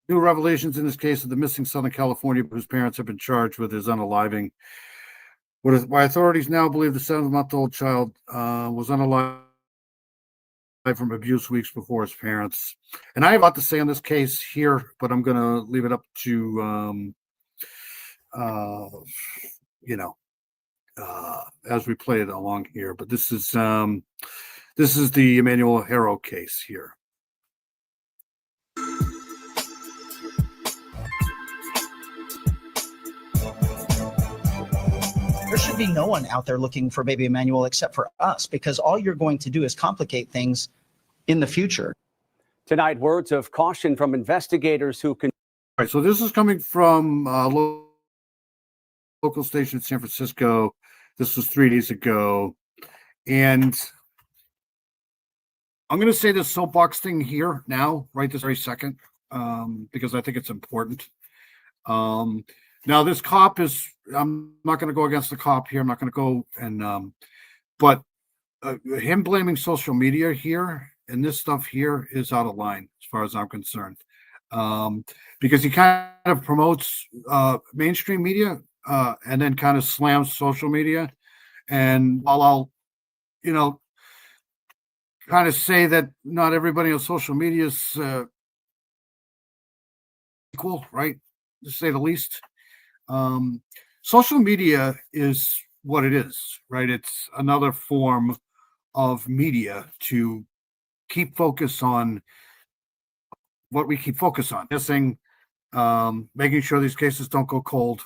[SPEAKER 1] New revelations in this case of the missing Southern California whose parents have been charged with his unaliving. Why authorities now believe the 7-month-old child was unalived from abuse weeks before his parents. And I have a lot to say on this case here, but I'm going to leave it up to, as we play it along here. But this is the Emmanuel Harrow case here.
[SPEAKER 2] There should be no one out there looking for baby Emmanuel except for us, because all you're going to do is complicate things in the future.
[SPEAKER 22] Tonight, words of caution from investigators who can.
[SPEAKER 1] right, so this is coming from local station in San Francisco. This was 3 days ago. And I'm going to say this soapbox thing here now, right this very second, because I think it's important. Now, this cop is, I'm not going to go against the cop here. I'm not going to go and, but him blaming social media here and this stuff here is out of line as far as I'm concerned. Because he kind of promotes mainstream media and then kind of slams social media. And while I'll, kind of say that not everybody on social media is equal, right? To say the least. Social media is what it is, right? It's another form of media to keep focus on what we keep focus on. Missing, making sure these cases don't go cold,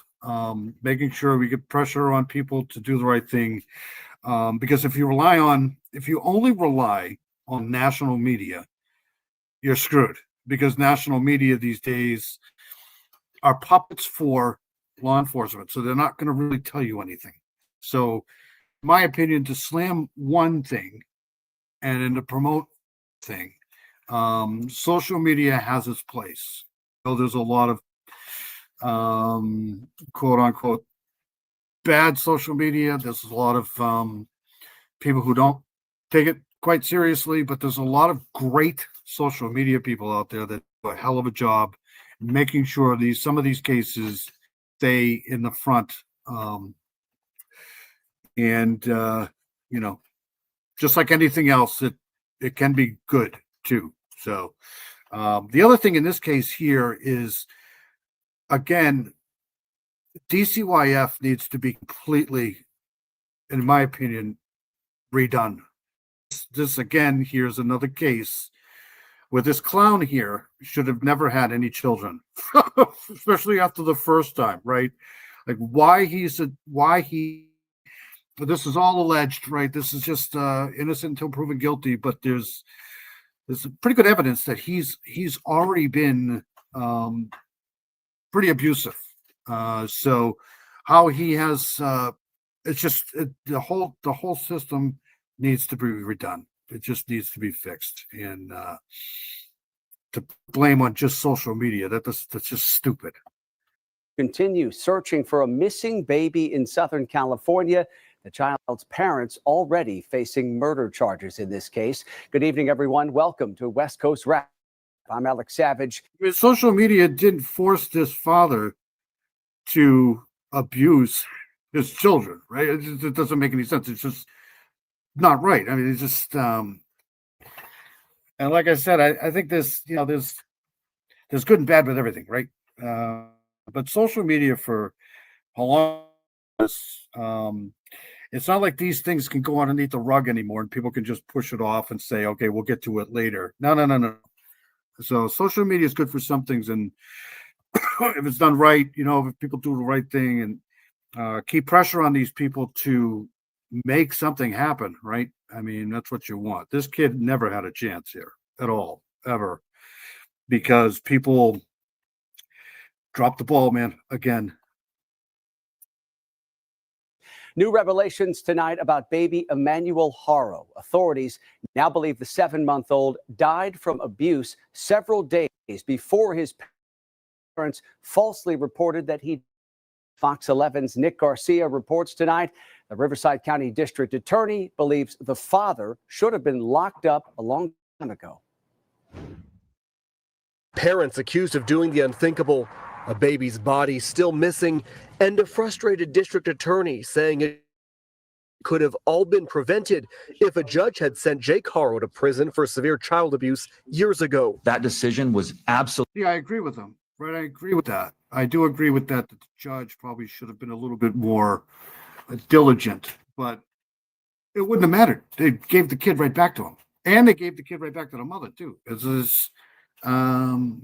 [SPEAKER 1] making sure we get pressure on people to do the right thing. Because if you only rely on national media, you're screwed, because national media these days are puppets for law enforcement. So they're not going to really tell you anything. So in my opinion, to slam one thing and then to promote thing, social media has its place. So there's a lot of quote unquote bad social media. There's a lot of people who don't take it quite seriously, but there's a lot of great social media people out there that do a hell of a job making sure some of these cases stay in the front. Just like anything else, it can be good too. So the other thing in this case here is, again, DCYF needs to be completely, in my opinion, redone. This again, here's another case where this clown here should have never had any children, especially after the first time, right? Like this is all alleged, right? This is just innocent until proven guilty, but there's pretty good evidence that he's already been pretty abusive. So how he has, it's just the whole system needs to be redone. It just needs to be fixed. And to blame on just social media, that's just stupid.
[SPEAKER 5] Continue searching for a missing baby in Southern California. The child's parents already facing murder charges in this case. Good evening, everyone. Welcome to West Coast Wrap. I'm Alex Savage.
[SPEAKER 1] Social media didn't force this father to abuse his children, right? It doesn't make any sense. It's just not right. I mean, it's just, and like I said, I think there's good and bad with everything, right? But social media for how long it's not like these things can go underneath the rug anymore and people can just push it off and say, okay, we'll get to it later. No. So social media is good for some things, and if it's done right, if people do the right thing and keep pressure on these people to make something happen, right? I mean, that's what you want. This kid never had a chance here at all, ever, because people dropped the ball, man, again.
[SPEAKER 5] New revelations tonight about baby Emmanuel Haro. Authorities now believe the 7-month-old died from abuse several days before his parents falsely reported that he. Fox 11's Nick Garcia reports tonight the Riverside County District Attorney believes the father should have been locked up a long time ago.
[SPEAKER 22] Parents accused of doing the unthinkable, a baby's body still missing, and a frustrated district attorney saying it could have all been prevented if a judge had sent Jake Haro to prison for severe child abuse years ago.
[SPEAKER 23] That decision was absolutely.
[SPEAKER 1] Yeah, I agree with him. Right, I agree with that. I do agree with that. The judge probably should have been a little bit more diligent, but it wouldn't have mattered. They gave the kid right back to him, and they gave the kid right back to the mother too.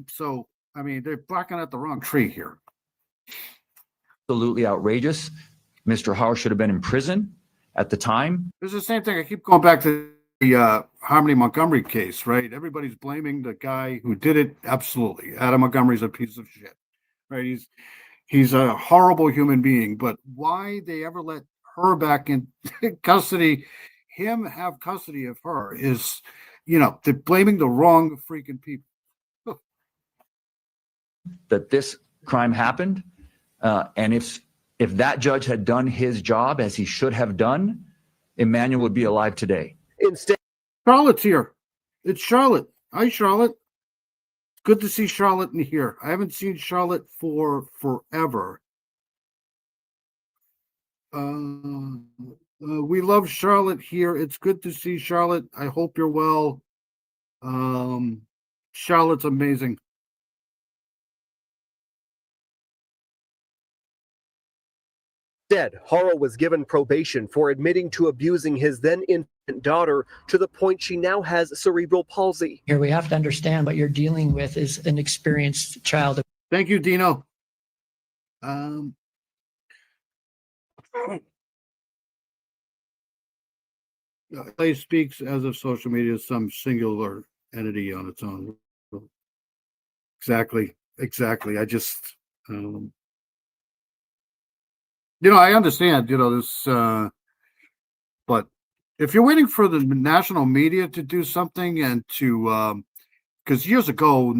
[SPEAKER 1] So I mean, they're barking at the wrong tree here.
[SPEAKER 23] Absolutely outrageous. Mr. Haro should have been in prison at the time.
[SPEAKER 1] It's the same thing. I keep going back to the Harmony Montgomery case, right? Everybody's blaming the guy who did it. Absolutely. Adam Montgomery's a piece of shit. right? He's a horrible human being, but why they ever let her back in custody, him have custody of her is, they're blaming the wrong freaking people.
[SPEAKER 23] That this crime happened, and if that judge had done his job as he should have done, Emmanuel would be alive today.
[SPEAKER 22] Instead,
[SPEAKER 1] Charlotte's here. It's Charlotte. Hi, Charlotte. Good to see Charlotte in here. I haven't seen Charlotte for forever. We love Charlotte here. It's good to see Charlotte. I hope you're well. Charlotte's amazing.
[SPEAKER 22] Instead, Haro was given probation for admitting to abusing his then infant daughter to the point she now has cerebral palsy.
[SPEAKER 3] Here we have to understand what you're dealing with is an experienced child.
[SPEAKER 1] Thank you, Dino. Play speaks as if social media is some singular entity on its own. Exactly. I just, I understand, this, but if you're waiting for the national media to do something and to, because years ago,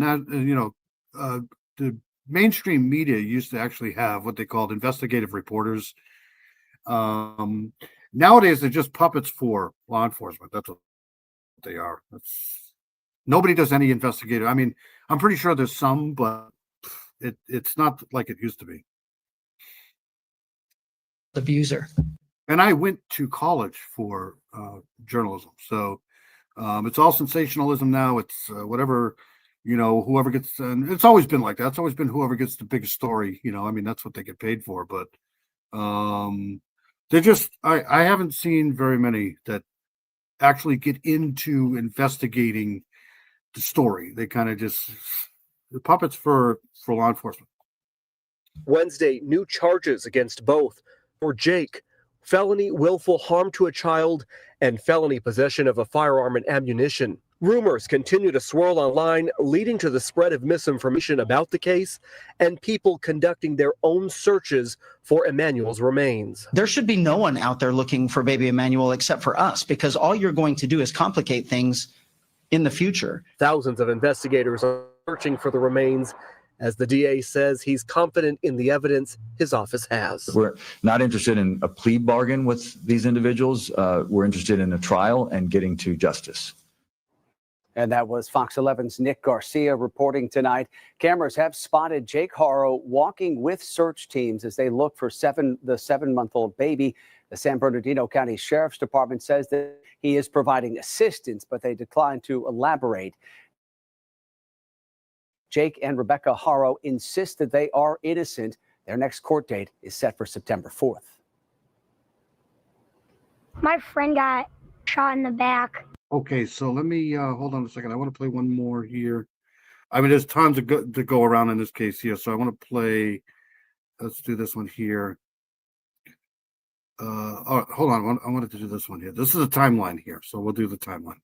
[SPEAKER 1] the mainstream media used to actually have what they called investigative reporters. Nowadays, they're just puppets for law enforcement. That's what they are. Nobody does any investigative. I mean, I'm pretty sure there's some, but it's not like it used to be.
[SPEAKER 3] Abuser.
[SPEAKER 1] And I went to college for journalism, so it's all sensationalism now. It's whatever, whoever gets, and it's always been like that. It's always been whoever gets the biggest story. I mean, that's what they get paid for. But they're just, I haven't seen very many that actually get into investigating the story. They kind of just, the puppets for law enforcement.
[SPEAKER 22] Wednesday, new charges against both for Jake, felony willful harm to a child, and felony possession of a firearm and ammunition. Rumors continue to swirl online, leading to the spread of misinformation about the case and people conducting their own searches for Emmanuel's remains.
[SPEAKER 2] There should be no one out there looking for baby Emmanuel except for us, because all you're going to do is complicate things in the future.
[SPEAKER 22] Thousands of investigators are searching for the remains, as the DA says he's confident in the evidence his office has.
[SPEAKER 23] We're not interested in a plea bargain with these individuals. We're interested in a trial and getting to justice.
[SPEAKER 5] And that was Fox 11's Nick Garcia reporting tonight. Cameras have spotted Jake Haro walking with search teams as they look for the 7-month-old baby. The San Bernardino County Sheriff's Department says that he is providing assistance, but they declined to elaborate. Jake and Rebecca Haro insist that they are innocent. Their next court date is set for September 4th.
[SPEAKER 16] My friend got shot in the back.
[SPEAKER 1] Okay, so let me hold on a second. I want to play one more here. I mean, there's tons to go around in this case here, so I want to play. Let's do this one here. Oh, hold on. I wanted to do this one here. This is a timeline here, so we'll do the timeline.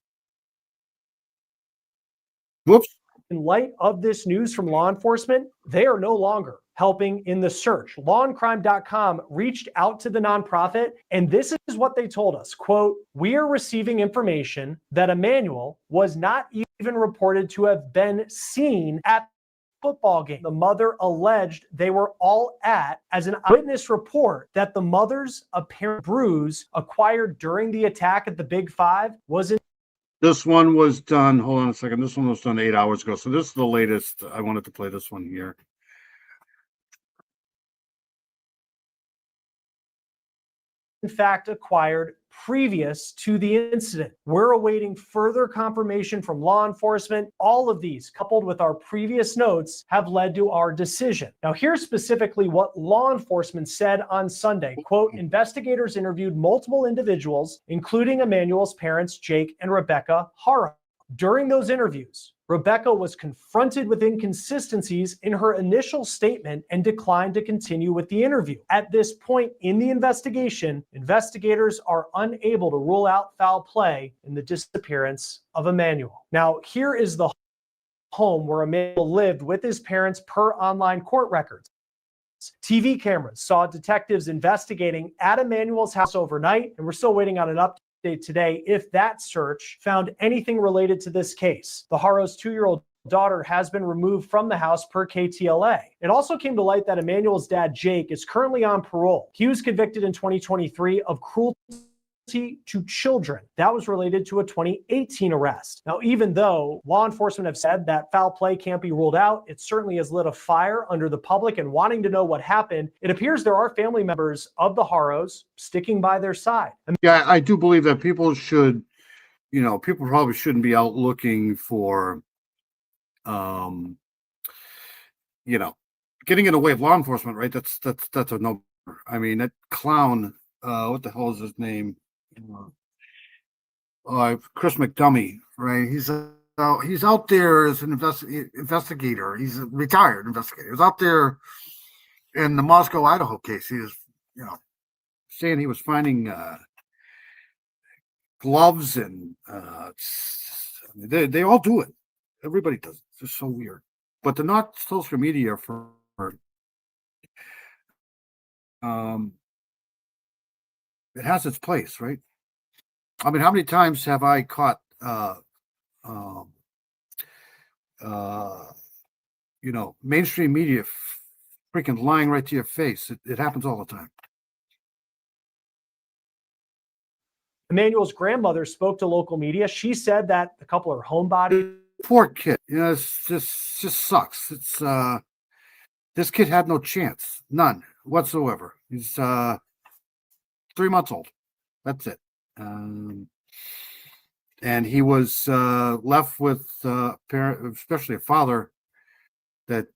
[SPEAKER 1] Whoops.
[SPEAKER 4] In light of this news from law enforcement, they are no longer helping in the search. Lawandcrime.com reached out to the nonprofit, and this is what they told us. Quote, "We are receiving information that Emmanuel was not even reported to have been seen at the football game the mother alleged they were all at, as an eyewitness report that the mother's apparent bruise acquired during the attack at the Big Five was in."
[SPEAKER 1] This one was done, hold on a second. This one was done 8 hours ago. So this is the latest. I wanted to play this one here.
[SPEAKER 4] In fact, acquired previous to the incident. We're awaiting further confirmation from law enforcement. All of these, coupled with our previous notes, have led to our decision. Now, here's specifically what law enforcement said on Sunday. Quote, "Investigators interviewed multiple individuals, including Emmanuel's parents, Jake and Rebecca Haro. During those interviews, Rebecca was confronted with inconsistencies in her initial statement and declined to continue with the interview. At this point in the investigation, investigators are unable to rule out foul play in the disappearance of Emmanuel." Now, here is the home where Emmanuel lived with his parents per online court records. TV cameras saw detectives investigating at Emmanuel's house overnight, and we're still waiting on an update today if that search found anything related to this case. The Haro's 2-year-old daughter has been removed from the house per KTLA. It also came to light that Emmanuel's dad, Jake, is currently on parole. He was convicted in 2023 of cruelty to children. That was related to a 2018 arrest. Now, even though law enforcement have said that foul play can't be ruled out, it certainly has lit a fire under the public and wanting to know what happened. It appears there are family members of the Haros sticking by their side.
[SPEAKER 1] Yeah, I do believe that people should, people probably shouldn't be out looking for, getting in the way of law enforcement, right? That's a no. I mean, that clown, what the hell is his name? Chris McDummy, right? He's out there as an investigator. He's a retired investigator. He's out there in the Moscow, Idaho case. He was, saying he was finding gloves and they all do it. Everybody does it. It's just so weird. But they're not social media for it has its place, right? I mean, how many times have I caught mainstream media freaking lying right to your face? It happens all the time.
[SPEAKER 4] Emmanuel's grandmother spoke to local media. She said that the couple are homebodies.
[SPEAKER 1] Poor kid. It's just sucks. It's this kid had no chance, none whatsoever. He's 3 months old. That's it. And he was left with parent, especially a father, that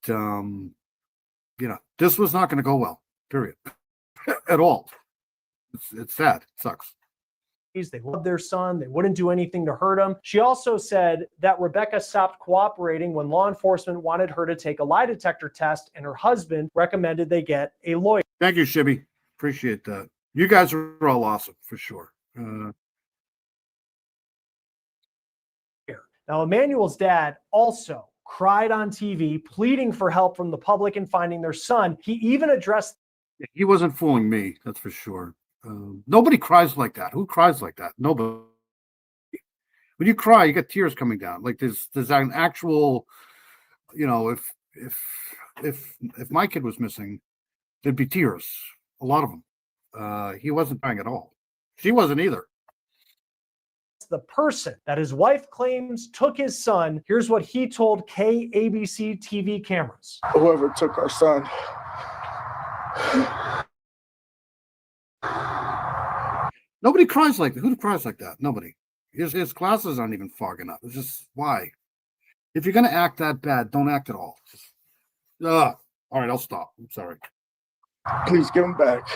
[SPEAKER 1] this was not going to go well. Period. At all. It's sad. It sucks.
[SPEAKER 4] They loved their son. They wouldn't do anything to hurt him. She also said that Rebecca stopped cooperating when law enforcement wanted her to take a lie detector test, and her husband recommended they get a lawyer.
[SPEAKER 1] Thank you, Shibby. Appreciate that. You guys are all awesome, for sure.
[SPEAKER 4] Now, Emmanuel's dad also cried on TV, pleading for help from the public in finding their son. He even addressed...
[SPEAKER 1] He wasn't fooling me, that's for sure. Nobody cries like that. Who cries like that? Nobody. When you cry, you get tears coming down. Like there's an actual, if my kid was missing, there'd be tears. A lot of them. He wasn't crying at all. She wasn't either.
[SPEAKER 4] The person that his wife claims took his son. Here's what he told KABC TV cameras.
[SPEAKER 7] Whoever took our son.
[SPEAKER 1] Nobody cries like that. Who cries like that? Nobody. His glasses aren't even fogging up. It's just, why? If you're going to act that bad, don't act at all. All right, I'll stop. I'm sorry.
[SPEAKER 7] Please give him back.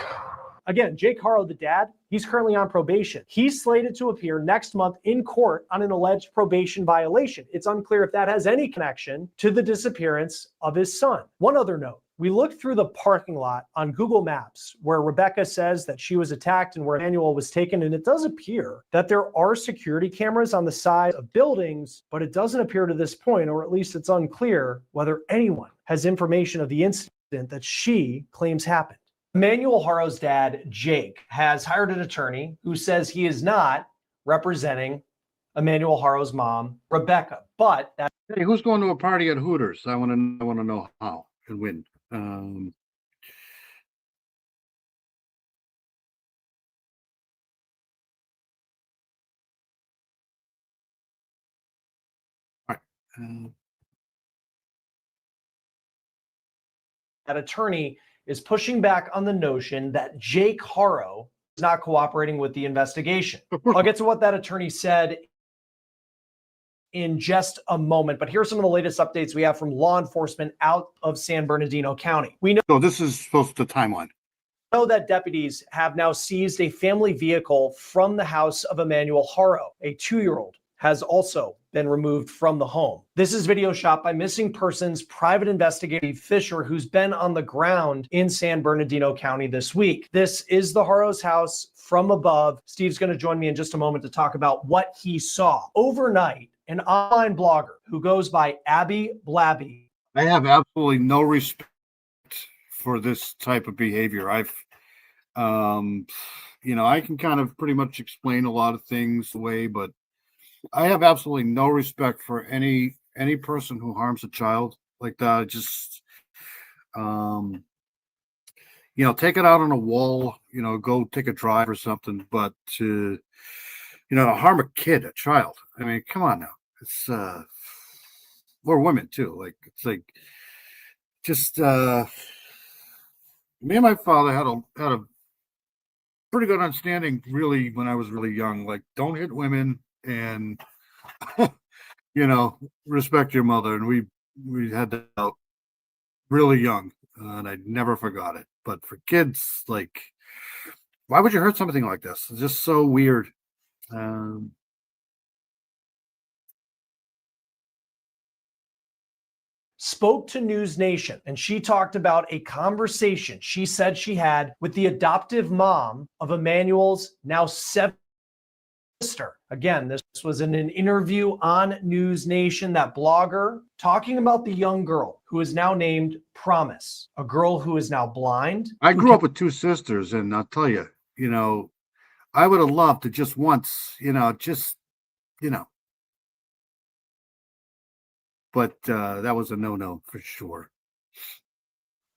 [SPEAKER 4] Again, Jake Haro, the dad, he's currently on probation. He's slated to appear next month in court on an alleged probation violation. It's unclear if that has any connection to the disappearance of his son. One other note. We looked through the parking lot on Google Maps where Rebecca says that she was attacked and where Emmanuel was taken, and it does appear that there are security cameras on the side of buildings, but it doesn't appear to this point, or at least it's unclear whether anyone has information of the incident that she claims happened. Emmanuel Haro's dad, Jake, has hired an attorney who says he is not representing Emmanuel Haro's mom, Rebecca, but that...
[SPEAKER 1] Hey, who's going to a party at Hooters? I want to know how and when. All right.
[SPEAKER 4] That attorney is pushing back on the notion that Jake Haro is not cooperating with the investigation. I'll get to what that attorney said in just a moment, but here's some of the latest updates we have from law enforcement out of San Bernardino County. We know
[SPEAKER 1] this is supposed to timeline.
[SPEAKER 4] That deputies have now seized a family vehicle from the house of Emmanuel Haro. A 2-year-old has also been removed from the home. This is video shot by Missing Persons private investigator Fisher, who's been on the ground in San Bernardino County this week. This is the Haro's house from above. Steve's going to join me in just a moment to talk about what he saw. Overnight, an online blogger who goes by Abby Blabby.
[SPEAKER 1] I have absolutely no respect for this type of behavior. I can kind of pretty much explain a lot of things away, but I have absolutely no respect for any person who harms a child like that. Just, take it out on a wall, go take a drive or something, but to harm a kid, a child. I mean, come on now. It's, or women too. Like, it's like, just, me and my father had a pretty good understanding really when I was really young, like don't hit women and, respect your mother. And we had that out really young and I never forgot it. But for kids, like, why would you hurt something like this? It's just so weird.
[SPEAKER 4] Spoke to News Nation, and she talked about a conversation she said she had with the adoptive mom of Emmanuel's now 7 sister. Again, this was in an interview on News Nation, that blogger talking about the young girl who is now named Promise, a girl who is now blind.
[SPEAKER 1] I grew up with 2 sisters, and I'll tell you, I would have loved to just once, but that was a no-no for sure.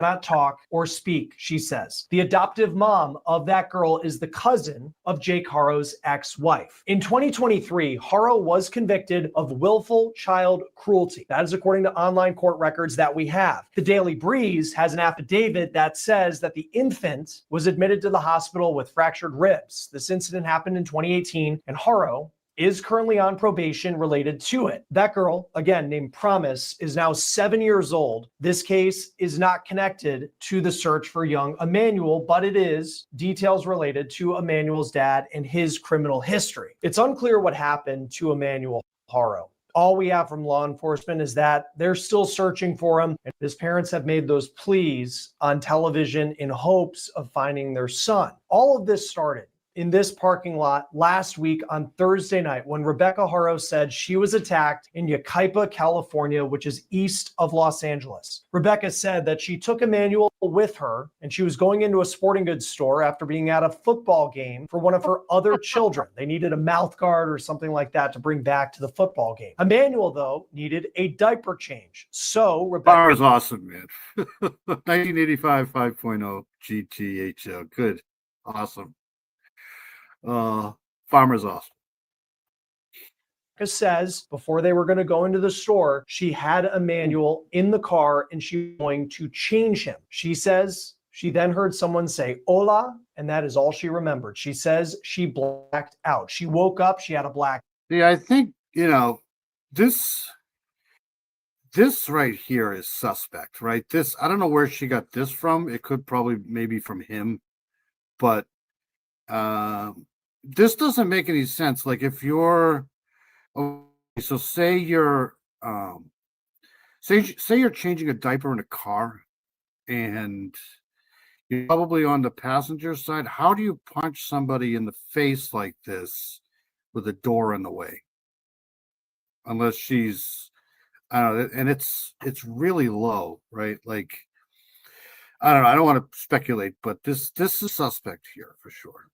[SPEAKER 4] Not talk or speak, she says. The adoptive mom of that girl is the cousin of Jake Harrow's ex-wife. In 2023, Harrow was convicted of willful child cruelty. That is according to online court records that we have. The Daily Breeze has an affidavit that says that the infant was admitted to the hospital with fractured ribs. This incident happened in 2018, and Harrow is currently on probation related to it. That girl, again named Promise, is now 7 years old. This case is not connected to the search for young Emmanuel, but it is details related to Emmanuel's dad and his criminal history. It's unclear what happened to Emmanuel Harrow. All we have from law enforcement is that they're still searching for him, and his parents have made those pleas on television in hopes of finding their son. All of this started in this parking lot last week on Thursday night when Rebecca Harrow said she was attacked in Yucaipa, California, which is east of Los Angeles. Rebecca said that she took Emmanuel with her and she was going into a sporting goods store after being at a football game for one of her other children. They needed a mouth guard or something like that to bring back to the football game. Emmanuel, though, needed a diaper change. So Rebecca...
[SPEAKER 1] Farmer's awesome, man. 1985 5.0 GTHL. Good. Awesome. Farmer's awesome.
[SPEAKER 4] Says before they were going to go into the store, she had Emmanuel in the car and she was going to change him. She says she then heard someone say hola, and that is all she remembered. She says she blacked out. She woke up, she had a black.
[SPEAKER 1] Yeah, I think, this right here is suspect, right? I don't know where she got this from. It could probably maybe from him, but this doesn't make any sense. Like if you're, so say you're, say you're changing a diaper in a car and you're probably on the passenger side. How do you punch somebody in the face like this with a door in the way? Unless she's, I don't know, and it's really low, right? Like, I don't know. I don't want to speculate, but this is suspect here for sure.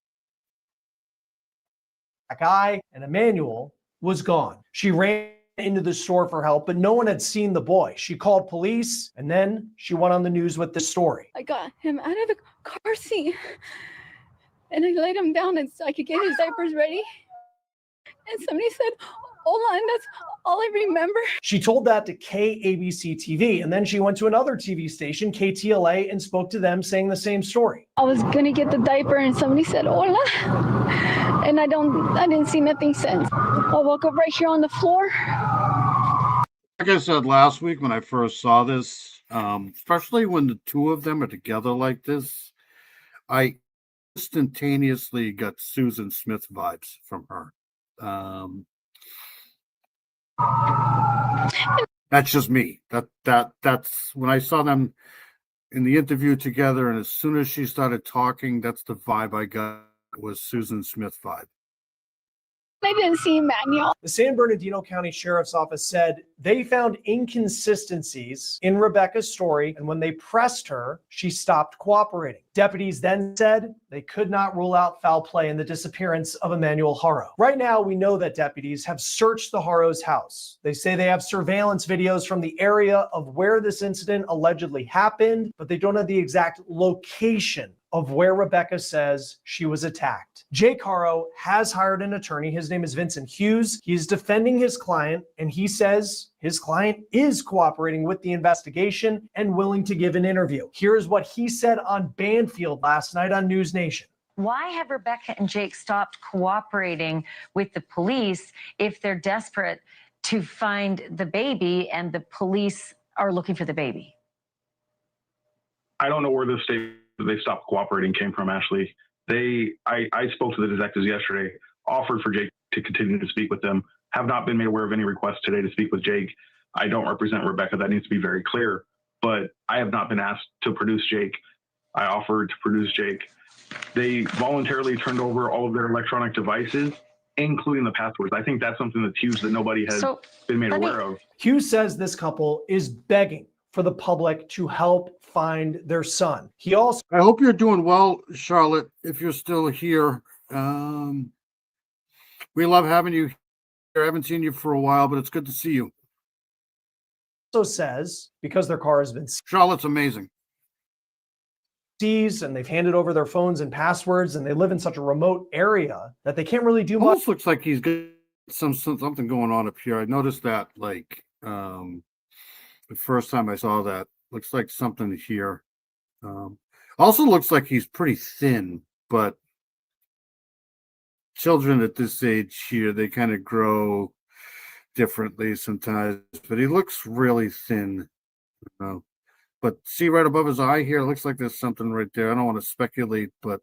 [SPEAKER 4] That guy and Emmanuel was gone. She ran into the store for help, but no one had seen the boy. She called police and then she went on the news with this story.
[SPEAKER 8] I got him out of the car seat and I laid him down and so I could get his diapers ready. And somebody said, hola, and that's all I remember.
[SPEAKER 4] She told that to KABC TV, and then she went to another TV station, KTLA, and spoke to them saying the same story.
[SPEAKER 8] I was gonna get the diaper and somebody said hola, and I didn't see nothing since. I woke up right here on the floor.
[SPEAKER 1] Like I said last week when I first saw this, especially when the two of them are together like this, I instantaneously got Susan Smith vibes from her. That's just me. That's when I saw them in the interview together, and as soon as she started talking, that's the vibe I got, was Susan Smith vibe.
[SPEAKER 8] I didn't see Emmanuel.
[SPEAKER 4] The San Bernardino County Sheriff's Office said they found inconsistencies in Rebecca's story, and when they pressed her, she stopped cooperating. Deputies then said they could not rule out foul play in the disappearance of Emmanuel Haro. Right now, we know that deputies have searched the Haro's house. They say they have surveillance videos from the area of where this incident allegedly happened, but they don't have the exact location of where Rebecca says she was attacked. Jake Haro has hired an attorney. His name is Vincent Hughes. He's defending his client, and he says his client is cooperating with the investigation and willing to give an interview. Here's what he said on Banfield last night on News Nation.
[SPEAKER 9] Why have Rebecca and Jake stopped cooperating with the police if they're desperate to find the baby and the police are looking for the baby?
[SPEAKER 10] I don't know where this statement that they stopped cooperating came from, Ashley. I spoke to the detectives yesterday, offered for Jake to continue to speak with them, have not been made aware of any requests today to speak with Jake. I don't represent Rebecca. That needs to be very clear, but I have not been asked to produce Jake. I offered to produce Jake. They voluntarily turned over all of their electronic devices, including the passwords. I think that's something that's huge that nobody has been made aware of.
[SPEAKER 4] Hughes says this couple is begging for the public to help find their son. He also
[SPEAKER 1] I hope you're doing well, Charlotte, if you're still here. We love having you here. I haven't seen you for a while, but it's good to see you.
[SPEAKER 4] says, because their car has been
[SPEAKER 1] Charlotte's amazing.
[SPEAKER 4] seized and they've handed over their phones and passwords, and they live in such a remote area that they can't really do much.
[SPEAKER 1] Almost looks like he's got something going on up here. I noticed that the first time I saw that. Looks like something here. Also looks like he's pretty thin, but children at this age here, they kind of grow differently sometimes, but he looks really thin. But see right above his eye here, it looks like there's something right there. I don't want to speculate, but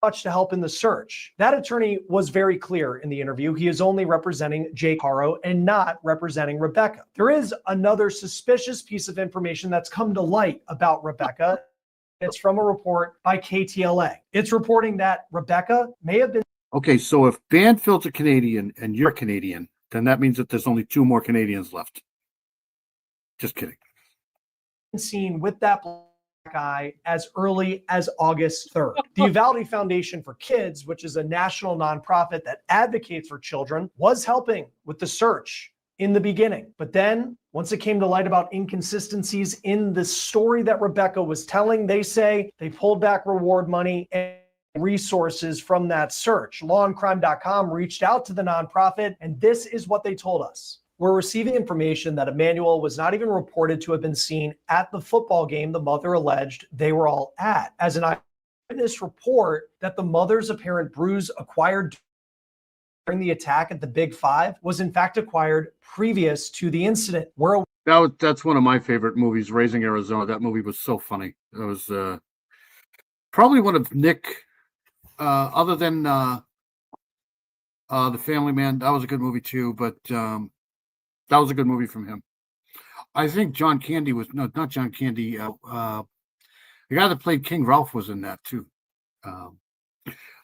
[SPEAKER 4] much to help in the search. That attorney was very clear in the interview. He is only representing Jake Haro and not representing Rebecca. There is another suspicious piece of information that's come to light about Rebecca. It's from a report by KTLA. It's reporting that Rebecca may have been
[SPEAKER 1] okay. So if Banfield's a Canadian and you're Canadian, then that means that there's only 2 more Canadians left. Just kidding.
[SPEAKER 4] seen with that guy as early as August 3rd. The Uvalde Foundation for Kids, which is a national nonprofit that advocates for children, was helping with the search in the beginning. But then once it came to light about inconsistencies in the story that Rebecca was telling, they say they pulled back reward money and resources from that search. Lawandcrime.com reached out to the nonprofit, and this is what they told us. We're receiving information that Emmanuel was not even reported to have been seen at the football game the mother alleged they were all at. As an eyewitness report that the mother's apparent bruise acquired during the attack at the Big Five was in fact acquired previous to the incident.
[SPEAKER 1] That's one of my favorite movies, Raising Arizona. That movie was so funny. It was probably one of Nick, other than The Family Man. That was a good movie too, but that was a good movie from him. I think John Candy was not John Candy. The guy that played King Ralph was in that too.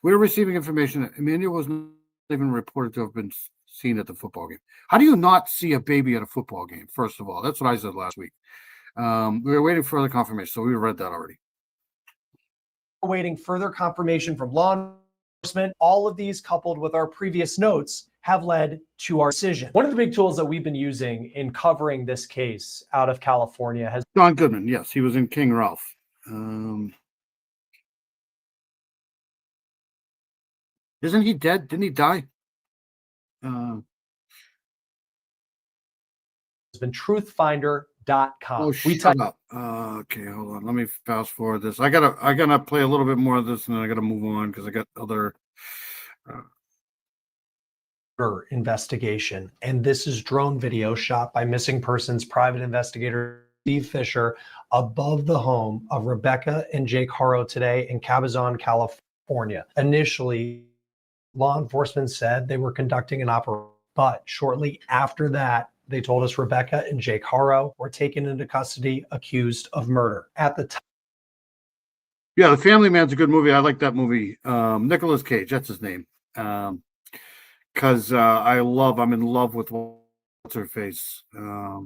[SPEAKER 1] We were receiving information that Emmanuel was not even reported to have been seen at the football game. How do you not see a baby at a football game? First of all, that's what I said last week. We were waiting for the confirmation, so we read that already.
[SPEAKER 4] Awaiting further confirmation from law enforcement. All of these, coupled with our previous notes, have led to our decision. One of the big tools that we've been using in covering this case out of California has
[SPEAKER 1] John Goodman. Yes, he was in King Ralph. Isn't he dead? Didn't he die?
[SPEAKER 4] been truthfinder.com.
[SPEAKER 1] Oh, shut up. Okay, hold on. Let me fast forward this. I gotta play a little bit more of this, and then I gotta move on because I got other
[SPEAKER 4] investigation. And this is drone video shot by missing persons private investigator Steve Fisher above the home of Rebecca and Jake Haro today in Cabazon, California. Initially, law enforcement said they were conducting an operation, but shortly after that, they told us Rebecca and Jake Haro were taken into custody accused of murder. At the time,
[SPEAKER 1] Yeah, The Family Man's a good movie. I like that movie. Nicolas Cage, that's his name. Because I'm in love with what's her face. Tia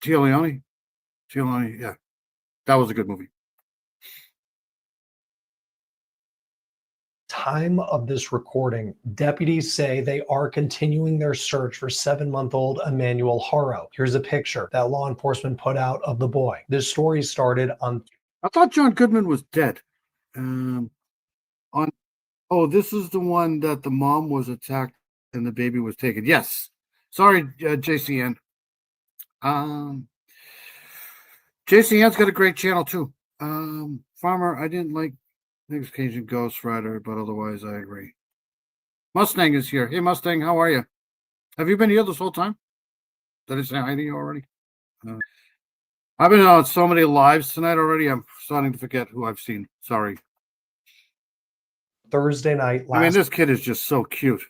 [SPEAKER 1] Leone. Tia Leone, yeah. That was a good movie.
[SPEAKER 4] Time of this recording, deputies say they are continuing their search for 7-month-old Emmanuel Haro. Here's a picture that law enforcement put out of the boy. This story started on.
[SPEAKER 1] I thought John Goodman was dead. This is the one that the mom was attacked and the baby was taken. Yes. Sorry, JCN. JCN's got a great channel too. Farmer, I didn't like Nick Cage and Ghost Rider, but otherwise I agree. Mustang is here. Hey Mustang, how are you? Have you been here this whole time? Did I say hi to you already? I've been on so many lives tonight already. I'm starting to forget who I've seen. Sorry.
[SPEAKER 4] Thursday night
[SPEAKER 1] I mean, this kid is just so cute.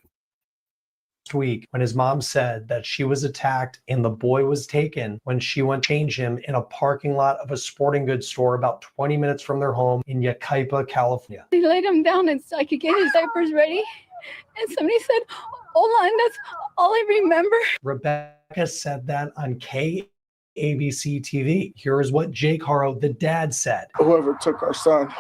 [SPEAKER 4] Week when his mom said that she was attacked and the boy was taken when she went to change him in a parking lot of a sporting goods store about 20 minutes from their home in Yucaipa, California.
[SPEAKER 8] They laid him down and so I could get his diapers ready. And somebody said, "Hola," and that's all I remember.
[SPEAKER 4] Rebecca said that on KABC TV. Here is what Jake Haro, the dad, said.
[SPEAKER 7] Whoever took our son,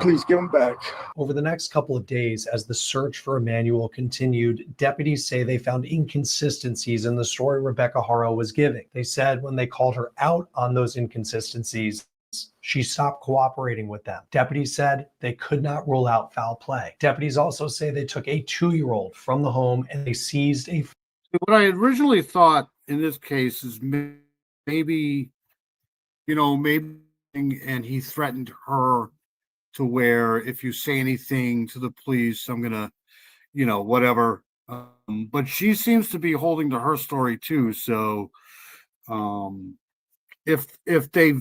[SPEAKER 7] please give him back.
[SPEAKER 4] Over the next couple of days, as the search for Emmanuel continued, deputies say they found inconsistencies in the story Rebecca Haro was giving. They said when they called her out on those inconsistencies, she stopped cooperating with them. Deputies said they could not rule out foul play. Deputies also say they took a 2-year-old from the home and they seized a.
[SPEAKER 1] What I originally thought in this case is maybe, and he threatened her to where if you say anything to the police, I'm gonna, whatever. But she seems to be holding to her story too. So, if they,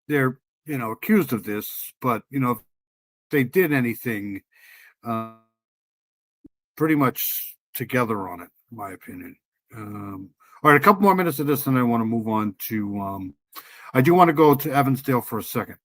[SPEAKER 1] they're, accused of this, but if they did anything, pretty much together on it, in my opinion. All right, a couple more minutes of this, and I want to move on to. I do want to go to Evansdale for a second.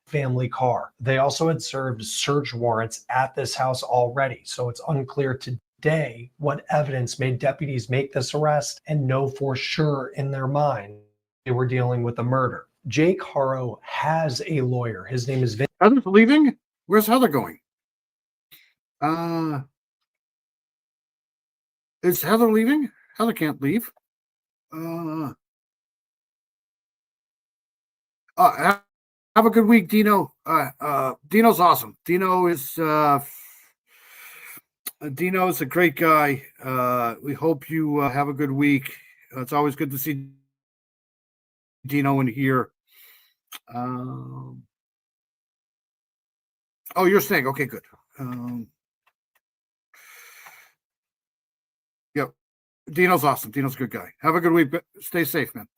[SPEAKER 4] Family car. They also had served search warrants at this house already, so it's unclear today what evidence made deputies make this arrest and know for sure in their mind they were dealing with a murder. Jake Haro has a lawyer. His name is Vince.
[SPEAKER 1] Heather's leaving? Where's Heather going? Is Heather leaving? Heather can't leave. Have a good week, Dino. Dino's awesome. Dino's a great guy. We hope you have a good week. It's always good to see Dino in here. Oh, you're staying. Okay, good. Yep. Dino's awesome. Dino's a good guy. Have a good week. Stay safe, man.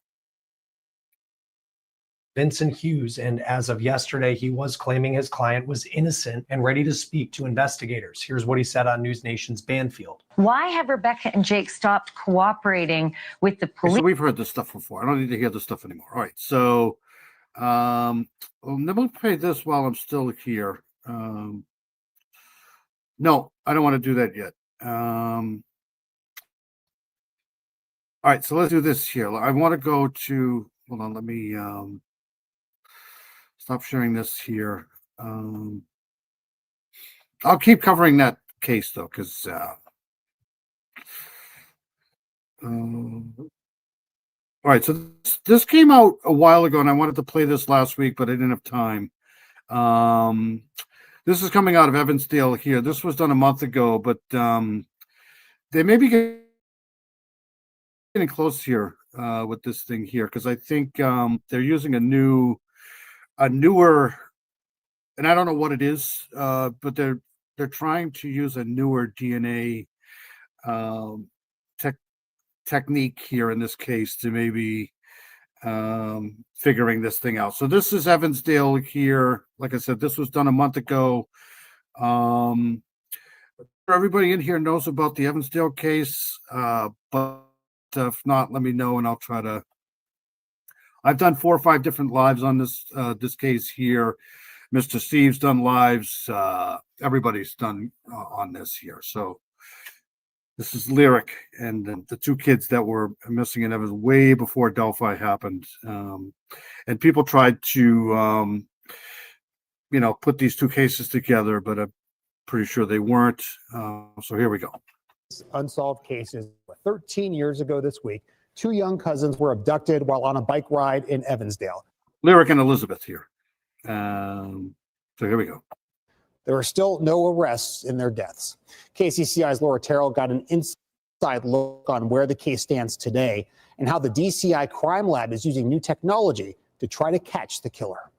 [SPEAKER 4] Vincent Hughes, and as of yesterday, he was claiming his client was innocent and ready to speak to investigators. Here's what he said on News Nation's Banfield.
[SPEAKER 9] Why have Rebecca and Jake stopped cooperating with the police?
[SPEAKER 1] So we've heard this stuff before. I don't need to hear this stuff anymore. All right. So let me play this while I'm still here. No, I don't want to do that yet. All right, so let's do this here. I want to go to, hold on, let me stop sharing this here. I'll keep covering that case though, because all right, so this came out a while ago, and I wanted to play this last week, but I didn't have time. This is coming out of Evansdale here. This was done a month ago, but they may be getting close here with this thing here, because I think they're using a newer, and I don't know what it is, but they're trying to use a newer DNA technique here in this case to maybe figuring this thing out. So this is Evansdale here. Like I said, this was done a month ago. everybody in here knows about the Evansdale case, but if not, let me know and I'll try to. I've done 4 or 5 different lives on this case here. Mr. Steve's done lives. Everybody's done on this here. So this is Lyric and the 2 kids that were missing in Evans way before Delphi happened. And people tried to, put these 2 cases together, but I'm pretty sure they weren't. So here we go.
[SPEAKER 11] Unsolved cases. 13 years ago this week, 2 young cousins were abducted while on a bike ride in Evansdale.
[SPEAKER 1] Lyric and Elizabeth here. So here we go.
[SPEAKER 11] There are still no arrests in their deaths. KCCI's Laura Terrell got an inside look on where the case stands today and how the DCI Crime Lab is using new technology to try to catch the killer.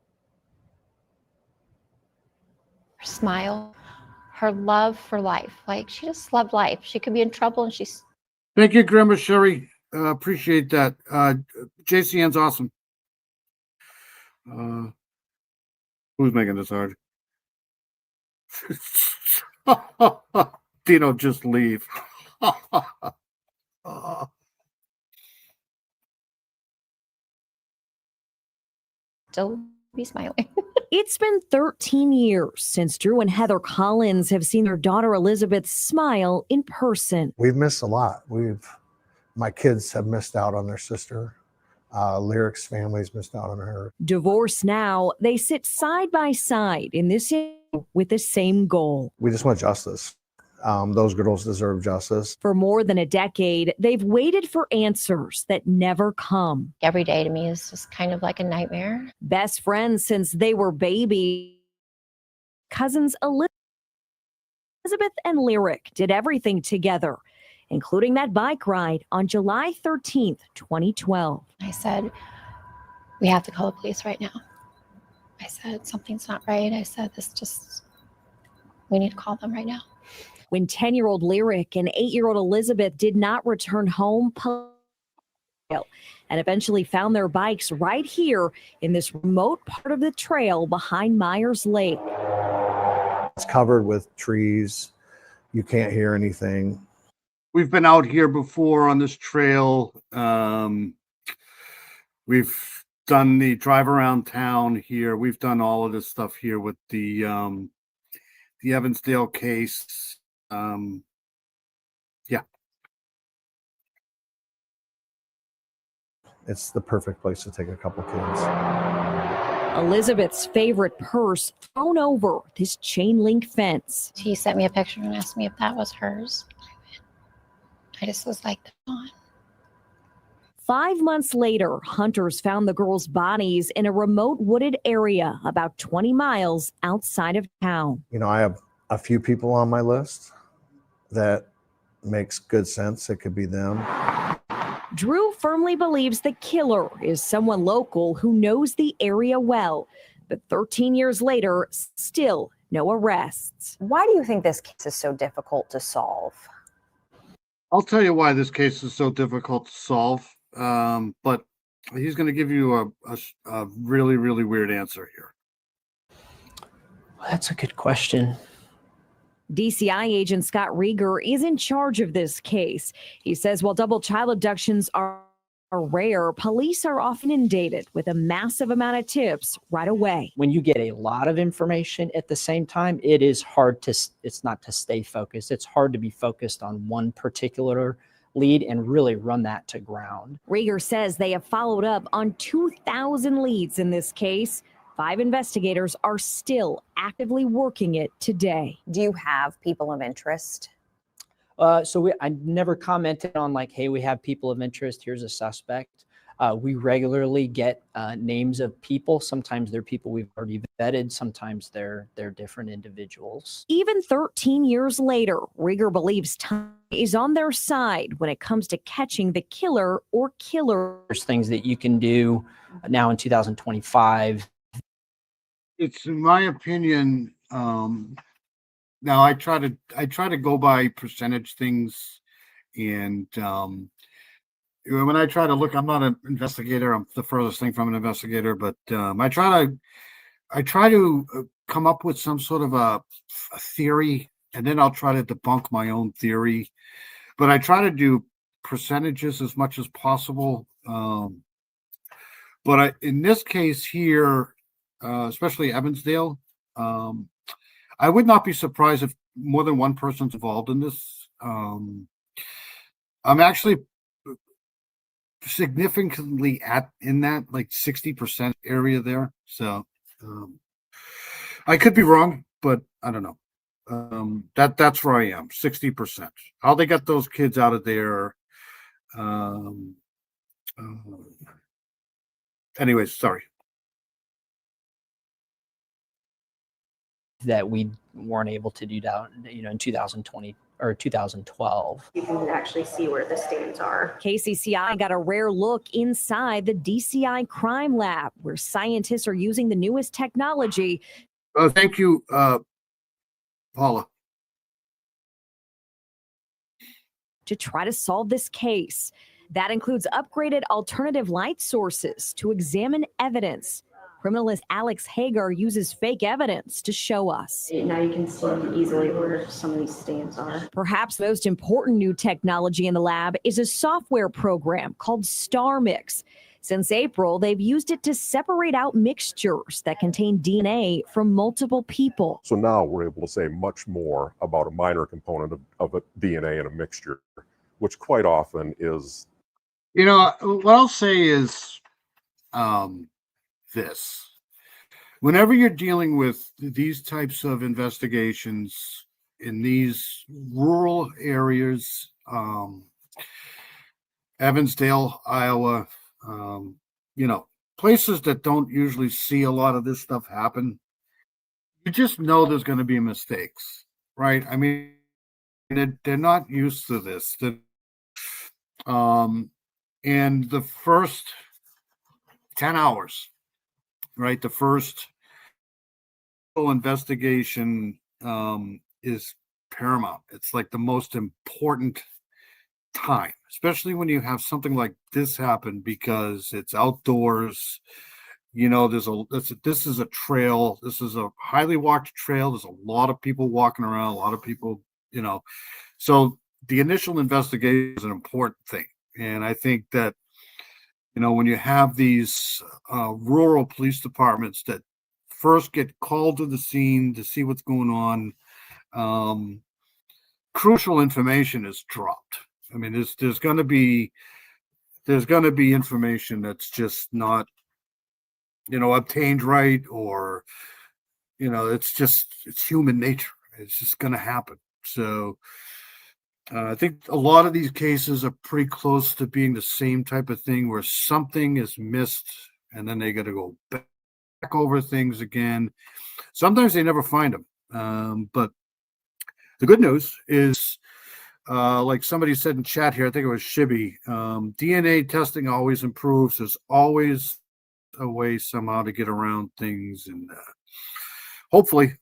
[SPEAKER 12] Her smile, her love for life. Like, she just loved life. She could be in trouble and she's...
[SPEAKER 1] Thank you, Grandma Sherry. Appreciate that. JCN's awesome. Who's making this hard? Dino, just leave.
[SPEAKER 12] Still be smiling.
[SPEAKER 13] It's been 13 years since Drew and Heather Collins have seen their daughter Elizabeth smile in person.
[SPEAKER 24] We've missed a lot. My kids have missed out on their sister. Lyric's family's missed out on her.
[SPEAKER 13] Divorced now, they sit side by side in this with the same goal.
[SPEAKER 24] We just want justice. Those girls deserve justice.
[SPEAKER 13] For more than a decade, they've waited for answers that never come.
[SPEAKER 12] Every day to me is just kind of like a nightmare.
[SPEAKER 13] Best friends since they were babies. Cousins Elizabeth and Lyric did everything together, including that bike ride on July 13th, 2012.
[SPEAKER 12] I said, we have to call the police right now. I said, something's not right. I said, we need to call them right now.
[SPEAKER 13] When 10-year-old Lyric and 8-year-old Elizabeth did not return home, and eventually found their bikes right here in this remote part of the trail behind Myers Lake.
[SPEAKER 24] It's covered with trees. You can't hear anything.
[SPEAKER 1] We've been out here before on this trail. We've done the drive around town here. We've done all of this stuff here with the Evansdale case. Yeah.
[SPEAKER 24] It's the perfect place to take a couple kids.
[SPEAKER 13] Elizabeth's favorite purse thrown over this chain link fence.
[SPEAKER 12] He sent me a picture and asked me if that was hers. I just was like, on.
[SPEAKER 13] 5 months later, hunters found the girls' bodies in a remote wooded area about 20 miles outside of town.
[SPEAKER 24] I have a few people on my list that makes good sense. It could be them.
[SPEAKER 13] Drew firmly believes the killer is someone local who knows the area well. But 13 years later, still no arrests.
[SPEAKER 14] Why do you think this case is so difficult to solve?
[SPEAKER 1] I'll tell you why this case is so difficult to solve. But he's going to give you a really, really weird answer here.
[SPEAKER 3] Well, that's a good question.
[SPEAKER 13] DCI agent Scott Rieger is in charge of this case. He says while double child abductions are rare, police are often inundated with a massive amount of tips right away.
[SPEAKER 25] When you get a lot of information at the same time, it's not to stay focused. It's hard to be focused on one particular lead and really run that to ground.
[SPEAKER 13] Rieger says they have followed up on 2,000 leads in this case. 5 investigators are still actively working it today.
[SPEAKER 14] Do you have people of interest?
[SPEAKER 25] I never commented on hey, we have people of interest. Here's a suspect. We regularly get names of people. Sometimes they're people we've already vetted. Sometimes they're different individuals.
[SPEAKER 13] Even 13 years later, Rieger believes time is on their side when it comes to catching the killer or killers.
[SPEAKER 25] There's things that you can do now in 2025.
[SPEAKER 1] It's in my opinion. Now I try to go by percentage things, and when I try to look, I'm not an investigator. I'm the furthest thing from an investigator, but I try to come up with some sort of a theory and then I'll try to debunk my own theory. But I try to do percentages as much as possible. But in this case here, especially Evansdale, I would not be surprised if more than one person's involved in this. I'm actually significantly in that like 60% area there. So I could be wrong, but I don't know. That's where I am, 60%. How they got those kids out of there. Anyways, sorry.
[SPEAKER 25] That we weren't able to do that, in 2020 or 2012.
[SPEAKER 15] You can actually see where the stains are.
[SPEAKER 13] KCCI got a rare look inside the DCI crime lab, where scientists are using the newest technology.
[SPEAKER 1] Thank you, Paula.
[SPEAKER 13] To try to solve this case. That includes upgraded alternative light sources to examine evidence. Criminalist Alex Hagar uses fake evidence to show us.
[SPEAKER 15] Now you can see easily where some of these stains are.
[SPEAKER 13] Perhaps the most important new technology in the lab is a software program called StarMix. Since April, they've used it to separate out mixtures that contain DNA from multiple people.
[SPEAKER 17] So now we're able to say much more about a minor component of a DNA in a mixture, which quite often is.
[SPEAKER 1] What I'll say is this. Whenever you're dealing with these types of investigations in these rural areas, Evansdale, Iowa, places that don't usually see a lot of this stuff happen, you just know there's going to be mistakes, right? I mean, they're not used to this. And the first 10 hours, right? The first investigation is paramount. It's like the most important time, especially when you have something like this happen, because it's outdoors. This is a trail. This is a highly walked trail. There's a lot of people walking around, a lot of people, so the initial investigation is an important thing. And I think that, when you have these rural police departments that first get called to the scene to see what's going on, crucial information is dropped. I mean, there's going to be information that's just not, obtained right, or, it's human nature. It's just going to happen. So I think a lot of these cases are pretty close to being the same type of thing, where something is missed and then they got to go back over things again. Sometimes they never find them. But the good news is, like somebody said in chat here, I think it was Shibby, DNA testing always improves. There's always a way somehow to get around things. And hopefully.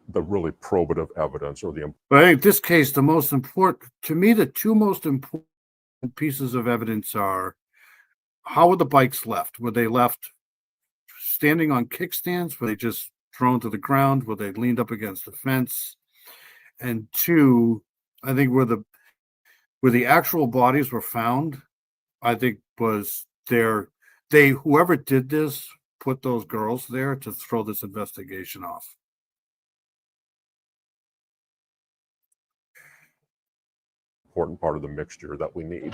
[SPEAKER 17] The really probative evidence, or the.
[SPEAKER 1] But I think this case, the most important to me, the two most important pieces of evidence are: how were the bikes left? Were they left standing on kickstands? Were they just thrown to the ground? Were they leaned up against the fence? And two, I think where the actual bodies were found, I think was whoever did this put those girls there to throw this investigation off.
[SPEAKER 17] Important part of the mixture that we need.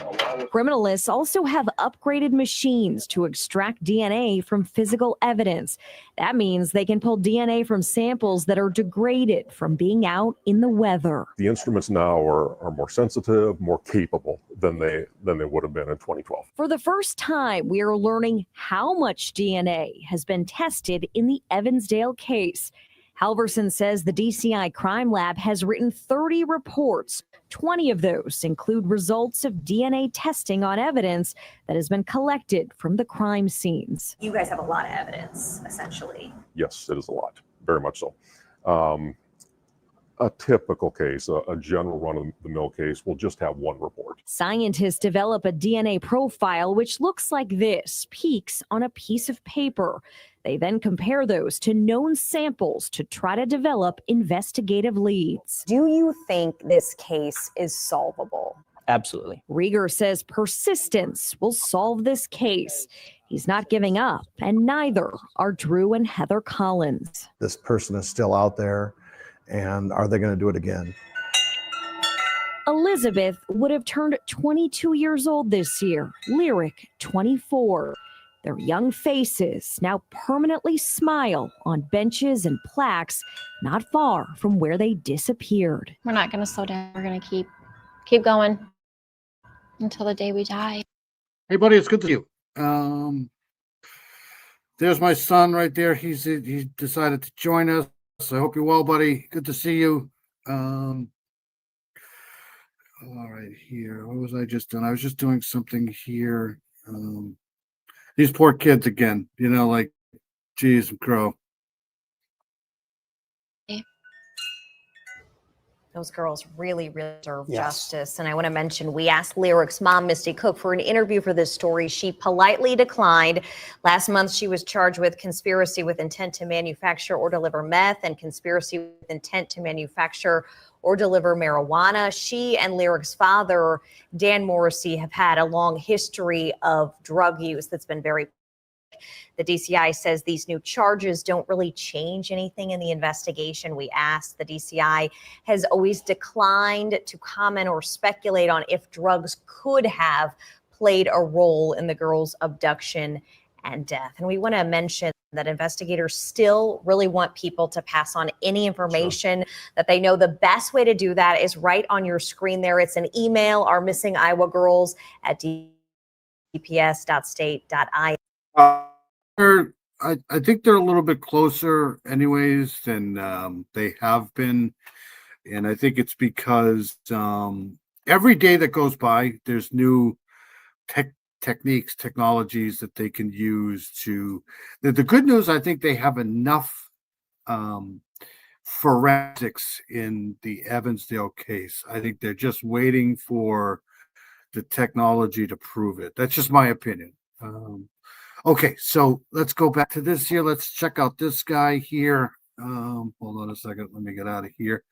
[SPEAKER 13] Criminalists also have upgraded machines to extract DNA from physical evidence. That means they can pull DNA from samples that are degraded from being out in the weather.
[SPEAKER 17] The instruments now are more sensitive, more capable than they would have been in 2012.
[SPEAKER 13] For the first time, we are learning how much DNA has been tested in the Evansdale case. Halverson says the DCI crime lab has written 30 reports. 20 of those include results of DNA testing on evidence that has been collected from the crime scenes.
[SPEAKER 15] You guys have a lot of evidence, essentially.
[SPEAKER 17] Yes, it is a lot, very much so. A typical case, a general run-of-the-mill case, will just have one report.
[SPEAKER 13] Scientists develop a DNA profile which looks like this, peaks on a piece of paper. They then compare those to known samples to try to develop investigative leads.
[SPEAKER 6] Do you think this case is solvable?
[SPEAKER 25] Absolutely.
[SPEAKER 13] Rieger says persistence will solve this case. He's not giving up, and neither are Drew and Heather Collins.
[SPEAKER 24] This person is still out there, and are they going to do it again?
[SPEAKER 13] Elizabeth would have turned 22 years old this year, Lyric 24. Their young faces now permanently smile on benches and plaques not far from where they disappeared.
[SPEAKER 12] We're not going to slow down. We're going to keep going until the day we die.
[SPEAKER 1] Hey, buddy, it's good to see you. There's my son right there. He decided to join us. I hope you're well, buddy. Good to see you. All right, here. What was I just doing? I was just doing something here. These poor kids again, like, geez, crow.
[SPEAKER 6] Those girls really deserve justice. And I want to mention, we asked Lyric's mom, Misty Cook, for an interview for this story. She politely declined. Last month, she was charged with conspiracy with intent to manufacture or deliver meth and conspiracy with intent to manufacture or deliver marijuana. She and Lyric's father, Dan Morrissey, have had a long history of drug use that's been very. The DCI says these new charges don't really change anything in the investigation. We asked. The DCI has always declined to comment or speculate on if drugs could have played a role in the girls' abduction and death. And we want to mention that investigators still really want people to pass on any information that they know. The best way to do that is right on your screen there. It's an email, our missing Iowa girls at dps.state.io.
[SPEAKER 1] I think they're a little bit closer anyways than they have been. And I think it's because every day that goes by, there's new techniques, technologies that they can use to. The good news, I think they have enough forensics in the Evansdale case. I think they're just waiting for the technology to prove it. That's just my opinion. Okay, so let's go back to this here. Let's check out this guy here. Hold on a second. Let me get out of here.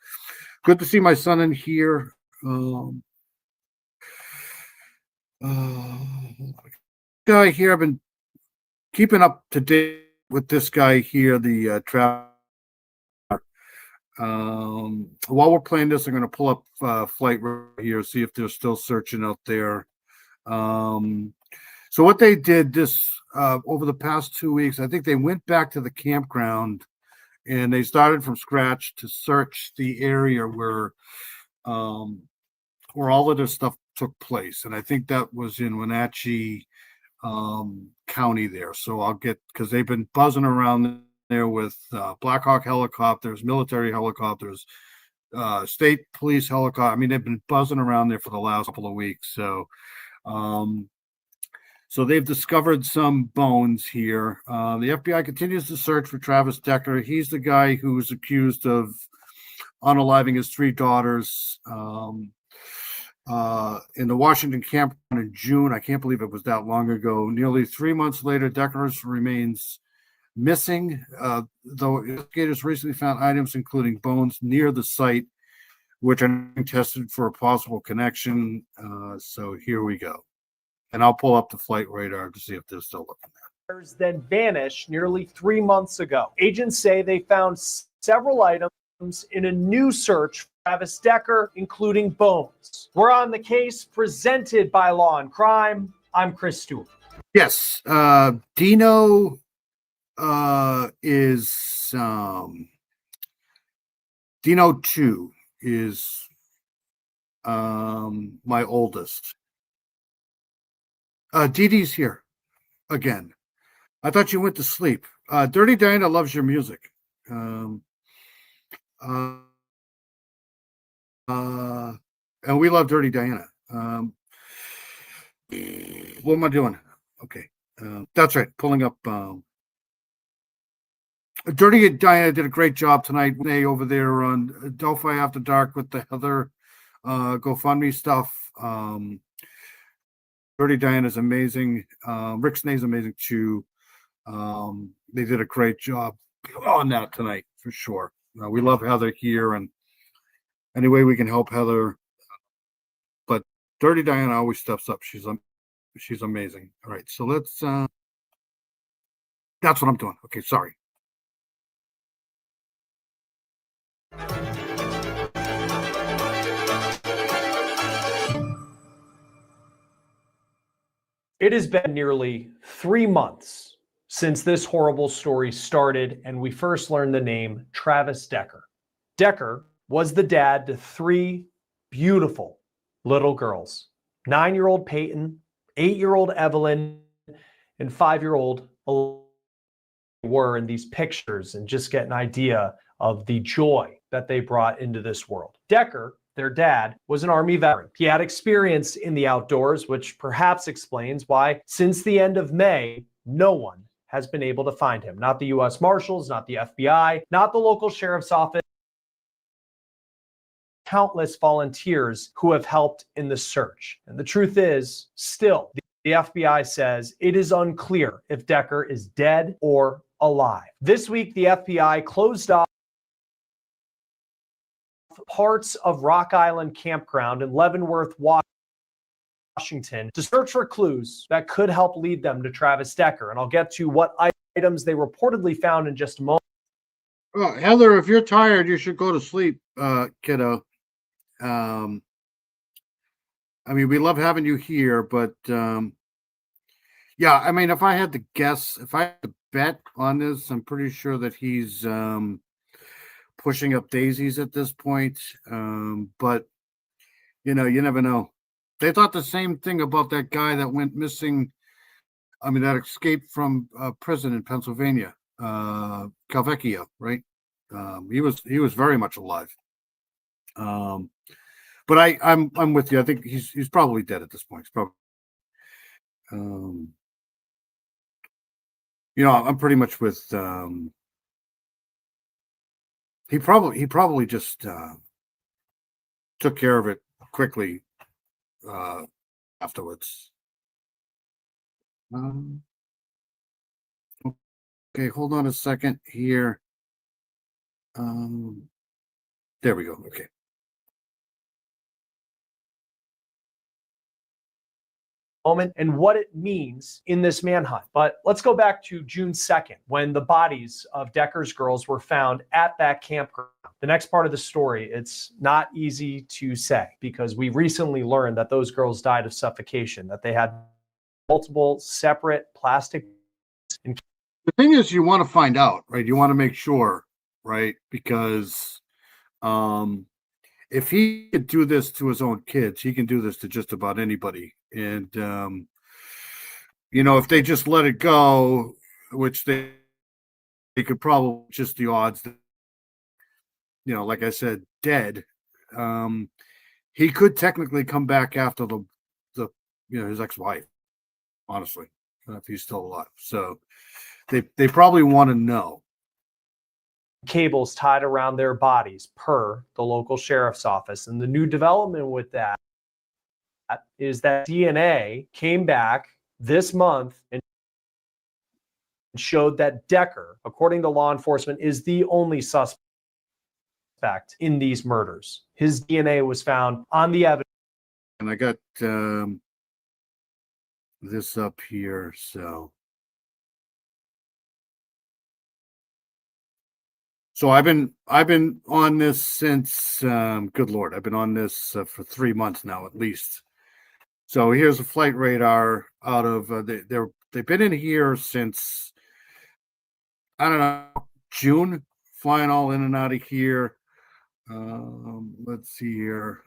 [SPEAKER 1] Good to see my son in here. Guy here, I've been keeping up to date with this guy here, the trap. While we're playing this, I'm going to pull up Flight right here, see if they're still searching out there. So what they did this over the past 2 weeks, I think they went back to the campground and they started from scratch to search the area where all of this stuff took place. And I think that was in Wenatchee County there. So because they've been buzzing around there with Black Hawk helicopters, military helicopters, state police helicopter. I mean, they've been buzzing around there for the last couple of weeks. So they've discovered some bones here. The FBI continues to search for Travis Decker. He's the guy who's accused of unaliving his 3 daughters in the Washington campground in June. I can't believe it was that long ago. Nearly 3 months later, Decker remains missing, though investigators recently found items including bones near the site, which are being tested for a possible connection. So here we go. And I'll pull up the flight radar to see if they're still looking there.
[SPEAKER 4] Then vanished nearly 3 months ago. Agents say they found several items in a new search for Travis Decker, including bones. We're on the case presented by Law and Crime. I'm Chris Stewart.
[SPEAKER 1] Yes, Dino is Dino 2 is my oldest. Dee Dee's here again. I thought you went to sleep. Dirty Diana loves your music. And we love Dirty Diana. What am I doing? Okay. That's right. Pulling up Dirty Diana did a great job tonight. They over there on Delphi After Dark with the Heather GoFundMe stuff. Dirty Diana's amazing. Rick Snae's amazing too. They did a great job on that tonight for sure. We love Heather here, and any way we can help Heather. But Dirty Diana always steps up. She's amazing. All right, so let's. That's what I'm doing. Okay, sorry.
[SPEAKER 4] It has been nearly 3 months since this horrible story started and we first learned the name Travis Decker. Decker was the dad to 3 beautiful little girls, 9-year-old Peyton, 8-year-old Evelyn, and 5-year-old were in these pictures, and just get an idea of the joy that they brought into this world. Decker, their dad, was an Army veteran. He had experience in the outdoors, which perhaps explains why, since the end of May, no one has been able to find him. Not the U.S. Marshals, not the FBI, not the local sheriff's office. Countless volunteers who have helped in the search. And the truth is, still, the FBI says it is unclear if Decker is dead or alive. This week, the FBI closed off parts of Rock Island Campground in Leavenworth, Washington, to search for clues that could help lead them to Travis Decker. And I'll get to what items they reportedly found in just a moment.
[SPEAKER 1] Oh, Heather, if you're tired, you should go to sleep, kiddo. I mean, we love having you here, but yeah, I mean, if I had to guess, if I had to bet on this, I'm pretty sure that he's pushing up daisies at this point. But you know, you never know. They thought the same thing about that guy that went missing. I mean, that escaped from prison in Pennsylvania, Calvecchio, right? He was very much alive. But I'm with you. I think he's probably dead at this point. He's probably, you know, I'm pretty much with. He probably just took care of it quickly afterwards. Okay, hold on a second here. There we go. Okay.
[SPEAKER 4] Moment and what it means in this manhunt. But let's go back to June 2nd, when the bodies of Decker's girls were found at that campground. The next part of the story, it's not easy to say, because we recently learned that those girls died of suffocation, that they had multiple separate plastic.
[SPEAKER 1] The thing is, you want to find out, right? You want to make sure, right? Because if he could do this to his own kids, he can do this to just about anybody. And you know, if they just let it go, which they could probably, just the odds that, you know, like I said, dead, he could technically come back after the you know, his ex-wife, honestly, if he's still alive. So they probably want to know.
[SPEAKER 4] Cables tied around their bodies per the local sheriff's office. And the new development with that is that DNA came back this month and showed that Decker, according to law enforcement, is the only suspect in these murders. His DNA was found on the evidence.
[SPEAKER 1] And I got this up here, so I've been on this since good Lord, I've been on this for 3 months now at least. So here's a flight radar out of they've been in here since, I don't know, June, flying all in and out of here. Let's see here.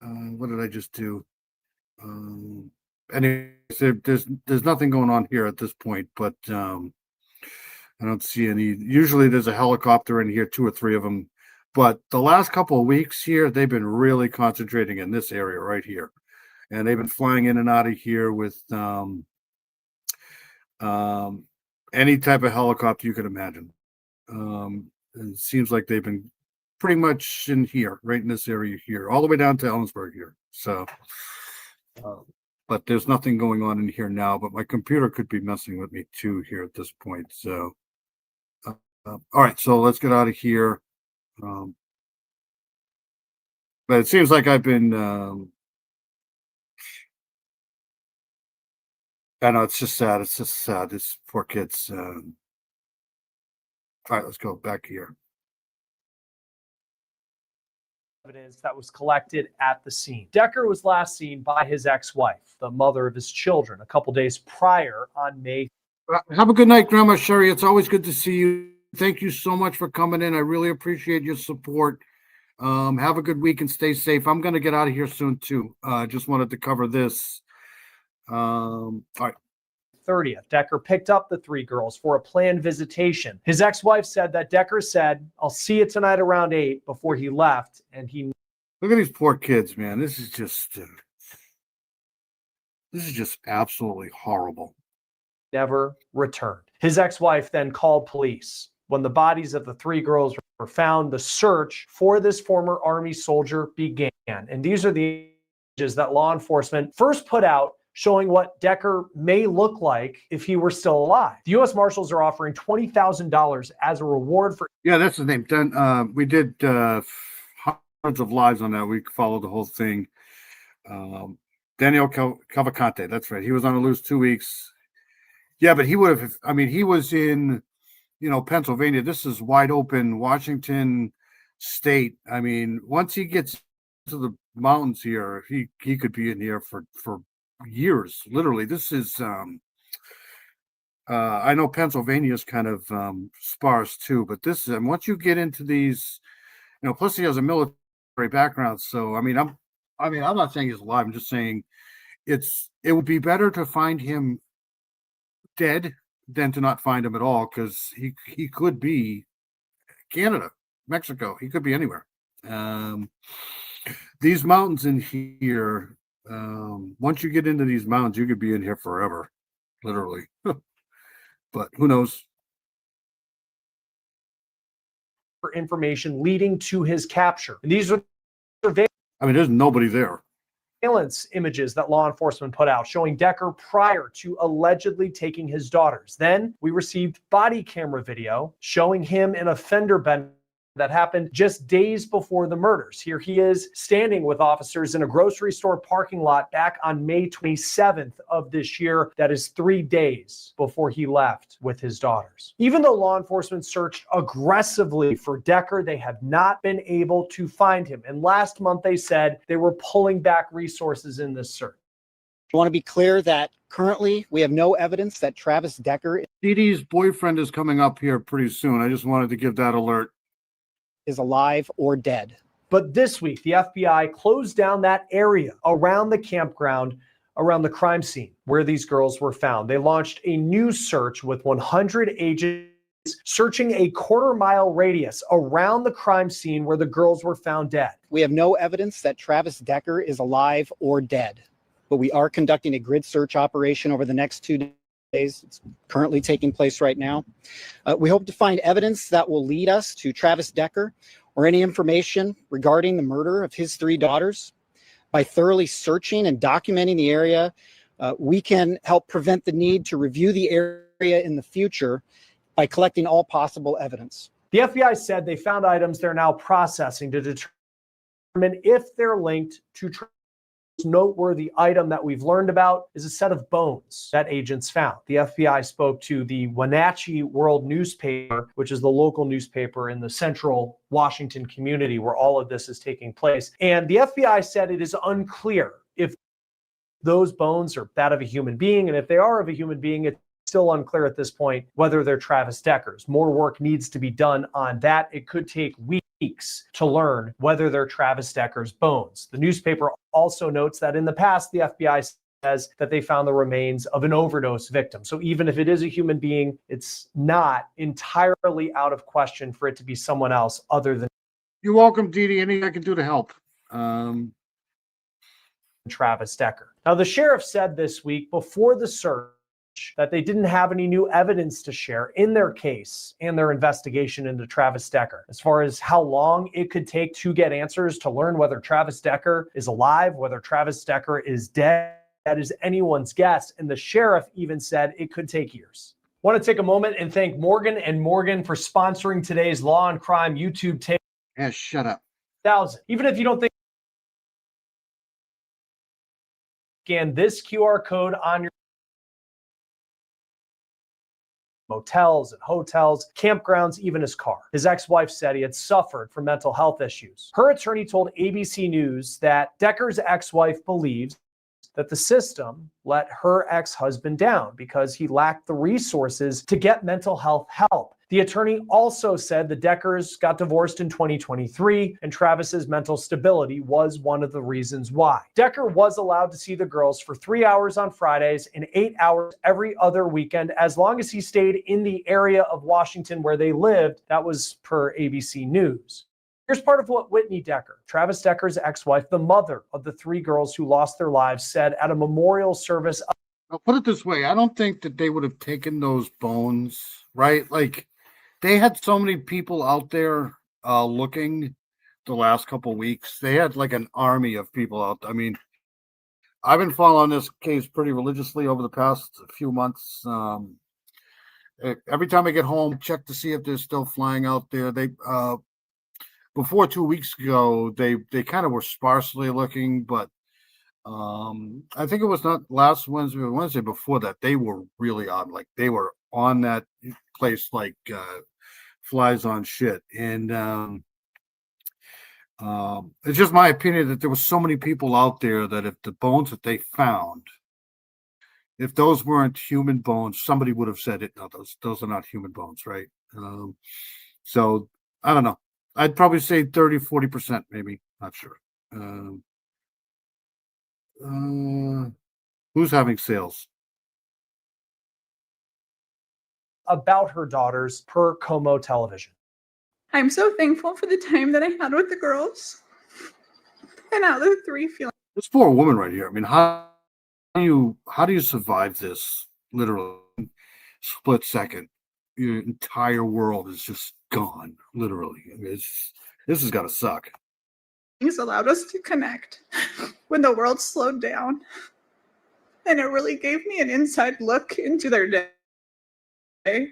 [SPEAKER 1] What did I just do? Anyways, there's nothing going on here at this point, but I don't see any. Usually there's a helicopter in here, 2 or 3 of them. But the last couple of weeks here, they've been really concentrating in this area right here. And they've been flying in and out of here with any type of helicopter you could imagine. It seems like they've been pretty much in here, right in this area here, all the way down to Ellensburg here. So, but there's nothing going on in here now, but my computer could be messing with me too here at this point. So, all right, so let's get out of here. But it seems like I've been, I know it's just sad. It's just sad. These poor kids. All right, let's go back here.
[SPEAKER 4] Evidence that was collected at the scene. Decker was last seen by his ex-wife, the mother of his children, a couple days prior on May.
[SPEAKER 1] Have a good night, Grandma Sherry. It's always good to see you. Thank you so much for coming in. I really appreciate your support. Have a good week and stay safe. I'm going to get out of here soon too. Just wanted to cover this. All right.
[SPEAKER 4] 30th, Decker picked up the three girls for a planned visitation. His ex-wife said that Decker said, "I'll see you tonight around 8" before he left. And he
[SPEAKER 1] Look at these poor kids, man. This is just absolutely horrible.
[SPEAKER 4] never returned. His ex-wife then called police. When the bodies of the three girls were found, the search for this former Army soldier began. And these are the images that law enforcement first put out showing what Decker may look like if he were still alive. The U.S. Marshals are offering $20,000 as a reward for.
[SPEAKER 1] Yeah, that's his name. We did hundreds of lives on that. We followed the whole thing. Daniel Cavalcante, that's right. He was on the loose 2 weeks. Yeah, but he would have, I mean, he was in, Pennsylvania. This is wide open Washington state. I mean, once he gets to the mountains here, he could be in here for years, literally. This is, I know Pennsylvania is kind of sparse too, but this is, once you get into these, plus he has a military background. So, I'm not saying he's alive. I'm just saying it would be better to find him dead than to not find him at all, because he could be Canada, Mexico. He could be anywhere. These mountains in here, once you get into these mountains, you could be in here forever, literally. But who knows?
[SPEAKER 4] For information leading to his capture. And these are
[SPEAKER 1] there's nobody there.
[SPEAKER 4] Surveillance images that law enforcement put out showing Decker prior to allegedly taking his daughters. Then we received body camera video showing him in a fender bender that happened just days before the murders. Here he is standing with officers in a grocery store parking lot back on May 27th of this year. That is 3 days before he left with his daughters. Even though law enforcement searched aggressively for Decker, they have not been able to find him. And last month they said they were pulling back resources in this search.
[SPEAKER 2] I want to be clear that currently we have no evidence that Travis Decker
[SPEAKER 1] Dee Dee's boyfriend is coming up here pretty soon. I just wanted to give that alert.
[SPEAKER 2] Is alive or dead.
[SPEAKER 4] But this week, the FBI closed down that area around the campground, around the crime scene where these girls were found. They launched a new search with 100 agents searching a quarter-mile radius around the crime scene where the girls were found dead.
[SPEAKER 2] We have no evidence that Travis Decker is alive or dead, but we are conducting a grid search operation over the next 2 days. It's currently taking place right now. We hope to find evidence that will lead us to Travis Decker or any information regarding the murder of his 3 daughters. By thoroughly searching and documenting the area, we can help prevent the need to review the area in the future by collecting all possible evidence.
[SPEAKER 4] The FBI said they found items they're now processing to determine if they're linked to noteworthy item that we've learned about is a set of bones that agents found. The FBI spoke to the Wenatchee World newspaper, which is the local newspaper in the central Washington community where all of this is taking place. And the FBI said it is unclear if those bones are that of a human being. And if they are of a human being, it's still unclear at this point whether they're Travis Decker's. More work needs to be done on that. It could take weeks to learn whether they're Travis Decker's bones. The newspaper also notes that in the past, the FBI says that they found the remains of an overdose victim. So even if it is a human being, it's not entirely out of question for it to be someone else other than.
[SPEAKER 1] You're welcome, Dee Dee. Anything I can do to help.
[SPEAKER 4] Travis Decker. Now, the sheriff said this week before the search that they didn't have any new evidence to share in their case and their investigation into Travis Decker. As far as how long it could take to get answers to learn whether Travis Decker is alive, whether Travis Decker is dead, that is anyone's guess. And the sheriff even said it could take years. Want to take a moment and thank Morgan & Morgan for sponsoring today's Law and Crime YouTube tape.
[SPEAKER 1] Yeah, shut up.
[SPEAKER 4] Even if you don't think, scan this QR code on your motels and hotels, campgrounds, even his car. His ex-wife said he had suffered from mental health issues. Her attorney told ABC News that Decker's ex-wife believes that the system let her ex-husband down because he lacked the resources to get mental health help. The attorney also said the Deckers got divorced in 2023 and Travis's mental stability was one of the reasons why. Decker was allowed to see the girls for 3 hours on Fridays and 8 hours every other weekend as long as he stayed in the area of Washington where they lived. That was per ABC News. Here's part of what Whitney Decker, Travis Decker's ex-wife, the mother of the 3 girls who lost their lives, said at a memorial service.
[SPEAKER 1] I'll put it this way. I don't think that they would have taken those bones, right? Like, they had so many people out there looking the last couple of weeks. They had like an army of people out. I mean, I've been following this case pretty religiously over the past few months. Every time I get home, check to see if they're still flying out there. They before 2 weeks ago, they kind of were sparsely looking, but I think it was not last Wednesday or Wednesday before that. They were really on, like they were on that place like flies on shit. And it's just my opinion that there was so many people out there that if the bones that they found, if those weren't human bones, somebody would have said it. No, those are not human bones, right? So I don't know. I'd probably say 30-40%, maybe. Not sure. Who's having sales?
[SPEAKER 4] About her daughters per Como Television.
[SPEAKER 18] I'm so thankful for the time that I had with the girls and how the 3 feel.
[SPEAKER 1] This poor woman right here. I mean, how do you survive this literally split second? Your entire world is just gone, literally. I mean, this has got to suck.
[SPEAKER 18] Things allowed us to connect when the world slowed down, and it really gave me an inside look into their day.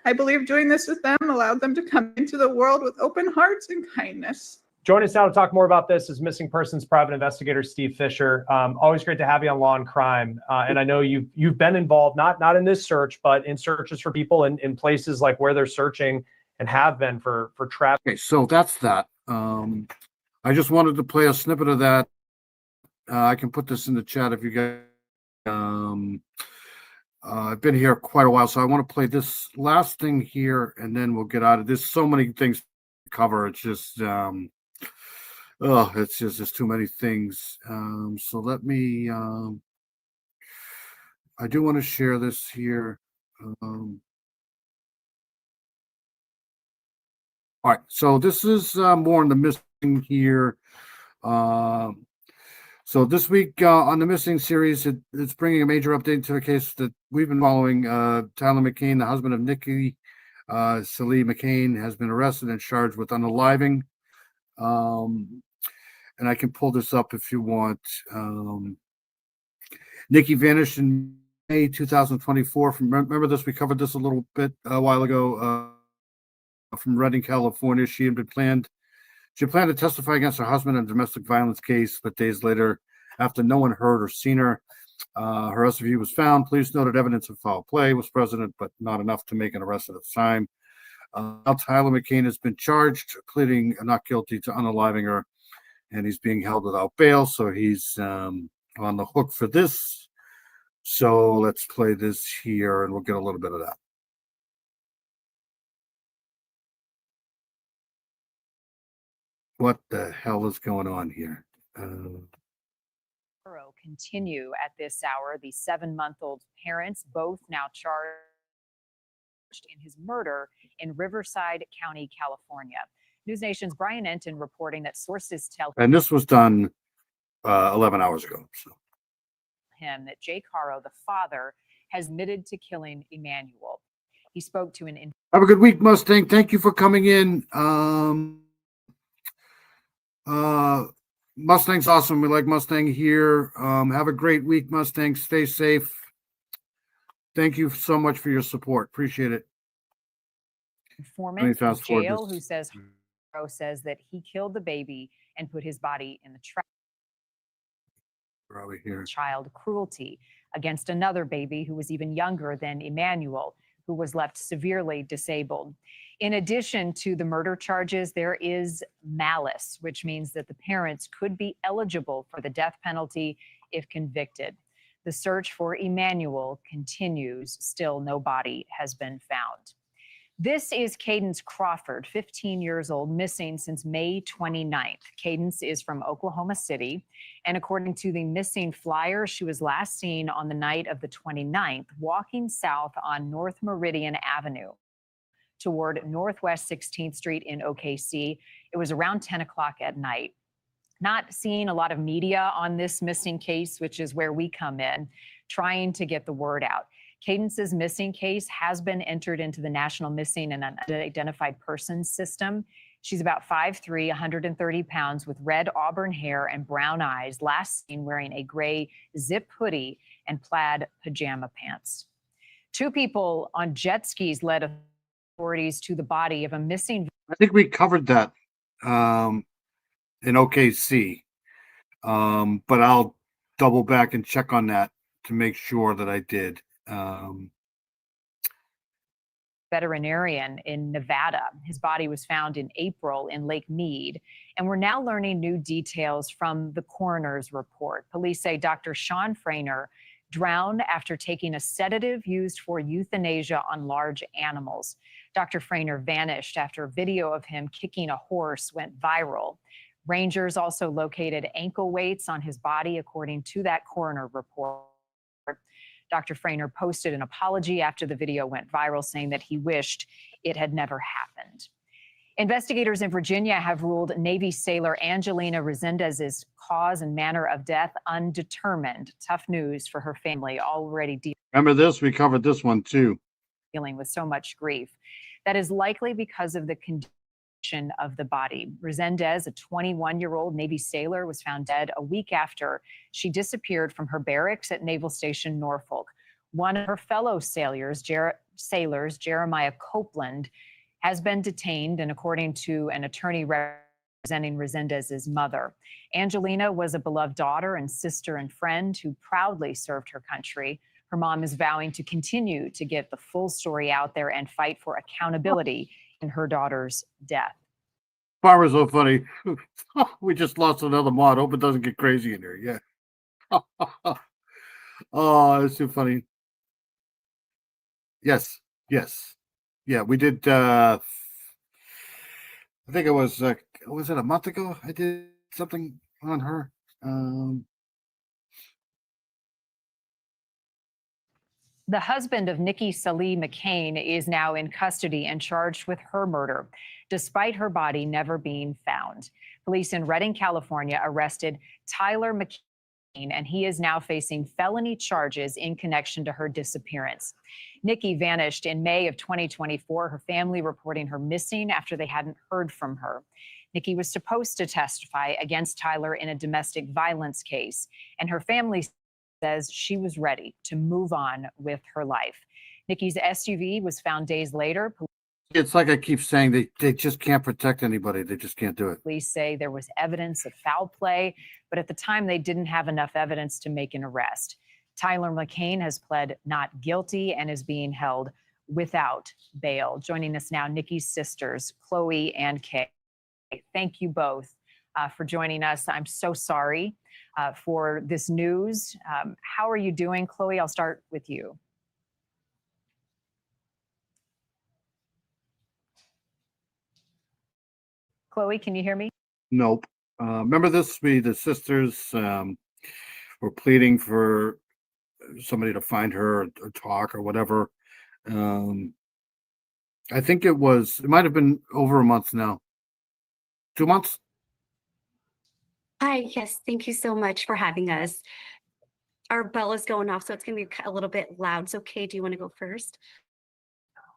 [SPEAKER 18] I believe doing this with them allowed them to come into the world with open hearts and kindness.
[SPEAKER 4] Joining us now to talk more about this is missing persons private investigator Steve Fisher. Always great to have you on Law and Crime. And I know you've been involved, not in this search, but in searches for people in places like where they're searching and have been for Travis.
[SPEAKER 1] Okay, so that's that. I just wanted to play a snippet of that. I can put this in the chat if you guys. I've been here quite a while, so I want to play this last thing here, and then we'll get out of this. So many things to cover. It's just, it's just too many things. So let me. I do want to share this here. All right, so this is more on the missing here. So this week on the missing series, it's bringing a major update to a case that we've been following. Tyler McCain, the husband of Nikki Salee McCain, has been arrested and charged with unaliving. And I can pull this up if you want. Nikki vanished in May 2024. Remember this? We covered this a little bit a while ago. From Redding, California. She planned to testify against her husband in a domestic violence case, but days later, after no one heard or seen her, her SUV was found. Police noted evidence of foul play was present, but not enough to make an arrest at the time. Now Tyler McCain has been charged, pleading not guilty to unaliving her, and he's being held without bail, so he's on the hook for this. So let's play this here, and we'll get a little bit of that. What the hell is going on here?
[SPEAKER 14] Continue at this hour. The 7-month-old parents, both now charged in his murder in Riverside County, California. News Nation's Brian Enton reporting that sources tell
[SPEAKER 1] And this was done 11 hours ago. So
[SPEAKER 14] him that Jake Haro, the father, has admitted to killing Emmanuel. He spoke to an
[SPEAKER 1] Have a good week, Mustang. Thank you for coming in. Mustang's awesome. We like Mustang here. Have a great week, Mustang. Stay safe. Thank you so much for your support. Appreciate it.
[SPEAKER 14] informant in
[SPEAKER 1] fast forward
[SPEAKER 14] jail
[SPEAKER 1] this.
[SPEAKER 14] who says Haro says that he killed the baby and put his body in the trash.
[SPEAKER 1] Where are we here?
[SPEAKER 14] Child cruelty against another baby who was even younger than Emmanuel, who was left severely disabled. In addition to the murder charges, there is malice, which means that the parents could be eligible for the death penalty if convicted. The search for Emmanuel continues. Still, no body has been found. This is Cadence Crawford, 15 years old, missing since May 29th. Cadence is from Oklahoma City, and according to the missing flyer, she was last seen on the night of the 29th, walking south on North Meridian Avenue toward Northwest 16th Street in OKC. It was around 10 o'clock at night. Not seeing a lot of media on this missing case, which is where we come in, trying to get the word out. Cadence's missing case has been entered into the National Missing and Unidentified Persons System. She's about 5'3", 130 pounds with red auburn hair and brown eyes, last seen wearing a gray zip hoodie and plaid pajama pants. Two people on jet skis led authorities to the body of a missing.
[SPEAKER 1] I think we covered that in OKC, but I'll double back and check on that to make sure that I did.
[SPEAKER 14] Veterinarian in Nevada. His body was found in April in Lake Mead, and we're now learning new details from the coroner's report. Police say Dr. Sean Frainer drowned after taking a sedative used for euthanasia on large animals. Dr. Frainer vanished after video of him kicking a horse went viral. Rangers also located ankle weights on his body, according to that coroner report. Dr. Frainer posted an apology after the video went viral, saying that he wished it had never happened. Investigators in Virginia have ruled Navy sailor Angelina Resendez's cause and manner of death undetermined. Tough news for her family, already
[SPEAKER 1] Remember this? We covered this one too.
[SPEAKER 14] dealing with so much grief. That is likely because of the condition of the body. Resendez, a 21-year-old Navy sailor, was found dead a week after she disappeared from her barracks at Naval Station Norfolk. One of her fellow sailors, Jeremiah Copeland, has been detained, and according to an attorney representing Resendez's mother. Angelina was a beloved daughter and sister and friend who proudly served her country. Her mom is vowing to continue to get the full story out there and fight for accountability in her daughter's death.
[SPEAKER 1] Barbara's so funny. We just lost another mod. Hope it doesn't get crazy in there. Yeah. Oh, it's too funny. Yes. Yeah, we did. I think it was it a month ago? I did something on her.
[SPEAKER 14] The husband of Nikki Salee McCain is now in custody and charged with her murder, despite her body never being found. Police in Redding, California, arrested Tyler McCain, and he is now facing felony charges in connection to her disappearance. Nikki vanished in May of 2024, her family reporting her missing after they hadn't heard from her. Nikki was supposed to testify against Tyler in a domestic violence case, and her family says she was ready to move on with her life. Nikki's SUV was found days later.
[SPEAKER 1] It's like I keep saying, they just can't protect anybody. They just can't do it.
[SPEAKER 14] Police say there was evidence of foul play, but at the time they didn't have enough evidence to make an arrest. Tyler McCain has pled not guilty and is being held without bail. Joining us now, Nikki's sisters, Chloe and Kay. Thank you both for joining us. I'm so sorry for this news. How are you doing, Chloe? I'll start with you. Chloe, can you hear me?
[SPEAKER 1] Nope. Remember this? The sisters were pleading for somebody to find her or talk or whatever. I think it might have been over a month now. 2 months?
[SPEAKER 19] Hi, yes, thank you so much for having us. our bell is going off, so it's going to be a little bit loud. So, Kay, do you want to go first?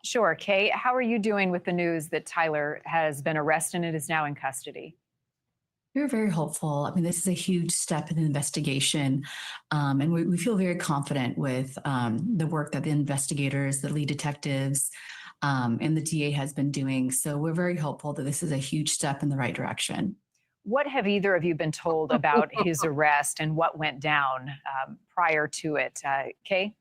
[SPEAKER 14] Sure. Kay, how are you doing with the news that Tyler has been arrested and is now in custody?
[SPEAKER 20] We're very hopeful. I mean, this is a huge step in the investigation. And we feel very confident with the work that the investigators, the lead detectives, and the DA has been doing. So we're very hopeful that this is a huge step in the right direction.
[SPEAKER 14] What have either of you been told about his arrest and what went down prior to it? Kay?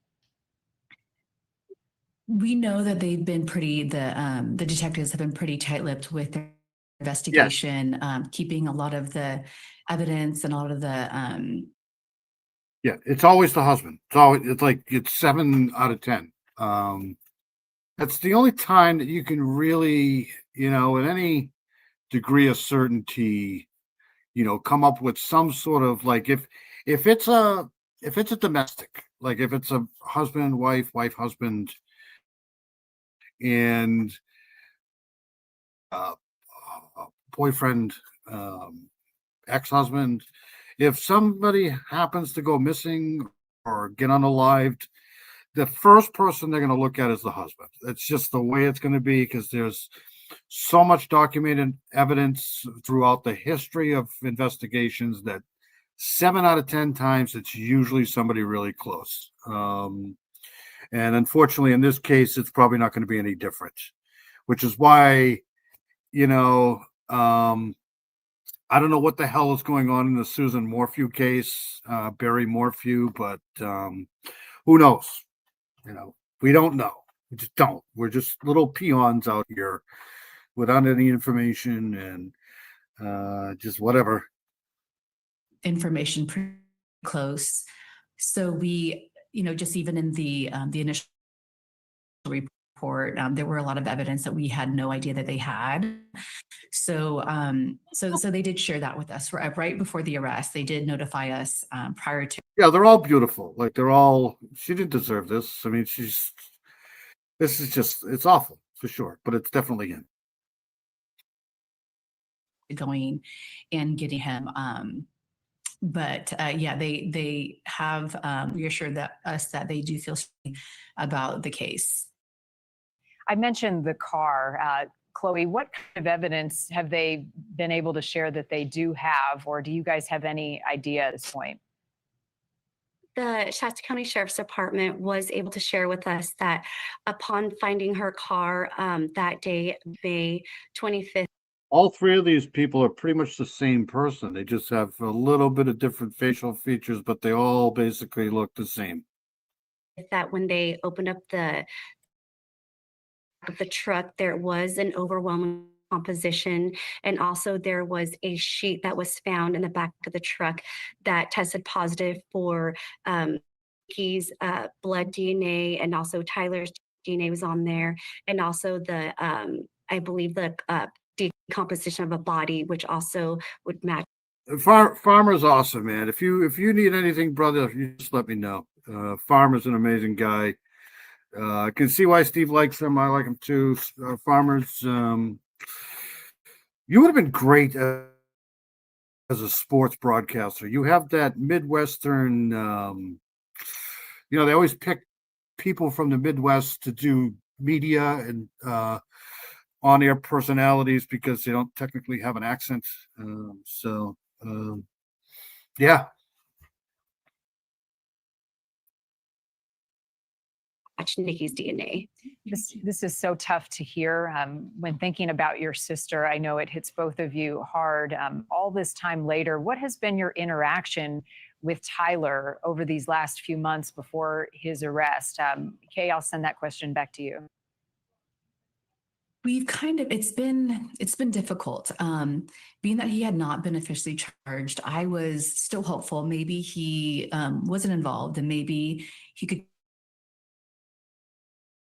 [SPEAKER 20] We know that they've been the detectives have been pretty tight-lipped with their investigation, keeping a lot of the evidence and a lot of the
[SPEAKER 1] Yeah, it's always the husband. It's 7 out of 10. That's the only time that you can really, with any degree of certainty, come up with some sort of if it's a domestic, like if it's a husband, wife, husband, and boyfriend, ex-husband, if somebody happens to go missing or get unalived, the first person they're going to look at is the husband. It's just the way it's going to be, because there's so much documented evidence throughout the history of investigations that 7 out of 10 times it's usually somebody really close. And unfortunately, in this case, it's probably not going to be any different, which is why, I don't know what the hell is going on in the Susan Morphew case, Barry Morphew, but who knows? We don't know. We just don't. We're just little peons out here without any information and just whatever.
[SPEAKER 20] information pretty close. So we, just even in the initial report, there were a lot of evidence that we had no idea that they had. So they did share that with us right before the arrest. They did notify us prior to.
[SPEAKER 1] Yeah, they're all beautiful. She didn't deserve this. I mean, it's awful for sure, but it's definitely him.
[SPEAKER 20] Going and getting him. But they have reassured us that they do feel strongly about the case.
[SPEAKER 14] I mentioned the car. Chloe, what kind of evidence have they been able to share that they do have, or do you guys have any idea at this point?
[SPEAKER 19] The Shasta County Sheriff's Department was able to share with us that upon finding her car that day, May 25th,
[SPEAKER 1] All three of these people are pretty much the same person. They just have a little bit of different facial features, but they all basically look the same.
[SPEAKER 19] that when they opened up the truck, there was an overwhelming composition, and also there was a sheet that was found in the back of the truck that tested positive for Key's blood DNA, and also Tyler's DNA was on there, and also the I believe the decomposition of a body, which also would match.
[SPEAKER 1] Farmer's awesome, man. If you need anything, brother, you just let me know. Farmer's an amazing guy. I can see why Steve likes him. I like him too. Farmer's, you would have been great as a sports broadcaster. You have that Midwestern, they always pick people from the Midwest to do media and on-air personalities because they don't technically have an accent. Yeah.
[SPEAKER 19] Match Nikki's DNA.
[SPEAKER 14] This is so tough to hear. When thinking about your sister, I know it hits both of you hard. All this time later, what has been your interaction with Tyler over these last few months before his arrest? Kay, I'll send that question back to you.
[SPEAKER 20] We've it's been difficult. Being that he had not been officially charged, I was still hopeful. Maybe he wasn't involved and maybe he could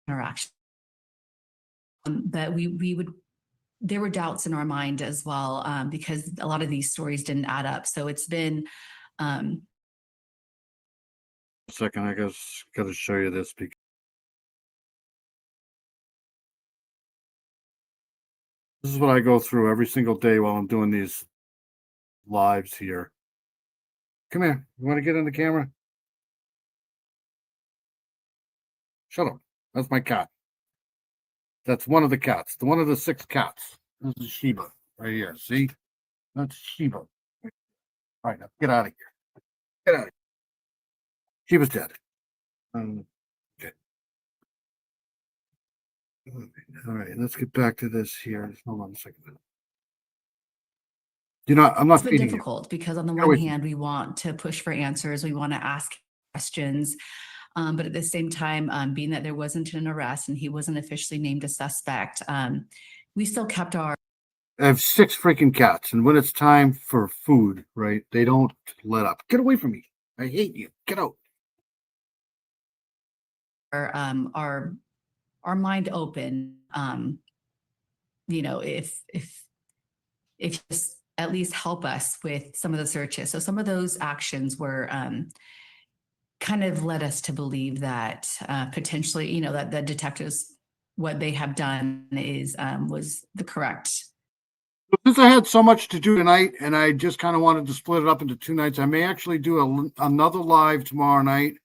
[SPEAKER 20] interaction. But there were doubts in our mind as well, because a lot of these stories didn't add up. So it's been,
[SPEAKER 1] Second, I guess, got to show you this because this is what I go through every single day while I'm doing these lives here. Come here. You want to get in the camera? Shut up. That's my cat. That's one of the cats. One of the 6 cats. This is Sheba right here. See? That's Sheba. All right, now get out of here. Get out of here. Sheba's dead. Okay. All right, let's get back to this here. Hold on a second. I'm not
[SPEAKER 20] It's been
[SPEAKER 1] feeding you.
[SPEAKER 20] difficult because on the
[SPEAKER 1] Get
[SPEAKER 20] one
[SPEAKER 1] away from
[SPEAKER 20] hand, we want to push for answers. We want to ask questions. But at the same time, being that there wasn't an arrest and he wasn't officially named a suspect, we still kept our
[SPEAKER 1] I have 6 freaking cats, and when it's time for food, right, they don't let up. Get away from me. I hate you. Get out.
[SPEAKER 20] our mind open. If just at least help us with some of the searches. So some of those actions were kind of led us to believe that potentially, that the detectives, what they have done is was the correct.
[SPEAKER 1] Since I had so much to do tonight, and I just kind of wanted to split it up into 2 nights, I may actually do another live tomorrow night.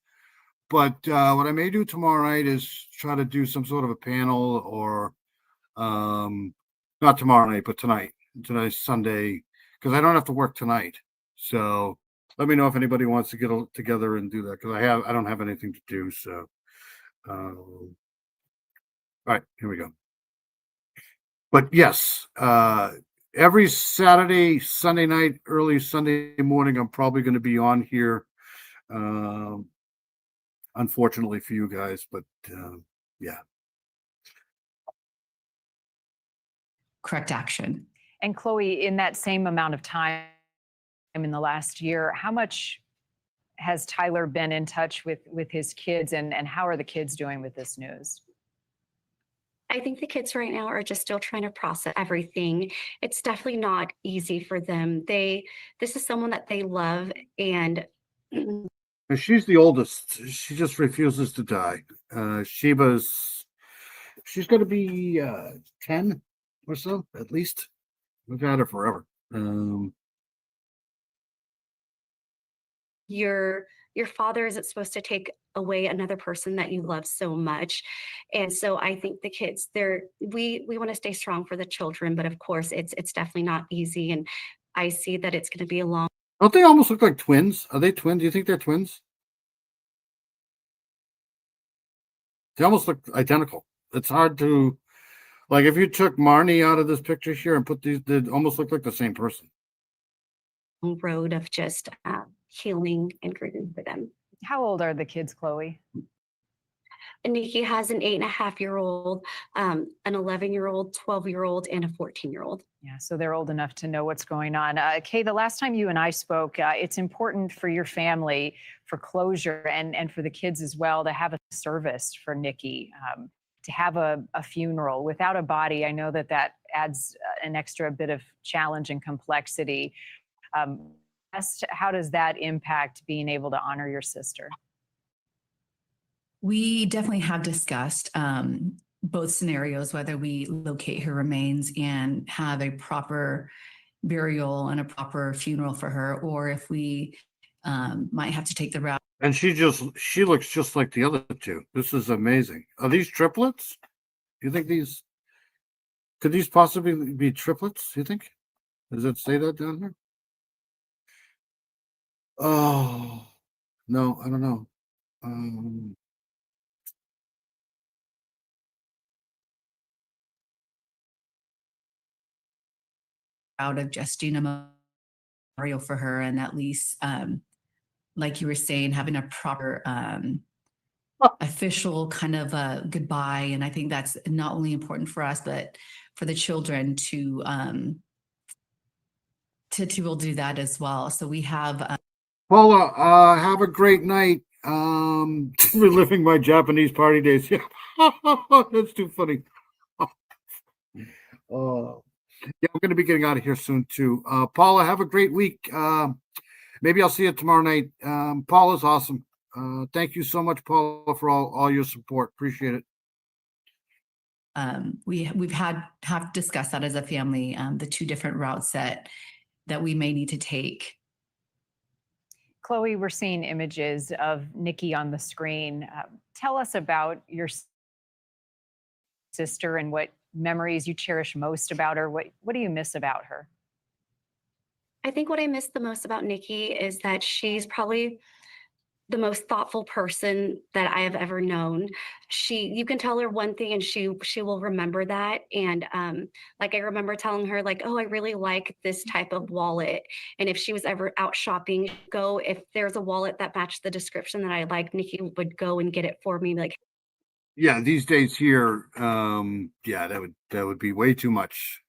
[SPEAKER 1] But what I may do tomorrow night is try to do some sort of a panel, or not tomorrow night, but tonight. Tonight's Sunday, because I don't have to work tonight. So let me know if anybody wants to get together and do that, because I don't have anything to do. So all right, here we go. But yes, every Saturday, Sunday night, early Sunday morning, I'm probably going to be on here. Unfortunately for you guys, but yeah.
[SPEAKER 20] Correct action.
[SPEAKER 14] And Chloe, in that same amount of time in the last year, how much has Tyler been in touch with his kids, and how are the kids doing with this news?
[SPEAKER 19] I think the kids right now are just still trying to process everything. It's definitely not easy for them. This is someone that they love, and
[SPEAKER 1] And she's the oldest. She just refuses to die. She's going to be 10 or so, at least. We've had her forever.
[SPEAKER 19] your father isn't supposed to take away another person that you love so much. And so I think the kids, we want to stay strong for the children, but of course it's definitely not easy. And I see that it's going to be a long.
[SPEAKER 1] Don't they almost look like twins? Are they twins? Do you think they're twins? They almost look identical. It's hard to, like, if you took Marnie out of this picture here and put these, they almost look like the same person.
[SPEAKER 19] Road of just healing and grieving for them.
[SPEAKER 14] How old are the kids, Chloe?
[SPEAKER 19] And Nikki has an 8.5-year-old, an 11-year-old, 12-year-old, and a 14-year-old.
[SPEAKER 14] Yeah, so they're old enough to know what's going on. Kay, the last time you and I spoke, it's important for your family, for closure, and for the kids as well, to have a service for Nikki, to have a funeral without a body. I know that adds an extra bit of challenge and complexity. How does that impact being able to honor your sister?
[SPEAKER 20] We definitely have discussed both scenarios, whether we locate her remains and have a proper burial and a proper funeral for her, or if we might have to take the route.
[SPEAKER 1] And she looks just like the other two. This is amazing. Are these triplets? Do you think could these possibly be triplets? Do you think? Does it say that down here? Oh, no, I don't know.
[SPEAKER 20] Out of Justina memorial for her, and at least, like you were saying, having a proper official kind of a goodbye. And I think that's not only important for us, but for the children to will do that as well. So we have.
[SPEAKER 1] Paula, have a great night. Reliving my Japanese party days. Yeah, that's too funny. Yeah, I'm going to be getting out of here soon too. Paula, have a great week. Maybe I'll see you tomorrow night. Paula's awesome. Thank you so much, Paula, for all your support. Appreciate it.
[SPEAKER 20] We've have discussed that as a family, the 2 different routes that we may need to take.
[SPEAKER 14] Chloe, we're seeing images of Nikki on the screen. Tell us about your sister and what memories you cherish most about her. What do you miss about her?
[SPEAKER 19] I think what I miss the most about Nikki is that she's probably the most thoughtful person that I have ever known. You can tell her one thing and she will remember that. And like I remember telling her like, oh, I really like this type of wallet. And if she was ever out shopping, if there's a wallet that matched the description that I like, Nikki would go and get it for me. Like,
[SPEAKER 1] Yeah, these days here, yeah, that would be way too much.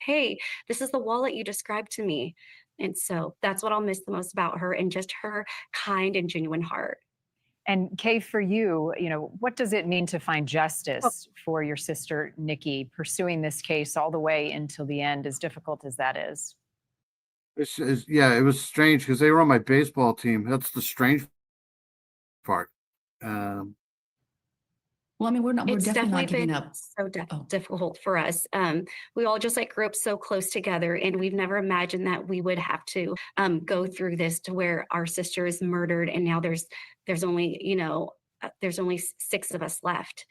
[SPEAKER 19] hey, this is the wallet you described to me. And so that's what I'll miss the most about her, and just her kind and genuine heart.
[SPEAKER 14] And Kay, for you, what does it mean to find justice for your sister, Nikki, pursuing this case all the way until the end, as difficult as that is?
[SPEAKER 1] Yeah, it was strange because they were on my baseball team. That's the strange part.
[SPEAKER 20] Well, I mean, we're
[SPEAKER 19] It's
[SPEAKER 20] definitely not giving
[SPEAKER 19] been
[SPEAKER 20] up.
[SPEAKER 19] so difficult for us. We all just grew up so close together, and we've never imagined that we would have to go through this, to where our sister is murdered, and now there's only there's only 6 of us left.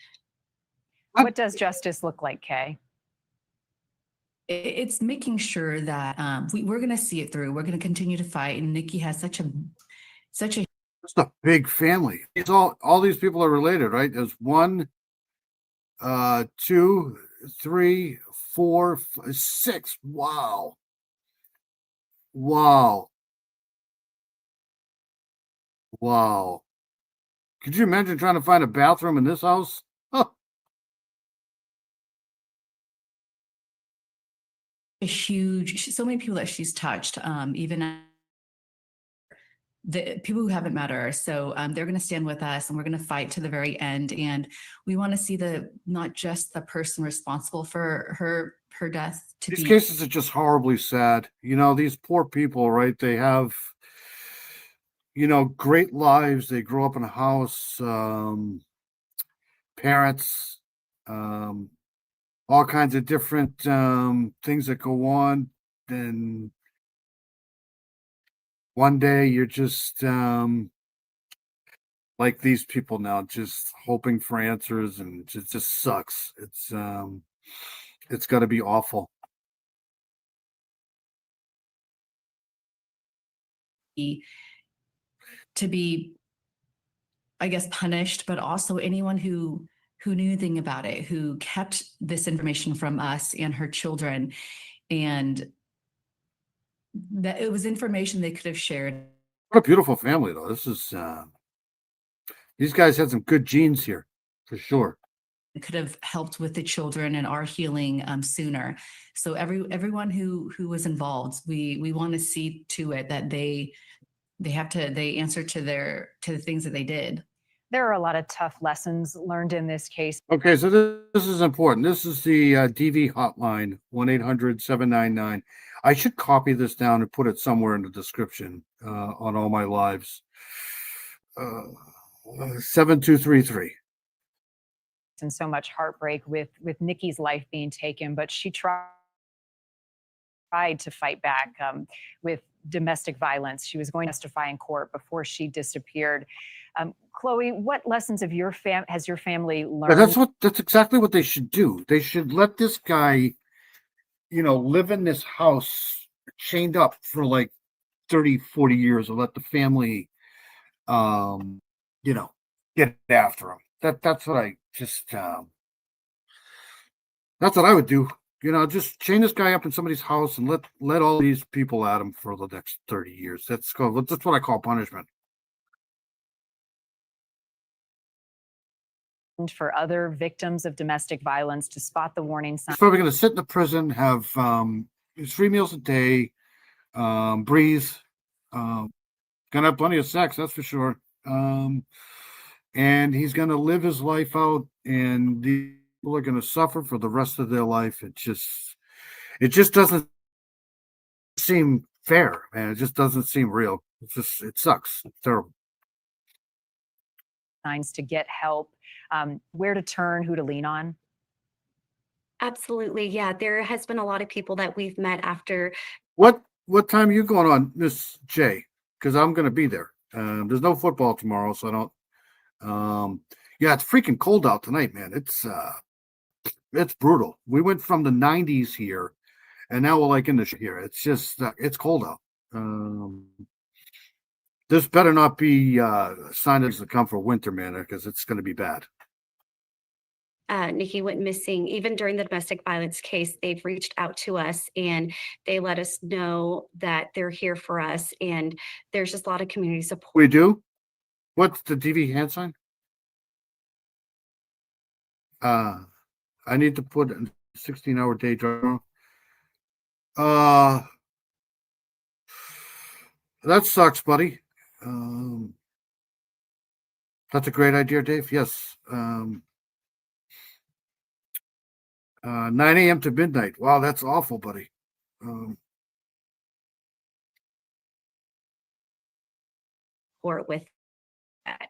[SPEAKER 14] What does justice look like, Kay?
[SPEAKER 20] It's making sure that we're going to see it through. We're going to continue to fight, and Nikki has such a
[SPEAKER 1] It's a big family. It's all these people are related, right? There's 1, 2, 3, 4, 5, 6. Wow. Could you imagine trying to find a bathroom in this house? Huh.
[SPEAKER 20] so many people that she's touched, even the people who haven't met her. So they're going to stand with us, and we're going to fight to the very end. And we want to see not just the person responsible for her death.
[SPEAKER 1] These cases are just horribly sad. These poor people, right? They have, great lives. They grow up in a house, parents, all kinds of different things that go on. Then one day you're just like these people now, just hoping for answers, and it just sucks. It's got to be awful.
[SPEAKER 20] To be, I guess, punished, but also anyone who knew anything about it, who kept this information from us and her children, and that it was information they could have shared.
[SPEAKER 1] What a beautiful family, though. This is these guys had some good genes here, for sure.
[SPEAKER 20] It could have helped with the children and our healing sooner. So everyone who was involved, we want to see to it that they answer to the things that they did.
[SPEAKER 14] There are a lot of tough lessons learned in this case.
[SPEAKER 1] Okay, so this is important. This is the DV hotline, 1-800-799. I should copy this down and put it somewhere in the description on all my lives. 7233.
[SPEAKER 14] And so much heartbreak with Nikki's life being taken, but she tried to fight back with domestic violence. She was going to testify in court before she disappeared. Chloe, what lessons has your family learned?
[SPEAKER 1] That's exactly what they should do. They should let this guy, live in this house chained up for like 30, 40 years, or let the family, get after him. That's what I just, that's what I would do. Just chain this guy up in somebody's house and let all these people at him for the next 30 years. That's what I call punishment.
[SPEAKER 14] For other victims of domestic violence to spot the warning signs.
[SPEAKER 1] He's probably going to sit in the prison, have 3 meals a day, breathe, gonna have plenty of sex, that's for sure. And he's going to live his life out, and the people are going to suffer for the rest of their life. It just doesn't seem fair, man. It just doesn't seem real. It sucks. It's terrible.
[SPEAKER 14] Signs to get help, where to turn, who to lean on.
[SPEAKER 19] Absolutely. Yeah. There has been a lot of people that we've met after.
[SPEAKER 1] What what time are you going on, Miss J? Because I'm going to be there. There's no football tomorrow, so I don't. Yeah, it's freaking cold out tonight, man. It's brutal. We went from the 90s here, and now we're like in the here. It's just it's cold out. This better not be signs to come for winter, man, because it's going to be bad.
[SPEAKER 19] Nikki went missing. Even during the domestic violence case, they've reached out to us and they let us know that they're here for us. And there's just a lot of community support.
[SPEAKER 1] We do? What's the DV hand sign? I need to put a 16-hour day journal. That sucks, buddy. That's a great idea, Dave. Yes. 9 a.m. to midnight. Wow, that's awful, buddy.
[SPEAKER 19] Or with that.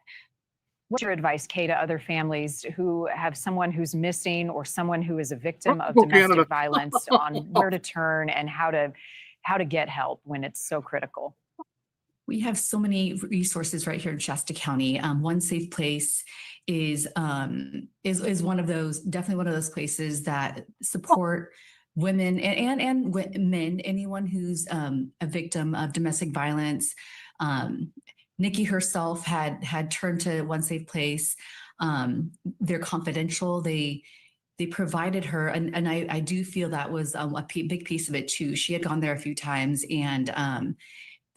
[SPEAKER 14] What's your advice, Kay, to other families who have someone who's missing or someone who is a victim of domestic violence on where to turn and how to get help when it's so critical?
[SPEAKER 20] We have so many resources right here in Shasta County. One Safe Place is one of those, definitely one of those places that support women and men, anyone who's a victim of domestic violence. Nikki herself had turned to One Safe Place. They're confidential. They provided her, and I do feel that was a big piece of it too. She had gone there a few times, and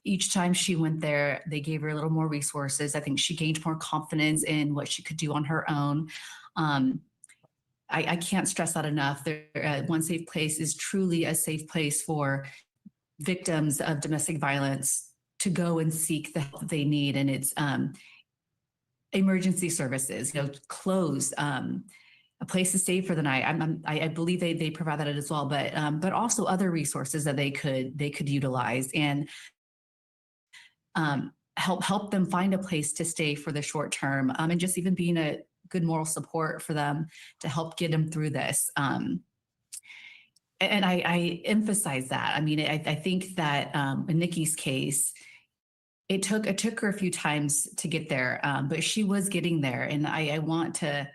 [SPEAKER 20] each time she went there, they gave her a little more resources. I think she gained more confidence in what she could do on her own. I can't stress that enough. One Safe Place is truly a safe place for victims of domestic violence to go and seek the help they need. And it's emergency services, clothes, a place to stay for the night. I believe they provide that as well, but also other resources that they could utilize and help them find a place to stay for the short term, and just even being a good moral support for them to help get them through this. And I emphasize that. I mean, I think that in Nikki's case, it took her a few times to get there, but she was getting there. And I want to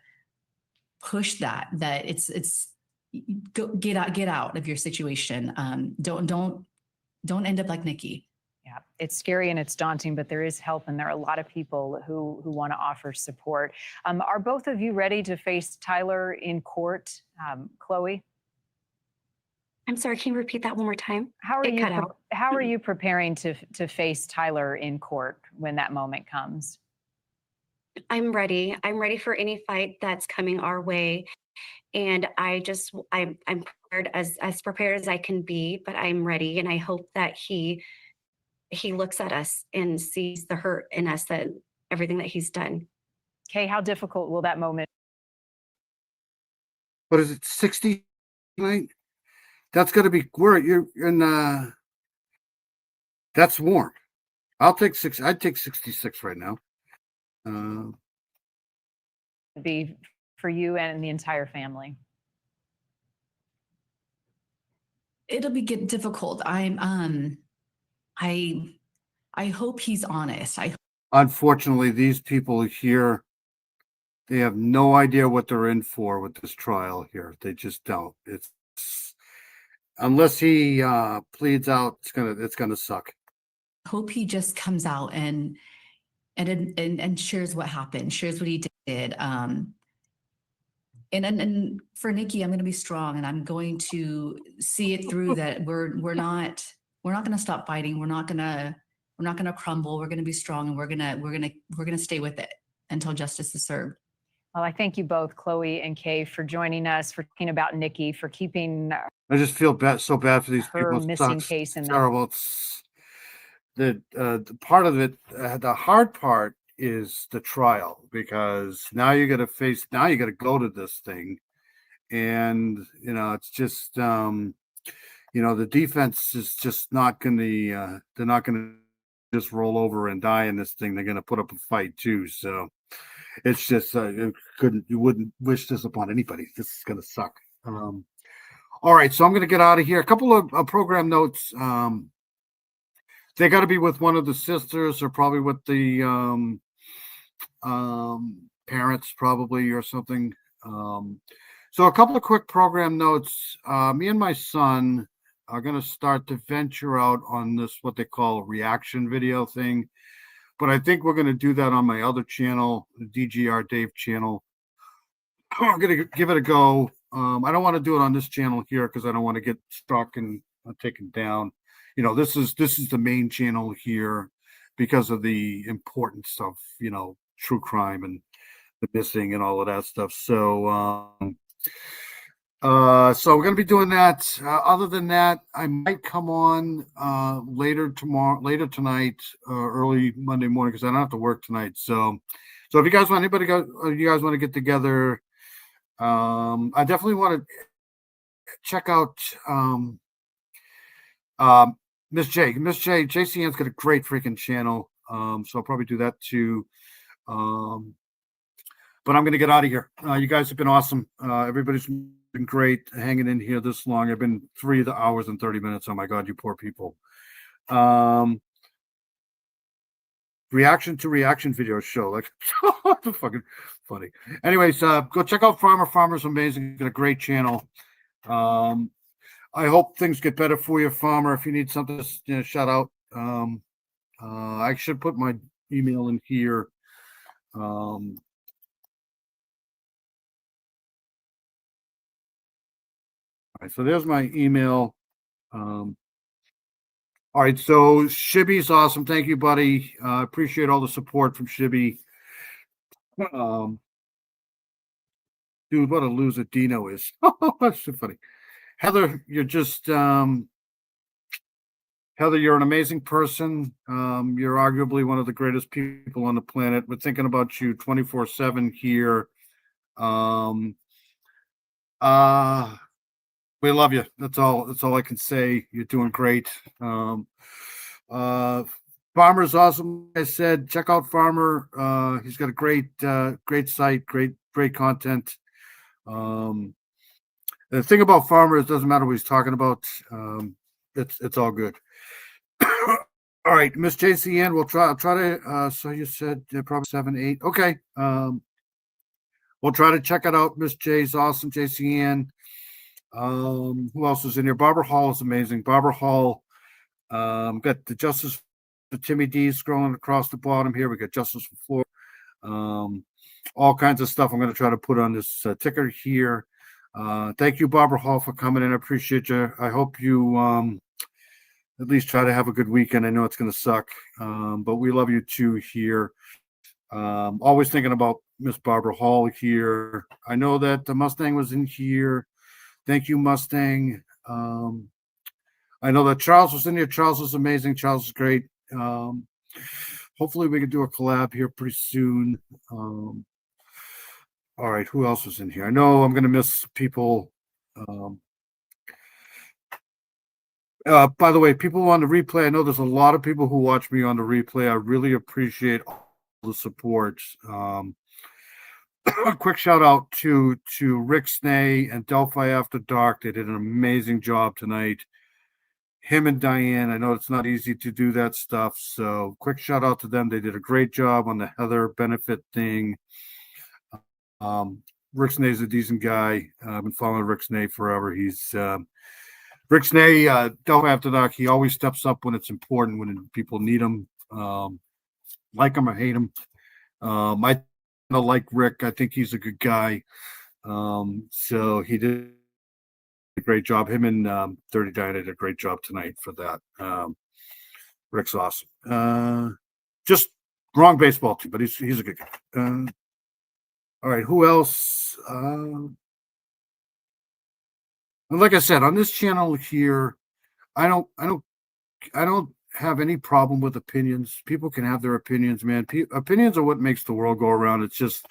[SPEAKER 20] push that it's get out of your situation. Don't end up like Nikki.
[SPEAKER 14] Yeah, it's scary and it's daunting, but there is help, and there are a lot of people who want to offer support. Are both of you ready to face Tyler in court, Chloe?
[SPEAKER 19] I'm sorry, can you repeat that one more time?
[SPEAKER 14] How are you preparing to face Tyler in court when that moment comes?
[SPEAKER 19] I'm ready. I'm ready for any fight that's coming our way. And I'm prepared as prepared as I can be, but I'm ready. And I hope that he looks at us and sees the hurt in us, that everything that he's done.
[SPEAKER 14] Kay, how difficult will that moment?
[SPEAKER 1] What is it, 60 tonight? That's got to be where you're in. That's warm. I'd take 66 right now.
[SPEAKER 14] Be for you and the entire family.
[SPEAKER 20] It'll be difficult. I hope he's honest.
[SPEAKER 1] Unfortunately, these people here, they have no idea what they're in for with this trial here. They just don't. It's unless he pleads out, it's gonna suck.
[SPEAKER 20] Hope he just comes out and shares what happened, shares what he did. And for Nikki, I'm going to be strong, and I'm going to see it through. That we're not going to stop fighting. We're not going to crumble. We're going to be strong, and we're going to stay with it until justice is served.
[SPEAKER 14] Well, I thank you both, Chloe and Kay, for joining us, for talking about Nikki, for keeping.
[SPEAKER 1] I just feel so bad for these
[SPEAKER 14] her
[SPEAKER 1] people.
[SPEAKER 14] Missing case in
[SPEAKER 1] terrible. It's the part of it. The hard part is the trial, because now you got to go to this thing, and it's just the defense is just not going to. They're not going to just roll over and die in this thing. They're going to put up a fight too. So it's just you wouldn't wish this upon anybody. This is going to suck. All right, so I'm going to get out of here. A couple of program notes. they got to be with one of the sisters or probably with the parents probably or something. So a couple of quick program notes. Me and my son are going to start to venture out on this, what they call a reaction video thing. But I think we're going to do that on my other channel, the DGR Dave channel. I'm going to give it a go. I don't want to do it on this channel here because I don't want to get stuck and taken down. You know, this is the main channel here because of the importance of, you know, true crime and the missing and all of that stuff. So, so we're going to be doing that. Other than that, I might come on later tonight, early Monday morning, because I don't have to work tonight. So if you guys want to get together, I definitely want to check out Miss J. JCN's got a great freaking channel. So I'll probably do that too. But I'm going to get out of here. You guys have been awesome. Everybody's been great hanging in here this long. I've been 3 hours and 30 minutes. Oh my God, you poor people. Reaction to reaction video show. Like, fucking funny. Anyways, go check out Farmer. Farmer's amazing. Got a great channel. I hope things get better for you, Farmer. If you need something to shout out, I should put my email in here. All right, so there's my email. All right, so Shibby's awesome. Thank you, buddy. Appreciate all the support from Shibby. Dude, what a loser Dino is. That's so funny. Heather, you're just Heather, you're an amazing person. You're arguably one of the greatest people on the planet. We're thinking about you 24/7 here. We love you. That's all I can say. You're doing great. Farmer's awesome. Like I said, check out Farmer. He's got a great site, great content. The thing about Farmer, it doesn't matter what he's talking about. It's all good. All right, Miss JCN, we'll try to. So you said probably 7, 8. Okay. We'll try to check it out. Miss J's awesome. JCN. Who else is in here? Barbara Hall is amazing. Barbara Hall. Got the Justice for Timmy D scrolling across the bottom here. We got Justice for Floor. All kinds of stuff I'm going to try to put on this ticker here. Thank you, Barbara Hall, for coming in. I appreciate you. I hope you at least try to have a good weekend. I know it's going to suck, but we love you too here. Always thinking about Miss Barbara Hall here. I know that the Mustang was in here. Thank you, Mustang. I know that Charles was in here. Charles was amazing. Charles is great. Hopefully we can do a collab here pretty soon. All right, who else was in here? I know I'm going to miss people. By the way, people on the replay, I know there's a lot of people who watch me on the replay. I really appreciate all the support. A quick shout out to Rick Snay and Delphi After Dark. They did an amazing job tonight. Him and Diane, I know it's not easy to do that stuff. So quick shout out to them. They did a great job on the Heather benefit thing. Rick Snay's a decent guy. I've been following Rick Snay forever. He's Rick Snay, Delphi After Dark. He always steps up when it's important, when people need him. Like him or hate him. I like Rick. I think he's a good guy. So he did a great job. Him and Dirty Diana did a great job tonight for that. Rick's awesome. Just wrong baseball team, but he's a good guy. All right, who else? And like I said, on this channel here, I don't have any problem with opinions. People can have their opinions, man. Opinions are what makes the world go around. It's just,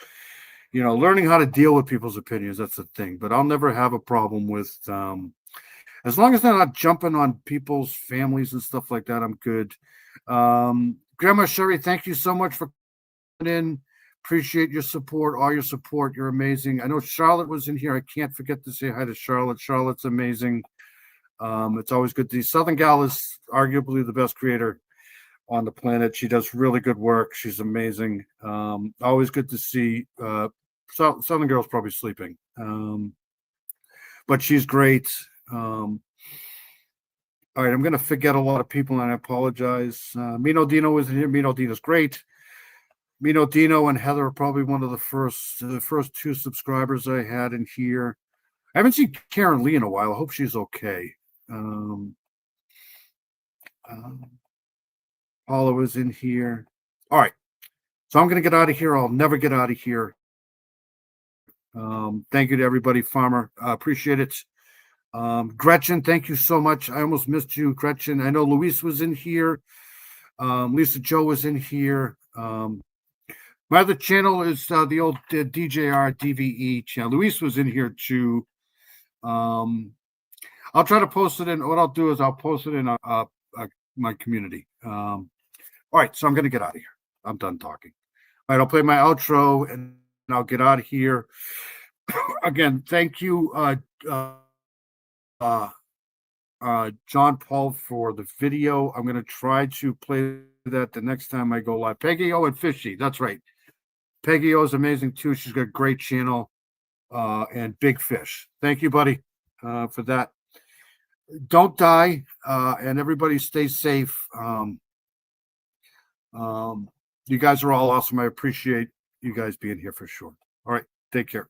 [SPEAKER 1] learning how to deal with people's opinions. That's the thing. But I'll never have a problem with, as long as they're not jumping on people's families and stuff like that, I'm good. Grandma Sherry, thank you so much for coming in. Appreciate your support, all your support. You're amazing. I know Charlotte was in here. I can't forget to say hi to Charlotte. Charlotte's amazing. It's always good to see. Southern Gal is arguably the best creator on the planet. She does really good work. She's amazing. Always good to see. Southern Girl's probably sleeping, but she's great. All right, I'm going to forget a lot of people, and I apologize. Mino Dino isn't here. Mino Dino's great. Mino Dino and Heather are probably one of the first 2 subscribers I had in here. I haven't seen Karen Lee in a while. I hope she's okay. Paula was in here. All right, so I'm going to get out of here. I'll never get out of here. Thank you to everybody, Farmer. Appreciate it. Gretchen, thank you so much. I almost missed you, Gretchen. I know Luis was in here. Lisa Joe was in here. My other channel is the old DJR DVE channel. Luis was in here too. I'll try to post it in. What I'll do is I'll post it in my community. All right, so I'm going to get out of here. I'm done talking. All right, I'll play my outro and I'll get out of here. Again, thank you, John Paul, for the video. I'm going to try to play that the next time I go live. Peggy O and Fishy, that's right. Peggy O is amazing too. She's got a great channel, and Big Fish. Thank you, buddy, for that. Don't die, and everybody stay safe. You guys are all awesome. I appreciate you guys being here for sure. All right, take care.